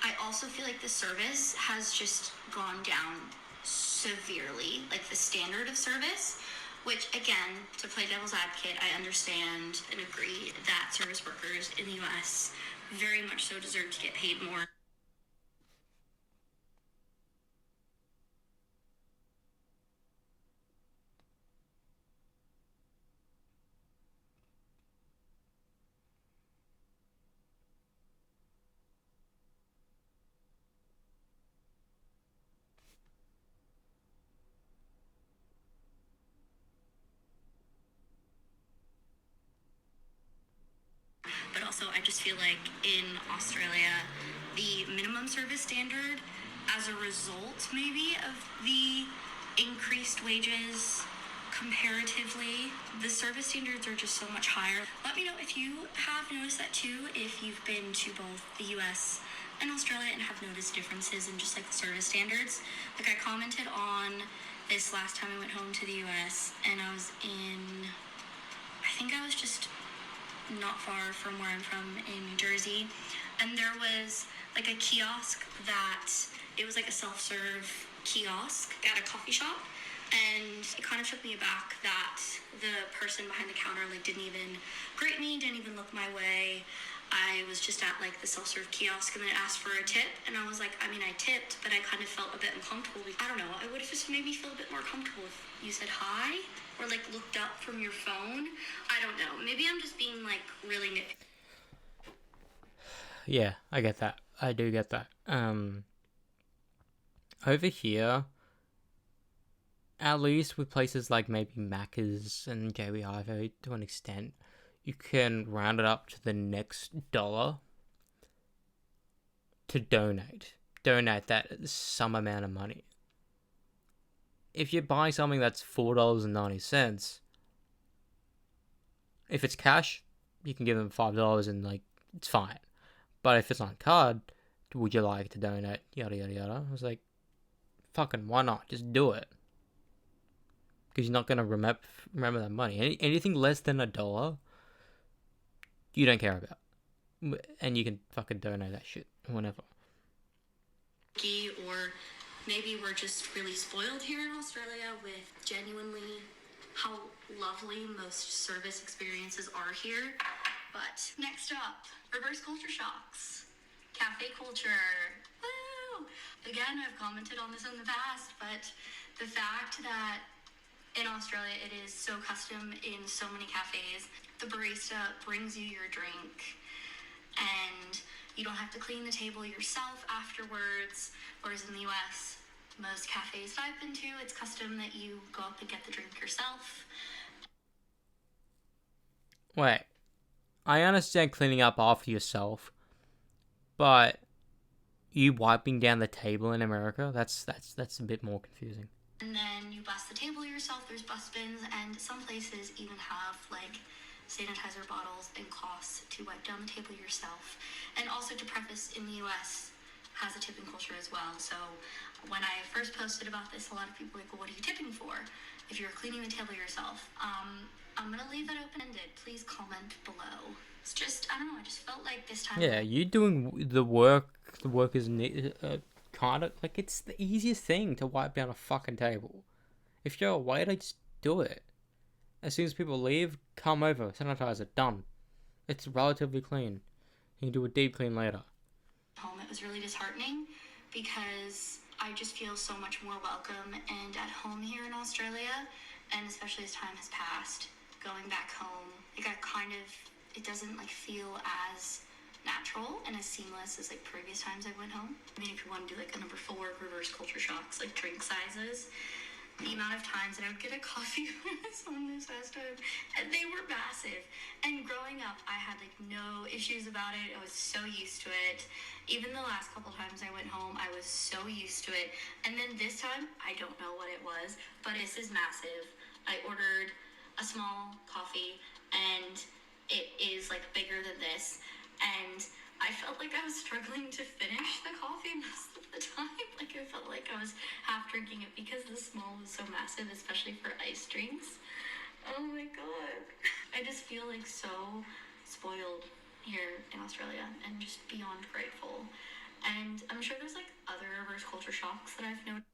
I also feel like the service has just gone down severely, like the standard of service, which again, to play devil's advocate, I understand and agree that service workers in the US very much so deserve to get paid more. But also, I just feel like in Australia, the minimum service standard, as a result maybe of the increased wages comparatively, the service standards are just so much higher. Let me know if you have noticed that too, if you've been to both the US and Australia and have noticed differences in just like the service standards. Like I commented on this last time I went home to the US, and I was just not far from where I'm from in New Jersey, and there was like a kiosk that, it was like a self-serve kiosk at a coffee shop, and it kind of took me aback that the person behind the counter like didn't even greet me, didn't even look my way. I was just at like the self-serve kiosk and then asked for a tip, and I was like, I mean, I tipped, but I kind of felt a bit uncomfortable. I don't know, it would have just made me feel a bit more comfortable if you said hi or like looked up from your phone. I don't know, maybe I'm just being like really nitpicky. Yeah, I get that. I do get that. Over here, at least with places like maybe Macca's and JB Hi-Fi to an extent, you can round it up to the next dollar to donate. Donate that some amount of money. If you buy something that's $4.90, if it's cash, you can give them $5 and like it's fine. But if it's on card, would you like to donate? Yada yada yada. I was like, fucking why not? Just do it. Because you're not gonna remember that money. Anything less than $1, you don't care about, and you can fucking donate that shit whenever. Or maybe we're just really spoiled here in Australia with genuinely how lovely most service experiences are here. But next up, reverse culture shocks, cafe culture. Woo! Again, I've commented on this in the past, but the fact that in Australia it is so custom in so many cafes, the barista brings you your drink and you don't have to clean the table yourself afterwards, whereas in the US, most cafes I've been to, it's custom that you go up and get the drink yourself. Wait, I understand cleaning up after yourself, but you wiping down the table in America, that's a bit more confusing. And then you bust the table yourself, there's bus bins, and some places even have like sanitizer bottles and cloths to wipe down the table yourself. And also, to preface, in the US has a tipping culture as well. So when I first posted about this, a lot of people were like, well, what are you tipping for if you're cleaning the table yourself? I'm gonna leave that open-ended. Please comment below. It's just, I don't know, I just felt like this time. Yeah, you doing the work is kind of like, it's the easiest thing to wipe down a fucking table. If you're a waiter, just do it. As soon as people leave, come over, sanitize it, done. It's relatively clean. You can do a deep clean later. Home, it was really disheartening because I just feel so much more welcome and at home here in Australia. and especially as time has passed, going back home, like it doesn't like feel as natural and as seamless as like previous times I went home. I mean, if you want to do like a number 4 reverse culture shocks, like drink sizes, the amount of times that I would get a coffee when I was home this past time, and they were massive. And growing up, I had like no issues about it. I was so used to it. Even the last couple times I went home, I was so used to it. And then this time, I don't know what it was, but this is massive. I ordered a small coffee, and it is like bigger than this. And I felt like I was struggling to finish the coffee most of the time. Like I felt like I was half drinking it because the small was so massive, especially for iced drinks. Oh my god. I just feel like so spoiled here in Australia and just beyond grateful. And I'm sure there's like other reverse culture shocks that I've noticed.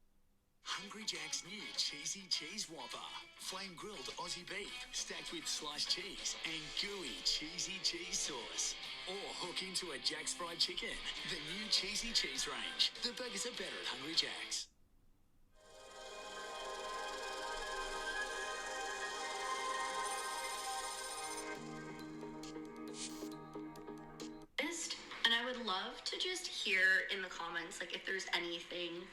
Hungry Jack's new Cheesy Cheese Whopper. Flame grilled Aussie beef, stacked with sliced cheese and gooey cheesy cheese sauce. Or hook into a Jack's Fried Chicken, the new cheesy cheese range. The burgers are better at Hungry Jack's. And I would love to just hear in the comments, like, if there's anything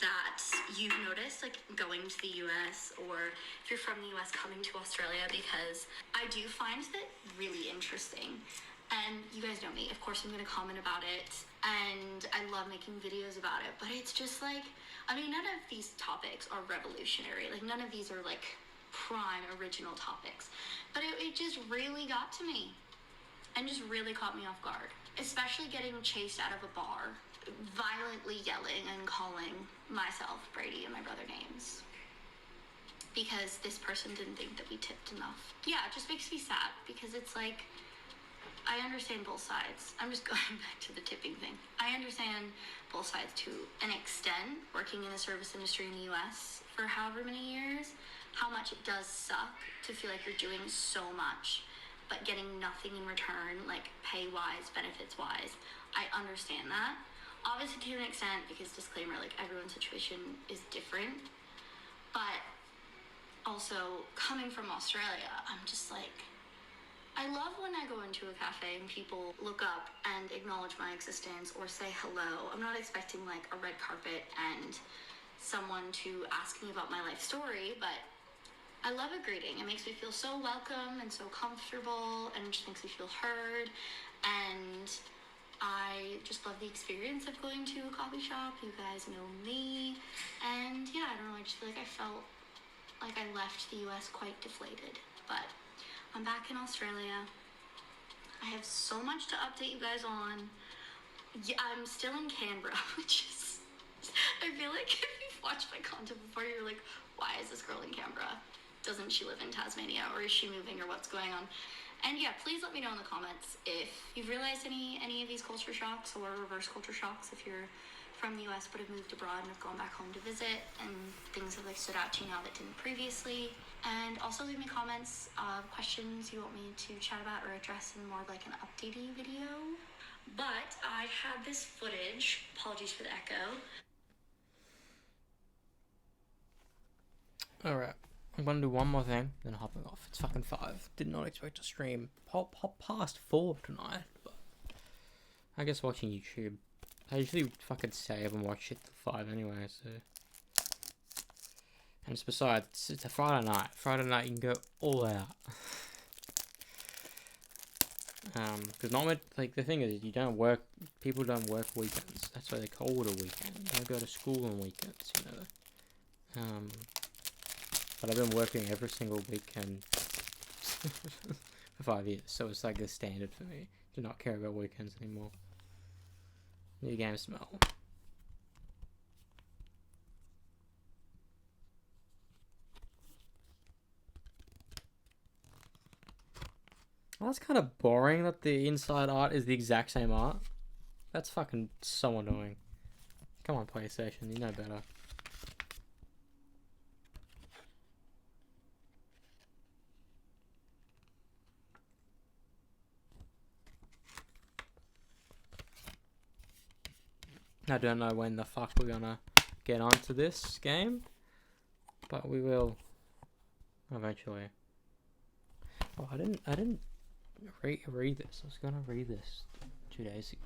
that you've noticed, like, going to the US, or if you're from the US coming to Australia, because I do find that really interesting. And you guys know me, of course I'm going to comment about it, and I love making videos about it, but it's just like, I mean, none of these topics are revolutionary, like, none of these are, like, prime original topics, but it just really got to me, and just really caught me off guard, especially getting chased out of a bar, violently yelling and calling myself, Brady, and my brother names, because this person didn't think that we tipped enough. Yeah, it just makes me sad, because it's like, I understand both sides. I'm just going back to the tipping thing. I understand both sides to an extent, working in the service industry in the US for however many years, how much it does suck to feel like you're doing so much, but getting nothing in return, like pay-wise, benefits-wise. I understand that. Obviously to an extent, because disclaimer, like everyone's situation is different, but also coming from Australia, I'm just like, I love when I go into a cafe and people look up and acknowledge my existence or say hello. I'm not expecting like a red carpet and someone to ask me about my life story, but I love a greeting. It makes me feel so welcome and so comfortable, and it just makes me feel heard. And I just love the experience of going to a coffee shop. You guys know me. And yeah, I don't know, I just feel like I felt like I left the US quite deflated. But I'm back in Australia. I have so much to update you guys on. Yeah, I'm still in Canberra, which is, I feel like if you've watched my content before, you're like, why is this girl in Canberra? Doesn't she live in Tasmania, or is she moving, or what's going on? And yeah, please let me know in the comments if you've realized any of these culture shocks or reverse culture shocks, if you're from the US but have moved abroad and have gone back home to visit, and things have like stood out to you now that didn't previously. And also leave me comments of questions you want me to chat about or address in more of like an updating video. But I had this footage, apologies for the echo. Alright, I'm gonna do one more thing, then hopping off. It's fucking 5. Did not expect to stream hop past 4 tonight, but I guess watching YouTube. I usually fucking save and watch shit till 5 anyway, so. And it's besides, it's a Friday night. Friday night you can go all out. Because not like the thing is, you don't work. People don't work weekends. That's why they call it a weekend. You don't go to school on weekends, you know. But I've been working every single weekend for 5 years, so it's like the standard for me to not care about weekends anymore. New game smell. Well, that's kind of boring that the inside art is the exact same art. That's fucking so annoying. Come on, PlayStation, you know better. I don't know when the fuck we're gonna get onto this game, but we will eventually. Oh, I didn't read this. I was gonna read this 2 days ago.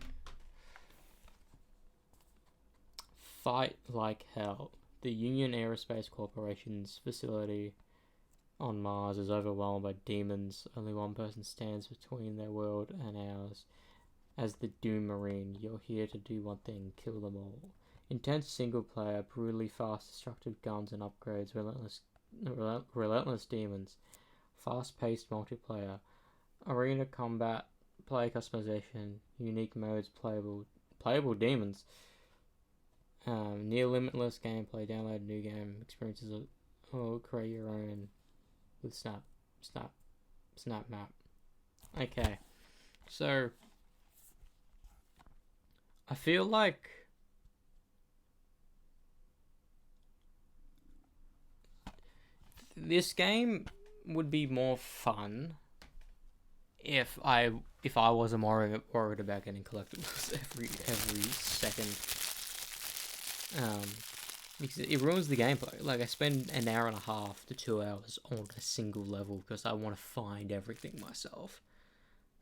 Fight like hell. The Union Aerospace Corporation's facility on Mars is overwhelmed by demons. Only one person stands between their world and ours. As the Doom Marine, you're here to do one thing: kill them all. Intense single-player, brutally fast, destructive guns and upgrades, relentless demons, fast-paced multiplayer, arena combat, player customization, unique modes, playable demons, near limitless gameplay. Download new game experiences or create your own with Snap Map. Okay, so I feel like this game would be more fun if I wasn't more worried about getting collectibles every second. Because it ruins the gameplay. Like, I spend an hour and a half to 2 hours on a single level because I want to find everything myself.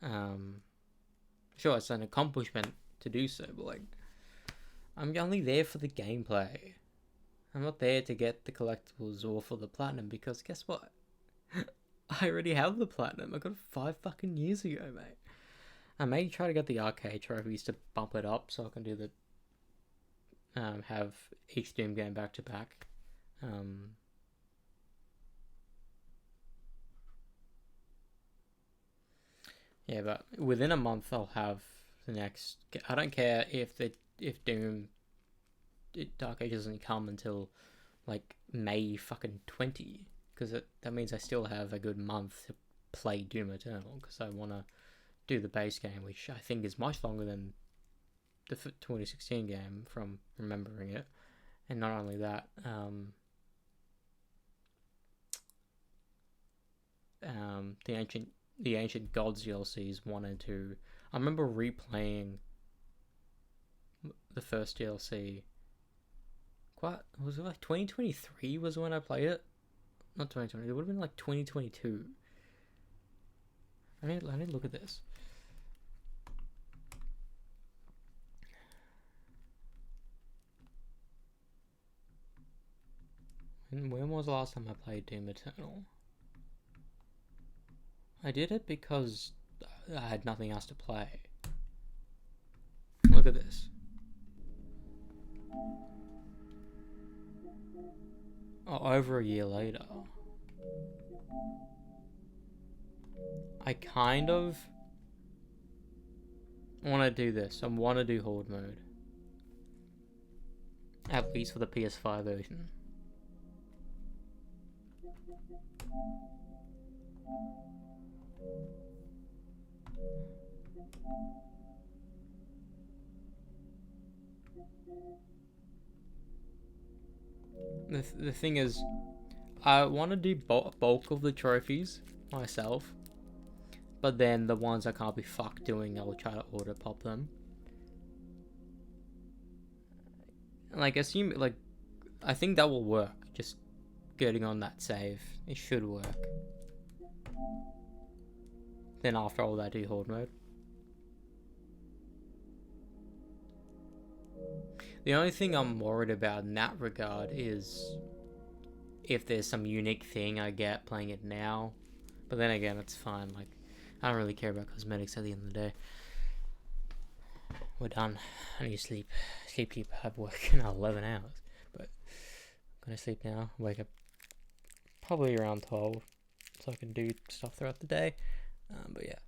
Sure, it's an accomplishment to do so, but like, I'm only there for the gameplay. I'm not there to get the collectibles or for the platinum, because guess what? I already have the platinum. I got it 5 fucking years ago, mate. I may try to get the arcade trophies to bump it up so I can do the have each Doom game back to back. Yeah, but within a month I'll have the next. I don't care if Doom Dark Age doesn't come until like May fucking 20, because that means I still have a good month to play Doom Eternal, because I want to do the base game, which I think is much longer than the 2016 game from remembering it. And not only that, the Ancient Gods DLCs 1 and 2. I remember replaying the first DLC. Was it like 2023 was when I played it? Not 2020. It would have been like 2022. I need to look at this. When was the last time I played Doom Eternal? I did it because I had nothing else to play. Look at this. Oh, over a year later. I kind of want to do this. I want to do Horde mode. At least for the PS5 version. The thing is, I want to do bulk of the trophies myself, but then the ones I can't be fucked doing, I will try to auto pop them. Like, I think that will work. Just getting on that save, it should work. Then after all that, do Horde mode. The only thing I'm worried about in that regard is if there's some unique thing I get playing it now. But then again, it's fine. Like, I don't really care about cosmetics at the end of the day. We're done. I need to sleep. Sleep. I have work in 11 hours. But I'm gonna sleep now. Wake up probably around 12, so I can do stuff throughout the day. But yeah.